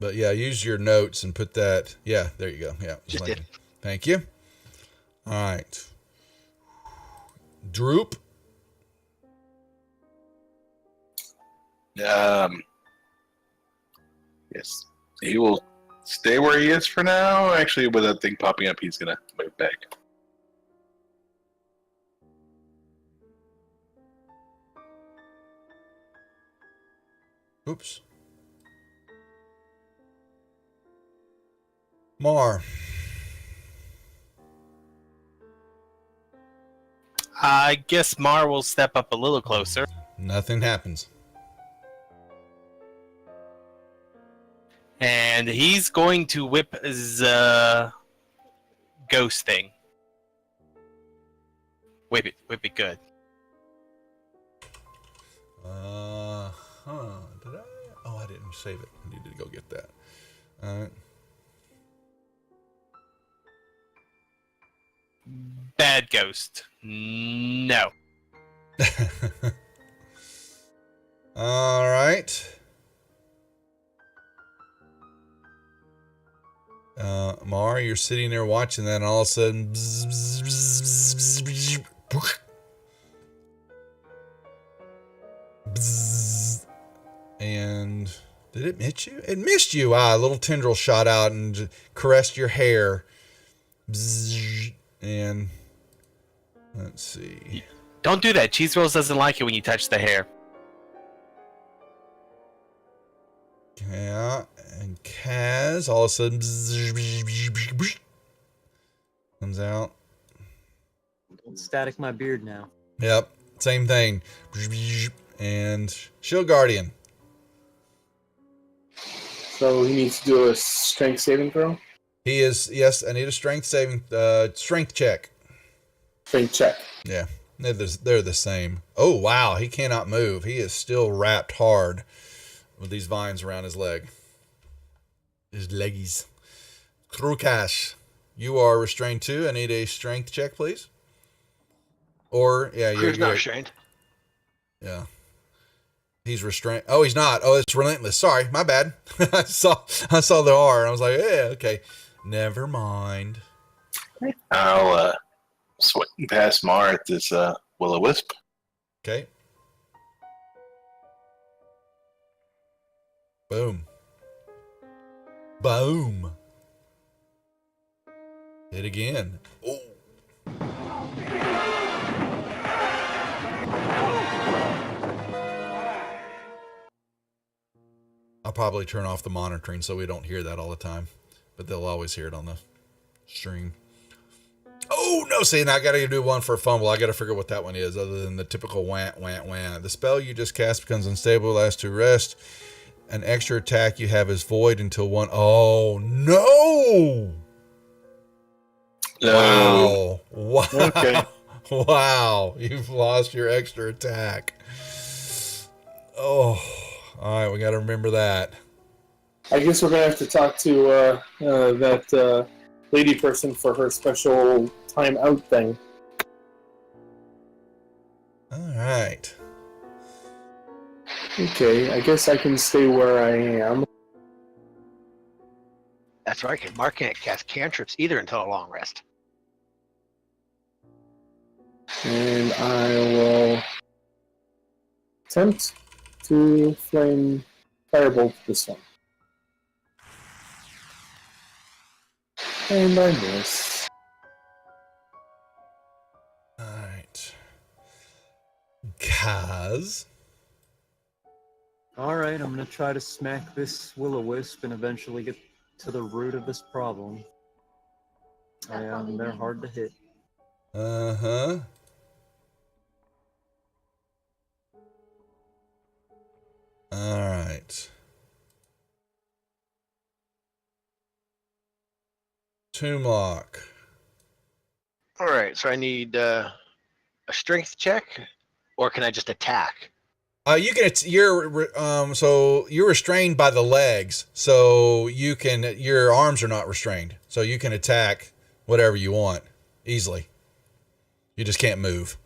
But yeah, use your notes and put that. Yeah, there you go. Yeah. Just did. Thank you. All right. Droop. Yes. He will stay where he is for now. Actually, with that thing popping up, he's going to move back. Oops. Mar. I guess Mar will step up a little closer. Nothing happens. And he's going to whip his ghost thing. Whip it good. Did I? Oh, I didn't save it. I needed to go get that. All right. Bad ghost. No. All right. Mar, you're sitting there watching that, and all of a sudden, and did it miss you? It missed you. A little tendril shot out and caressed your hair. And let's see. Don't do that. Cheese Rolls doesn't like it when you touch the hair. Yeah, and Kaz all of a sudden comes out. Don't static my beard now. Yep, same thing. And Shield Guardian. So he needs to do a strength saving throw. He is, yes, I need a strength check. Strength check. Yeah, they're the same. Oh, wow, he cannot move. He is still wrapped hard with these vines around his leg. His leggies. Krukash, you are restrained too. I need a strength check, please. Or, yeah, Crew's not restrained. Yeah. He's restrained. Oh, he's not. Oh, it's relentless. Sorry, my bad. I saw the R and I was like, yeah, okay. Never mind. I'll swing past Mar at this will-o-wisp. Okay. Boom. Boom. Hit again. Oh. I'll probably turn off the monitoring so we don't hear that all the time, but they'll always hear it on the stream. Oh, no, see, now I got to do one for a fumble. I got to figure what that one is other than the typical wah, wah, wah. The spell you just cast becomes unstable, lasts to rest. An extra attack you have is void until one. Oh, no! No. Wow. Okay. Wow. You've lost your extra attack. Oh, all right. We got to remember that. I guess we're gonna have to talk to that lady person for her special timeout thing. All right. Okay, I guess I can stay where I am. That's right, because Mark can't cast cantrips either until a long rest. And I will attempt to flame firebolt this one. And I miss. All right. Kaz. All right, I'm gonna try to smack this will-o-wisp and eventually get to the root of this problem. They're hard to hit. Uh-huh. All right. Tomb lock. All right, so I need a strength check, or can I just attack? You can. So you're restrained by the legs, so you can. Your arms are not restrained, so you can attack whatever you want easily. You just can't move.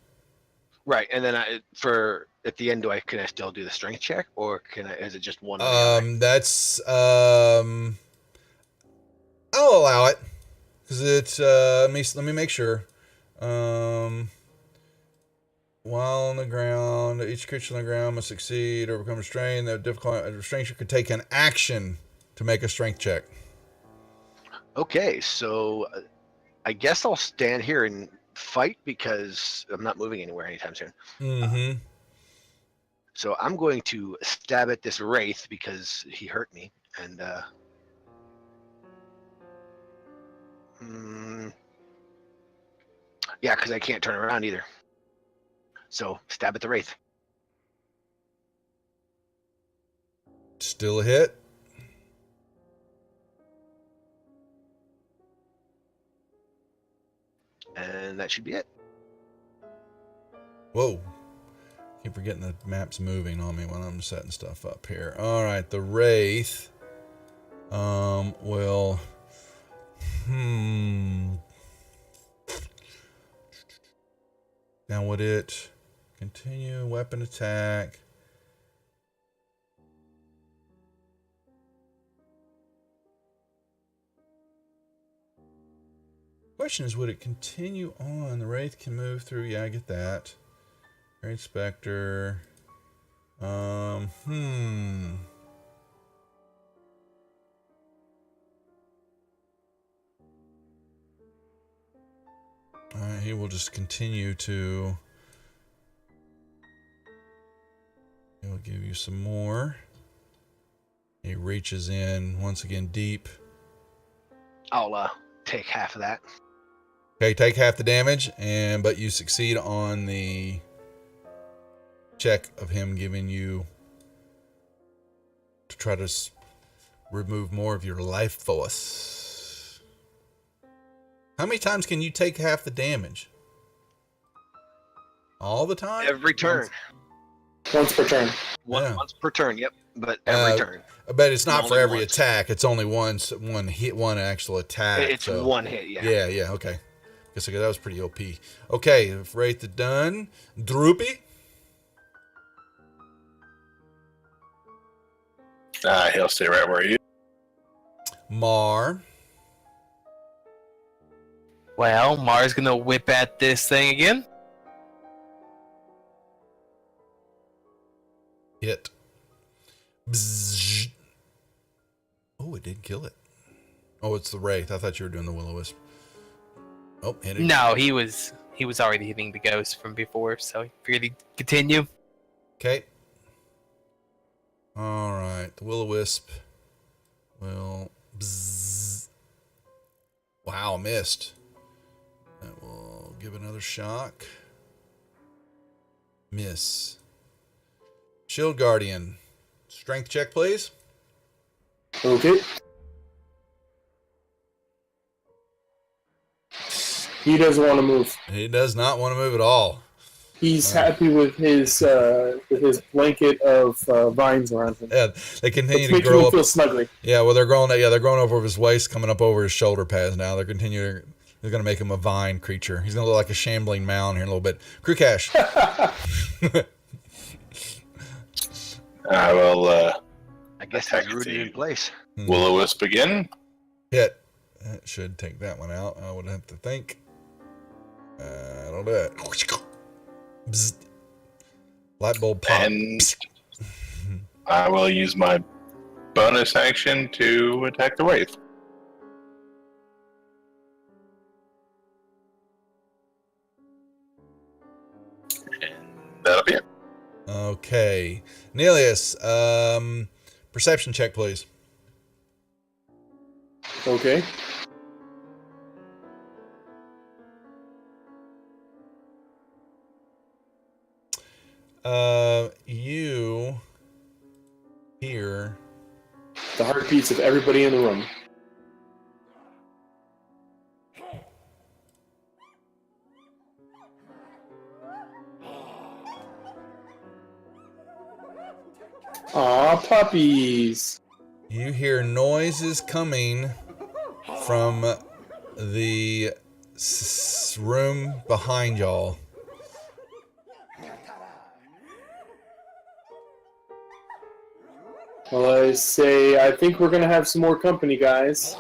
Right, and then at the end, can I still do the strength check, or is it just one? That's I'll allow it because it's let me make sure. While on the ground, each creature on the ground must succeed or become restrained. The difficult restraint could take an action to make a strength check. Okay, so I guess I'll stand here and fight because I'm not moving anywhere anytime soon. Mm-hmm. So I'm going to stab at this wraith because he hurt me, and yeah, because I can't turn around either. So stab at the wraith. Still a hit. And that should be it. Whoa. Keep forgetting the map's moving on me when I'm setting stuff up here. All right, the wraith. Well, Now would it continue weapon attack? Question is, would it continue on? The wraith can move through. Yeah, I get that. Wraith Spectre. Alright, he will just continue to. He'll give you some more. He reaches in once again deep. I'll take half of that. Okay, take half the damage, but you succeed on the check of him giving you to try to remove more of your life force. How many times can you take half the damage? All the time? Every turn. Once per turn. Once per turn, yep. But every turn. But it's not for Only every once. attack. It's only one hit, one actual attack. It's one hit, yeah. Yeah, okay. Guess that was pretty OP. Okay, Wraith is done. Droopy. He'll stay right where he is. Mar. Well, Mar's gonna whip at this thing again. Hit. Bzzz. Oh, it did kill it. Oh, it's the Wraith. I thought you were doing the Will-O-Wisp. Oh, hit it. No, he was already hitting the ghost from before, so he figured he'd continue. Okay. All right. The Will-O-Wisp will. Bzzz. Wow, missed. That will give another shock. Miss. Shield Guardian. Strength check, please. Okay. He doesn't want to move. He does not want to move at all. He's happy with his blanket of vines around him. Yeah, they continue It's to making grow him up. feel snuggly. Yeah, well, they're growing. Yeah, they're growing over his waist, coming up over his shoulder pads. Now they're continuing. They're going to make him a vine creature. He's going to look like a shambling mound here in a little bit. Crew Cash. I will I guess Attack he's rooted team. in place. Will-O-Wisp again. Hit. That should take that one out. I would have to think. I'll do it. Bzz. Light bulb pop. And I will use my bonus action to attack the Wraith. And that'll be it. Okay. Nelius, perception check, please. Okay. You hear The heartbeats of everybody in the room. Aw, puppies. You hear noises coming from the room behind y'all. Well, I say, I think we're gonna have some more company, guys.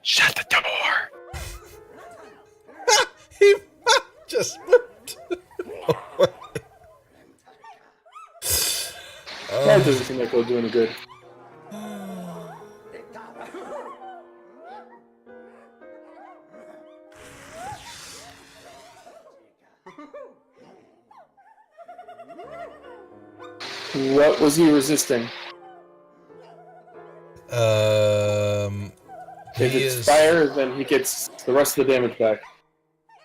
Shut the door. He just moved. That doesn't seem like we're doing good. What was he resisting? If He it's is fire, then he gets the rest of the damage back.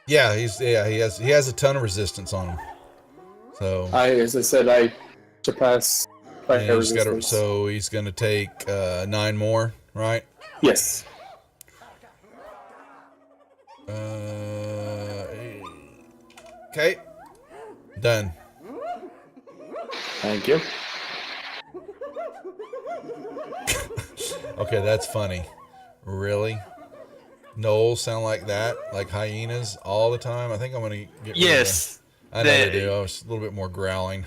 he has a ton of resistance on him. So As I said, I surpass fire and resistance. so he's gonna take 9 more, right? Yes. Okay. Done. Thank you. Okay, that's funny. Really? Gnolls sound like that? Like hyenas all the time? I think I'm gonna get rid Yes. of I know they do. I was a little bit more growling.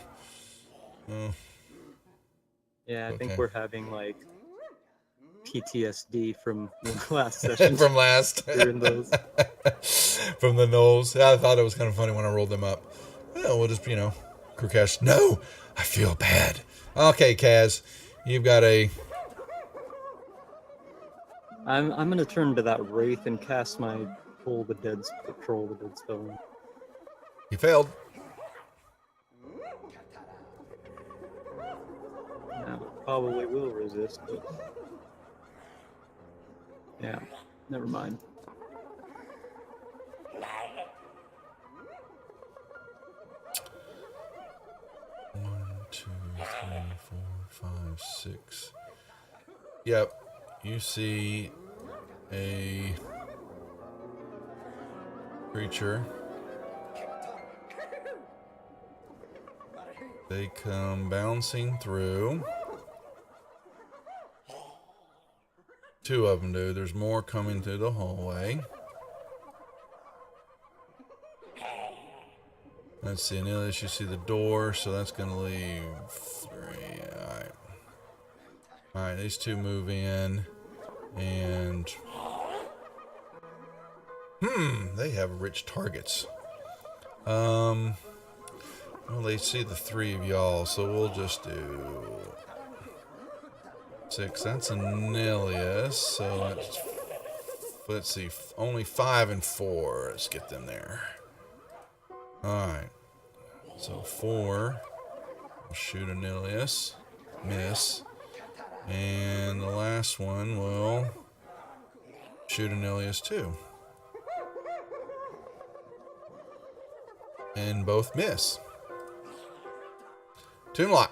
Yeah, I think Okay. we're having like PTSD from the last session. From last. Hearing those. From the Gnolls. Yeah, I thought it was kind of funny when I rolled them up. Well, we'll just, Kurkesh. No! I feel bad. Okay, Kaz. You've got a... I'm gonna turn to that wraith and cast my Troll the Dead spell. You failed. Now it probably will resist, but yeah, never mind. One, 2, 3, 4, 5, 6. Yep. You see a creature. They come bouncing through. 2 of them do. There's more coming through the hallway. Let's see, Anilius, you see the door, so that's going to leave 3. Alright. Alright, these 2 move in. And... they have rich targets. Well, they see the 3 of y'all, so we'll just do 6. That's Anilius, so let's see, only 5 and 4. Let's get them there. Alright, so 4. We'll shoot Anilius. Miss. And the last one will shoot Anilius too. And both miss. Toonlock.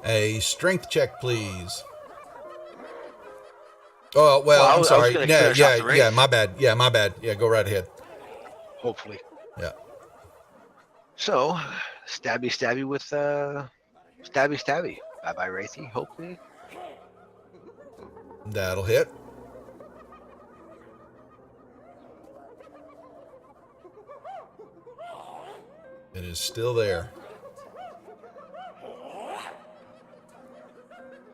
A strength check, please. Oh, well, I'm I was sorry. gonna Yeah, finish off the race. my bad. Yeah, my bad. Yeah, go right ahead. Hopefully. Yeah. So, stabby with stabby. Bye bye, Wraithy. Hopefully. That'll hit. It is still there.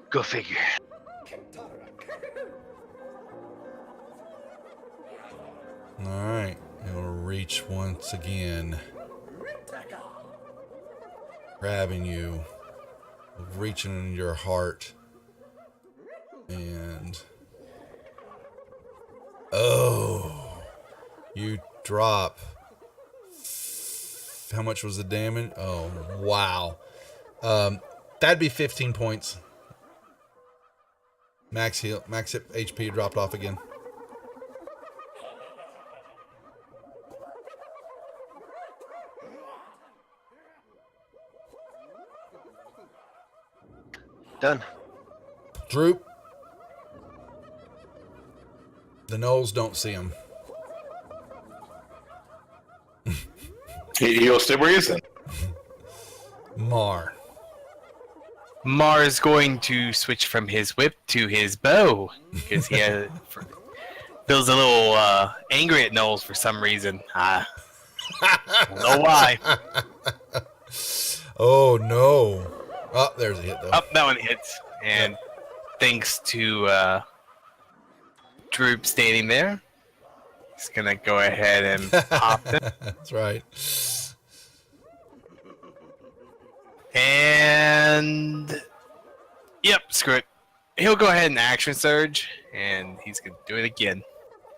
Go figure. Alright. It'll reach once again. Grabbing you. Reaching into your heart. And... oh. You drop. How much was the damage? Oh, wow. That'd be 15 points. Max HP dropped off again. Done. Droop. The Gnolls don't see him. He'll stay where he is then. Mar. Mar is going to switch from his whip to his bow because he feels a little angry at Knowles for some reason. I don't know why. Oh no! Oh, there's a hit though. Oh, that one hits, and thanks to Droop standing there, he's gonna go ahead and pop them. That's right. And yep, screw it. He'll go ahead and action surge, and he's gonna do it again.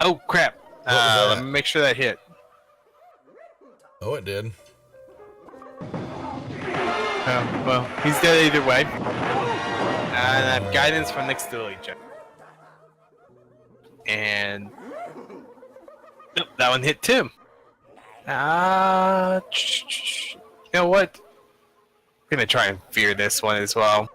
Oh crap! was that? Let me make sure that hit. Oh, it did. Well, he's dead either way. And I have guidance for next to Legion. And nope, that one hit too. You know what? I'm gonna try and fear this one as well.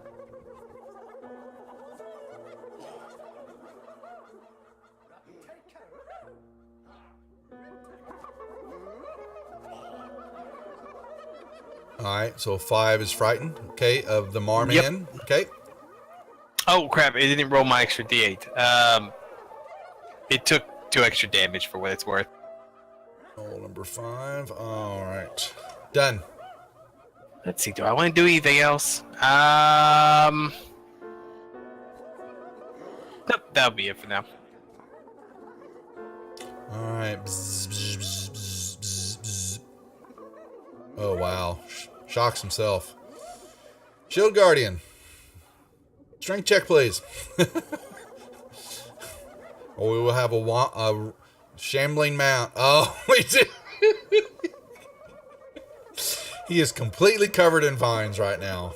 All right, so 5 is frightened. Okay, of the Marman. Yep. Okay. Oh crap! It didn't roll my extra D8. It took 2 extra damage for what it's worth. Roll number 5. All right, done. Let's see. Do I want to do anything else? Nope, that'll be it for now. All right. Bzz, bzz, bzz, bzz, bzz, bzz. Oh wow! Shocks himself. Shield Guardian. Strength check, please. Or we will have a shambling mount. Oh, we did. He is completely covered in vines right now.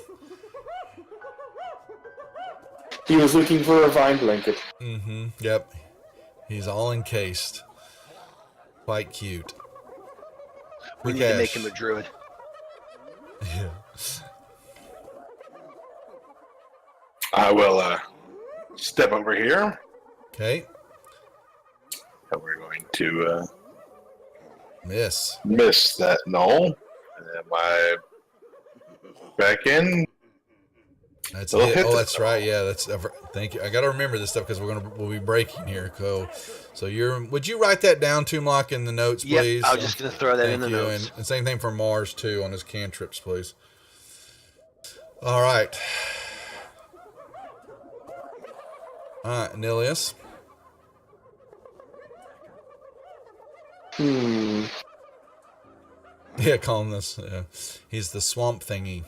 He was looking for a vine blanket. Mm-hmm. Yep. He's all encased. Quite cute. We need to make him a druid. Yeah. I will step over here. Okay. And we're going to Miss. miss that null. Am I back in? That's It'll it. hit Oh, the- that's right. Yeah, that's. Thank you. I got to remember this stuff because we'll be breaking here. So would you write that down, Toomlock, in the notes, Yep, please? I was just going to throw that in Thank the you. notes. And same thing for Mars too on his cantrips, please. All right. All right, Nilius. Yeah, call him this. Yeah. He's the swamp thingy.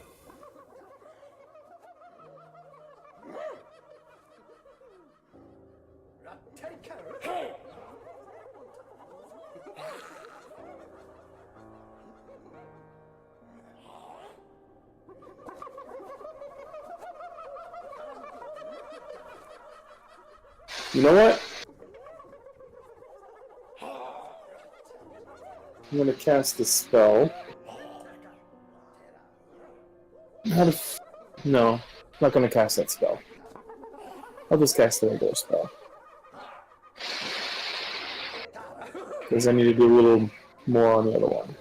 You know what? I'm gonna cast a spell. No, I'm not gonna cast that spell. I'll just cast the regular spell. Because I need to do a little more on the other one.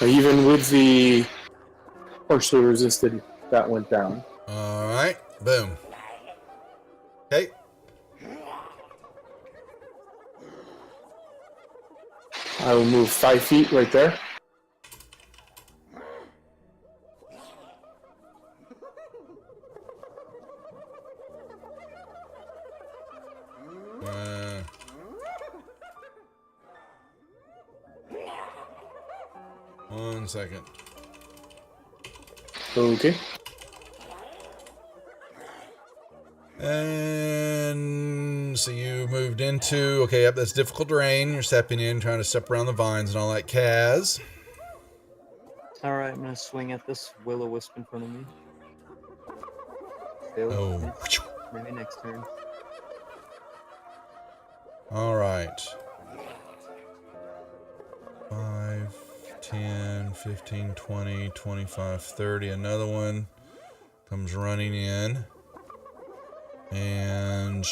Even with the partially resisted, that went down. All right. Boom. Okay. I will move 5 feet right there. One second. Okay. And so you moved into, okay, yep, that's difficult terrain. You're stepping in, trying to step around the vines and all that. Kaz. Alright, I'm gonna swing at this will-o-wisp in front of me. Failed. Oh. Maybe next turn. All right. 5, 10, 15, 20, 25, 30. Another one comes running in. And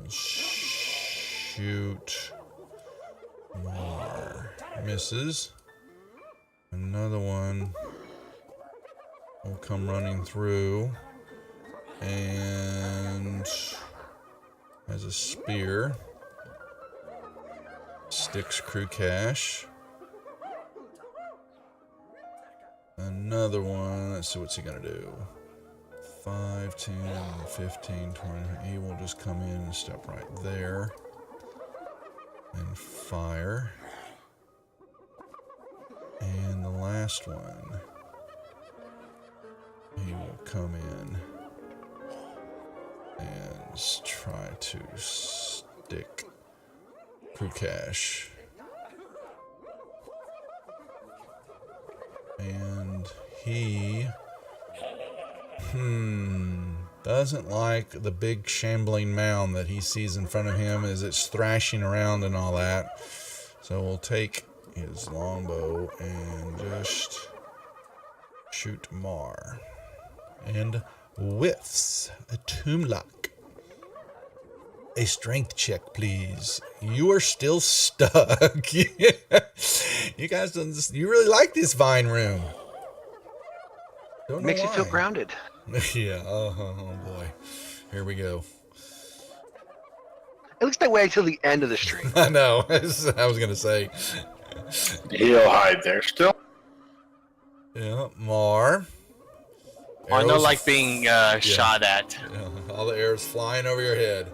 shoot more. Misses. Another one will come running through and has a spear. Sticks crew cash. Another one. Let's see what's he gonna do. 5, 10, 15, 20. He will just come in and step right there and fire. And the last one, he will come in And let's try to stick Krukash. And he doesn't like the big shambling mound that he sees in front of him as it's thrashing around and all that. So we'll take his longbow and just shoot Mar. And whiffs a tomb lock. A strength check, please. You are still stuck. You guys don't. You really like this vine room. Don't know Makes you feel why. grounded. Yeah. Oh boy. Here we go. At least I wait till the end of the stream. I know. I was gonna say. He'll hide there still. Yeah. Mar. I know, Arrows- like being shot at. Yeah, all the arrows flying over your head.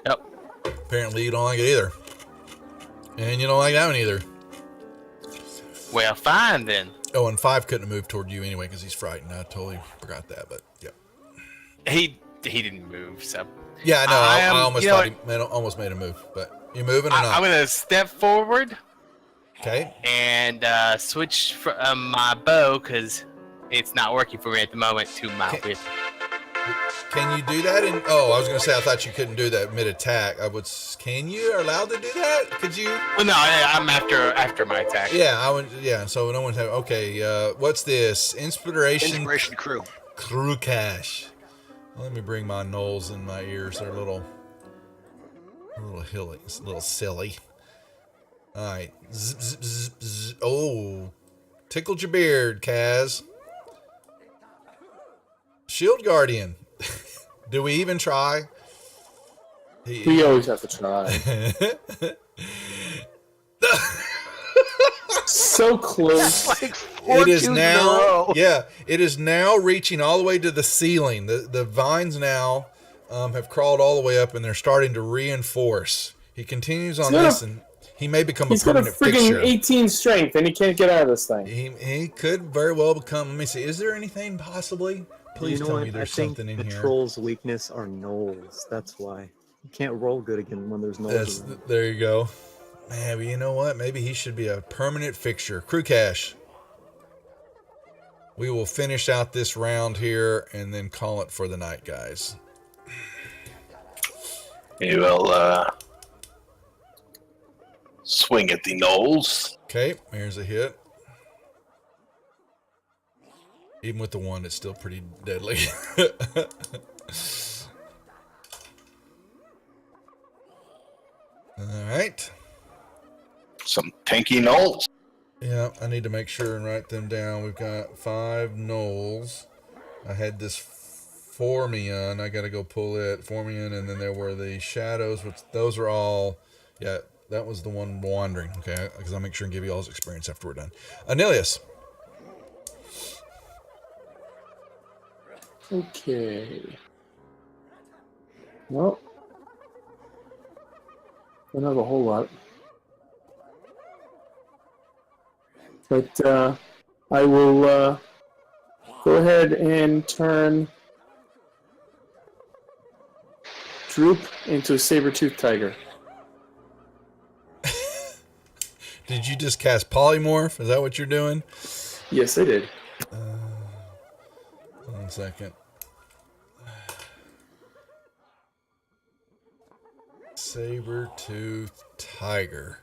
Yep. Apparently you don't like it either. And you don't like that one either. Well, fine then. Oh, and 5 couldn't move toward you anyway because he's frightened. I totally forgot that, but yeah. He didn't move, so Yeah, I know. I I am- almost you know thought he almost made a move, but you moving or not? I'm gonna step forward Okay. and switch my bow because it's not working for me at the moment to my Okay. whip. Can you do that? I was gonna say I thought you couldn't do that mid attack. Can you? Are allowed to do that? Could you? Well, no, I'm after my attack. Yeah, I would. Yeah. So no one's having. Okay. What's this? Inspiration Crew. Krukash. Let me bring my nulls in my ears. They're a little hilly, a little silly. All right. Zip, zip, zip, zip. Oh, tickled your beard, Kaz. Shield Guardian. Do we even try? We always have to try. So close. Like four It is twos in a now, row. yeah, it is now reaching all the way to the ceiling. The vines now have crawled all the way up, and they're starting to reinforce. He continues on got this, a- and he may become a He's got a permanent freaking fixture. 18 strength, and he can't get out of this thing. He could very well become. Let me see. Is there anything possibly? Please you know tell what? me there's I think something in the here. troll's weakness are gnolls. That's why. You can't roll good again when there's gnolls. around. There you go. Man, but you know what? Maybe he should be a permanent fixture. Krukash. We will finish out this round here and then call it for the night, guys. He will swing at the gnolls. Okay, here's a hit. Even with the one, it's still pretty deadly. All right. Some tanky gnolls. Yeah, I need to make sure and write them down. We've got 5 gnolls. I had this Formian. I got to go pull it. Formian, and then there were the shadows, which those are all. Yeah, that was the one wandering. Okay, because I'll make sure and give you all his experience after we're done. Anilius. Okay. Well, don't have a whole lot. But I will go ahead and turn Droop into a saber-toothed tiger. Did you just cast polymorph? Is that what you're doing? Yes, I did. 1 second. Saber-tooth tiger.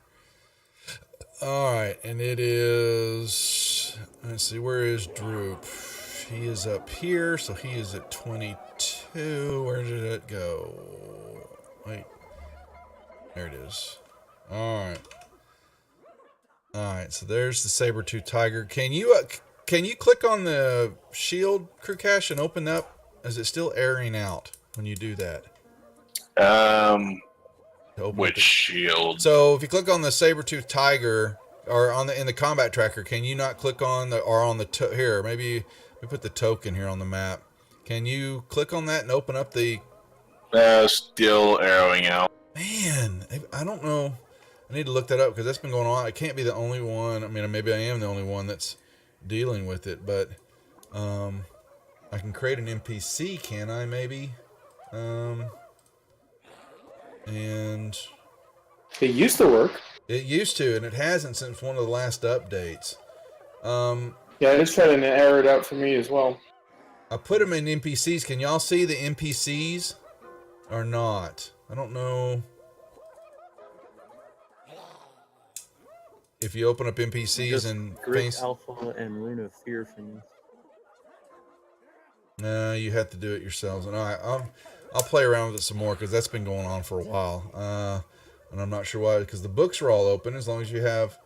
All right, and it is. Let's see, where is Droop? He is up here, so he is at 22. Where did it go? Wait, there it is. All right. So there's the saber-tooth tiger. Can you click on the shield, Krukash, and open up? Is it still airing out when you do that? To open Which up the- shield? So if you click on the saber-tooth tiger or in the combat tracker, can you not click on here? Maybe we put the token here on the map. Can you click on that and open up the? Still arrowing out. Man, I don't know. I need to look that up because that's been going on. I can't be the only one. I mean, maybe I am the only one that's dealing with it, but I can create an NPC, can I? Maybe. And It used to work. it used to, and it hasn't since one of the last updates. Yeah, I just tried to error it out for me as well. I put them in NPCs. Can y'all see the NPCs or not? I don't know. If you open up NPCs Just and Grit face, Alpha and Rune of Fear for me. no, you have to do it yourselves. And I'll play around with it some more because that's been going on for a while. And I'm not sure why, because the books are all open as long as you have.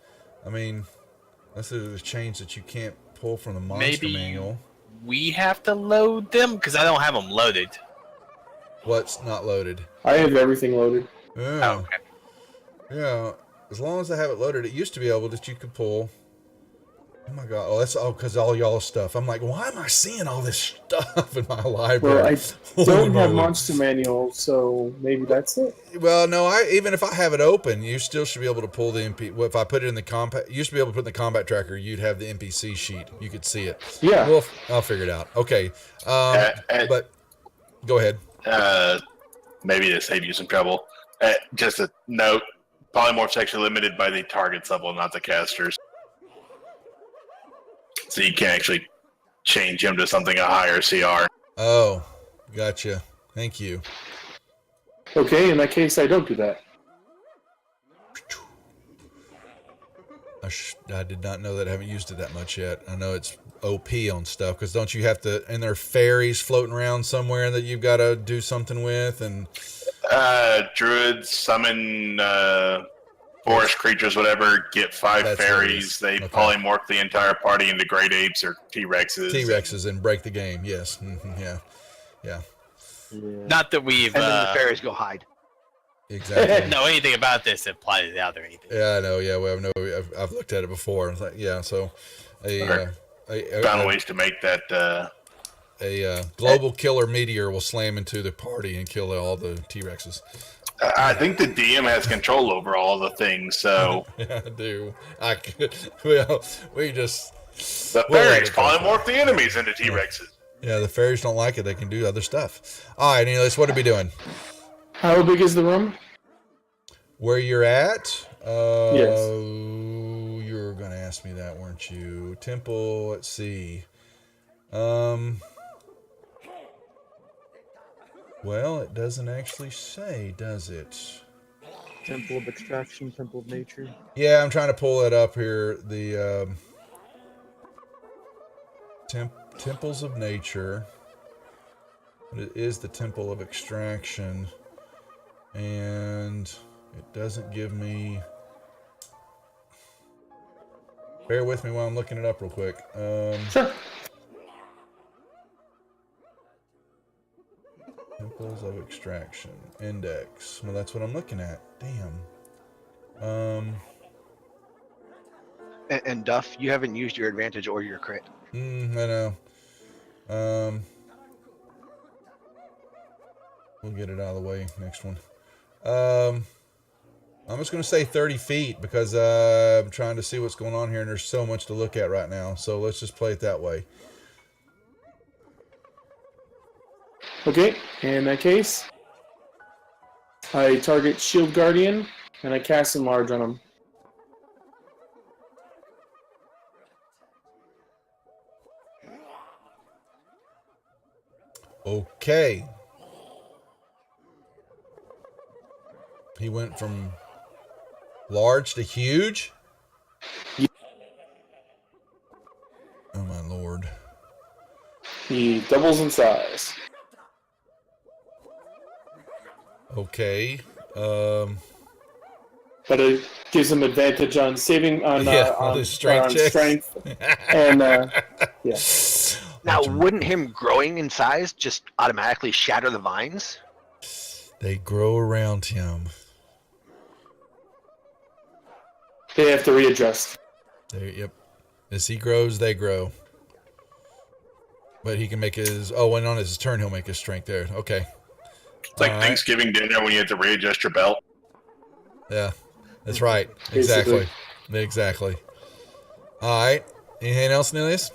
I mean, unless there's a change that you can't pull from the monster manual. We have to load them because I don't have them loaded. What's not loaded? I have everything loaded. Yeah. Oh, okay. Yeah. As long as I have it loaded, it used to be able that you could pull. Oh my god! Oh, that's all because all y'all stuff. I'm like, why am I seeing all this stuff in my library? Well, I Holy don't have moly. monster manual, so maybe that's it. Well, no, even if I have it open, you still should be able to pull the MP. Well, if I put it in the combat, you should be able to put it in the combat tracker. You'd have the NPC sheet. You could see it. Yeah. Well, I'll figure it out. Okay. But go ahead. Maybe to save you some trouble. Just a note: polymorphs actually limited by the target's level, not the caster's. So you can't actually change him to something a higher CR. Oh, gotcha. Thank you. Okay, in that case, I don't do that. I did not know that. I haven't used it that much yet. I know it's OP on stuff because don't you have to? And there are fairies floating around somewhere that you've got to do something with, and Druids summon forest creatures, whatever, get 5 That's fairies. They okay. polymorph the entire party into great apes or T-Rexes. T-Rexes and break the game. Yes. Yeah. Yeah. Not that we've And then the fairies go hide. Exactly. know anything about this that applies it out or anything. Yeah, I know. Yeah, well, I've looked at it before. It's like, yeah. So, Found ways to make that. a global killer meteor will slam into the party and kill all the T-Rexes. I think the DM has control over all the things, so Yeah, I do. I could. Well, we just. the We'll let fairies it go. polymorph the enemies into T-Rexes. Yeah, the fairies don't like it. They can do other stuff. All right, anyways, what are we doing? How big is the room? Where you're at? Yes. You were gonna ask me that, weren't you? Temple. Let's see. Well, it doesn't actually say, does it? Temple of Extraction, Temple of Nature. Yeah, I'm trying to pull it up here. The Temples of Nature. But it is the Temple of Extraction. And it doesn't give me... Bear with me while I'm looking it up real quick. Sure. Temples of Extraction. Index. Well, that's what I'm looking at. Damn. And Duff, you haven't used your advantage or your crit. I know. We'll get it out of the way. Next one. I'm just going to say 30 feet because I'm trying to see what's going on here, and there's so much to look at right now. So let's just play it that way. Okay, in that case, I target Shield Guardian, and I cast Enlarge on him. Okay. He went from large to huge? Oh my lord. He doubles in size. Okay. But it gives him advantage on saving on on his strength checks. strength. And yeah. Now, wouldn't him growing in size just automatically shatter the vines? They grow around him. They have to readjust. Yep. As he grows, they grow. But he can make his... Oh, and on his turn, he'll make his strength there. Okay. It's like All right. Thanksgiving dinner when you have to readjust your belt. Yeah. That's right. Basically. Exactly. All right. Anything else, Nilius?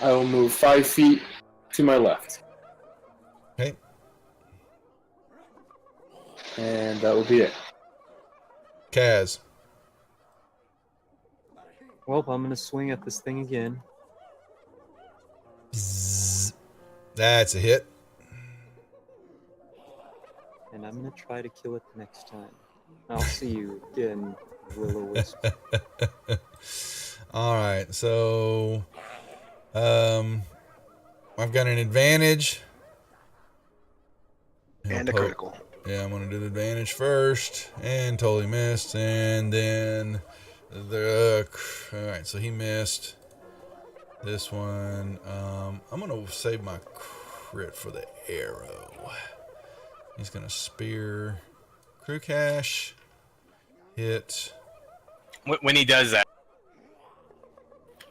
I will move 5 feet to my left. Okay. And that will be it. Kaz. Well, I'm gonna swing at this thing again. Bzzz. That's a hit. And I'm gonna try to kill it next time. I'll see you again, Will-O-Wisp. All right, so I've got an advantage And a critical. Yeah, I'm gonna do the advantage first, and totally missed, and then all right. So he missed this one. I'm gonna save my crit for the arrow. He's gonna spear crew cash. Hit. When he does that,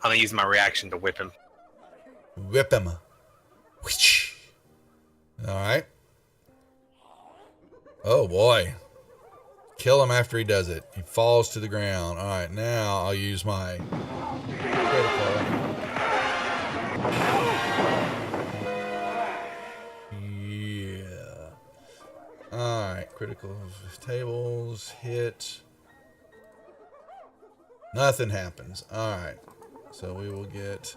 I'm gonna use my reaction to whip him. Whip him. Whoosh. All right. Oh boy. Kill him after he does it. He falls to the ground. All right, now I'll use my critical. Yeah. All right, critical tables hit. Nothing happens. All right. So we will get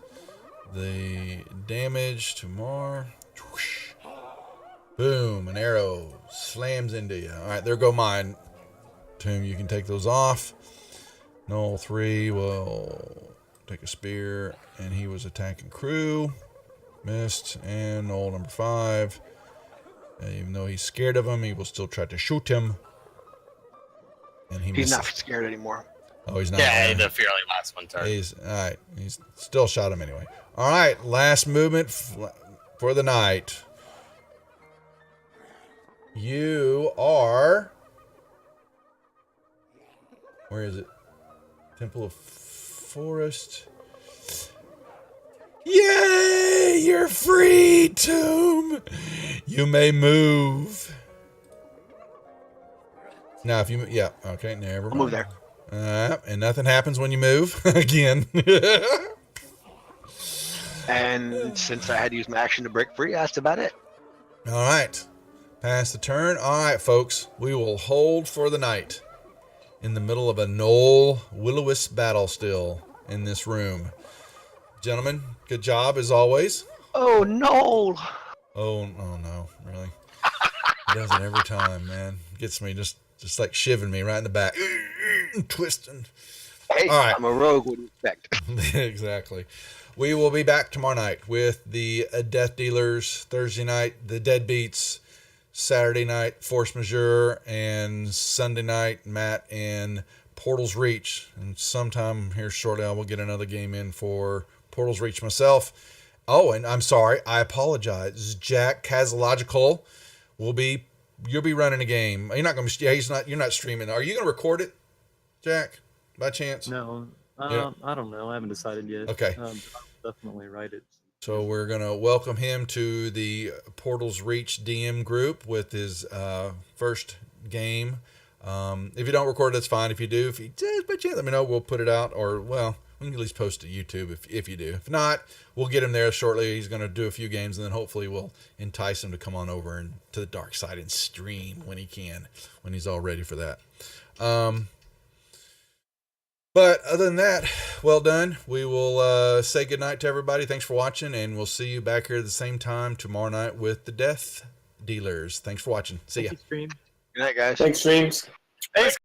the damage to Mar. Whoosh. Boom, an arrow slams into you. All right, there go mine. Tomb, you can take those off. Null 3 will take a spear, and he was attacking crew. Missed. And Null number 5. Even though he's scared of him, he will still try to shoot him. And He's misses. not scared anymore. Oh, he's not. Yeah, the fairly last one turn. He's all right. He's still shot him anyway. All right, last movement for the night. You are. Where is it? Temple of Forest. Yay! You're free, Tomb. You may move. Now, if you yeah, okay, never mind. I'll move there. And nothing happens when you move again. And since I had to use my action to break free, that's about it. All right. Pass the turn. All right, folks. We will hold for the night in the middle of a Knoll Will-O-Wisp battle still in this room. Gentlemen, good job as always. Oh no! Oh no, really? He does it every time, man. Gets me just like shivving me right in the back. Twisting. Hey, All right. I'm a rogue. What do you expect? Exactly. We will be back tomorrow night with the Death Dealers. Thursday night, the Deadbeats. Saturday night, Force Majeure. And Sunday night, Matt and Portal's Reach. And sometime here shortly, I will get another game in for Portal's Reach myself. Oh, and I'm sorry. I apologize. Jack Casalogical will be... You'll be running a game. You're not going to be... Yeah, you're not streaming. Are you going to record it, Jack, by chance? No, Yeah. I don't know. I haven't decided yet. Okay. I'll definitely write it. So we're going to welcome him to the Portal's Reach DM group with his first game. If you don't record it, that's fine. If you do, if you just by chance, let me know. We'll put it out, or, well, we can at least post it to YouTube if you do. If not, we'll get him there shortly. He's going to do a few games, and then hopefully we'll entice him to come on over and to the dark side and stream when he can, when he's all ready for that. But other than that, well done. We will say goodnight to everybody. Thanks for watching, and we'll see you back here at the same time tomorrow night with the Death Dealers. Thanks for watching. See ya. Thank you, stream. Good night, guys. Thanks, streams. Thanks,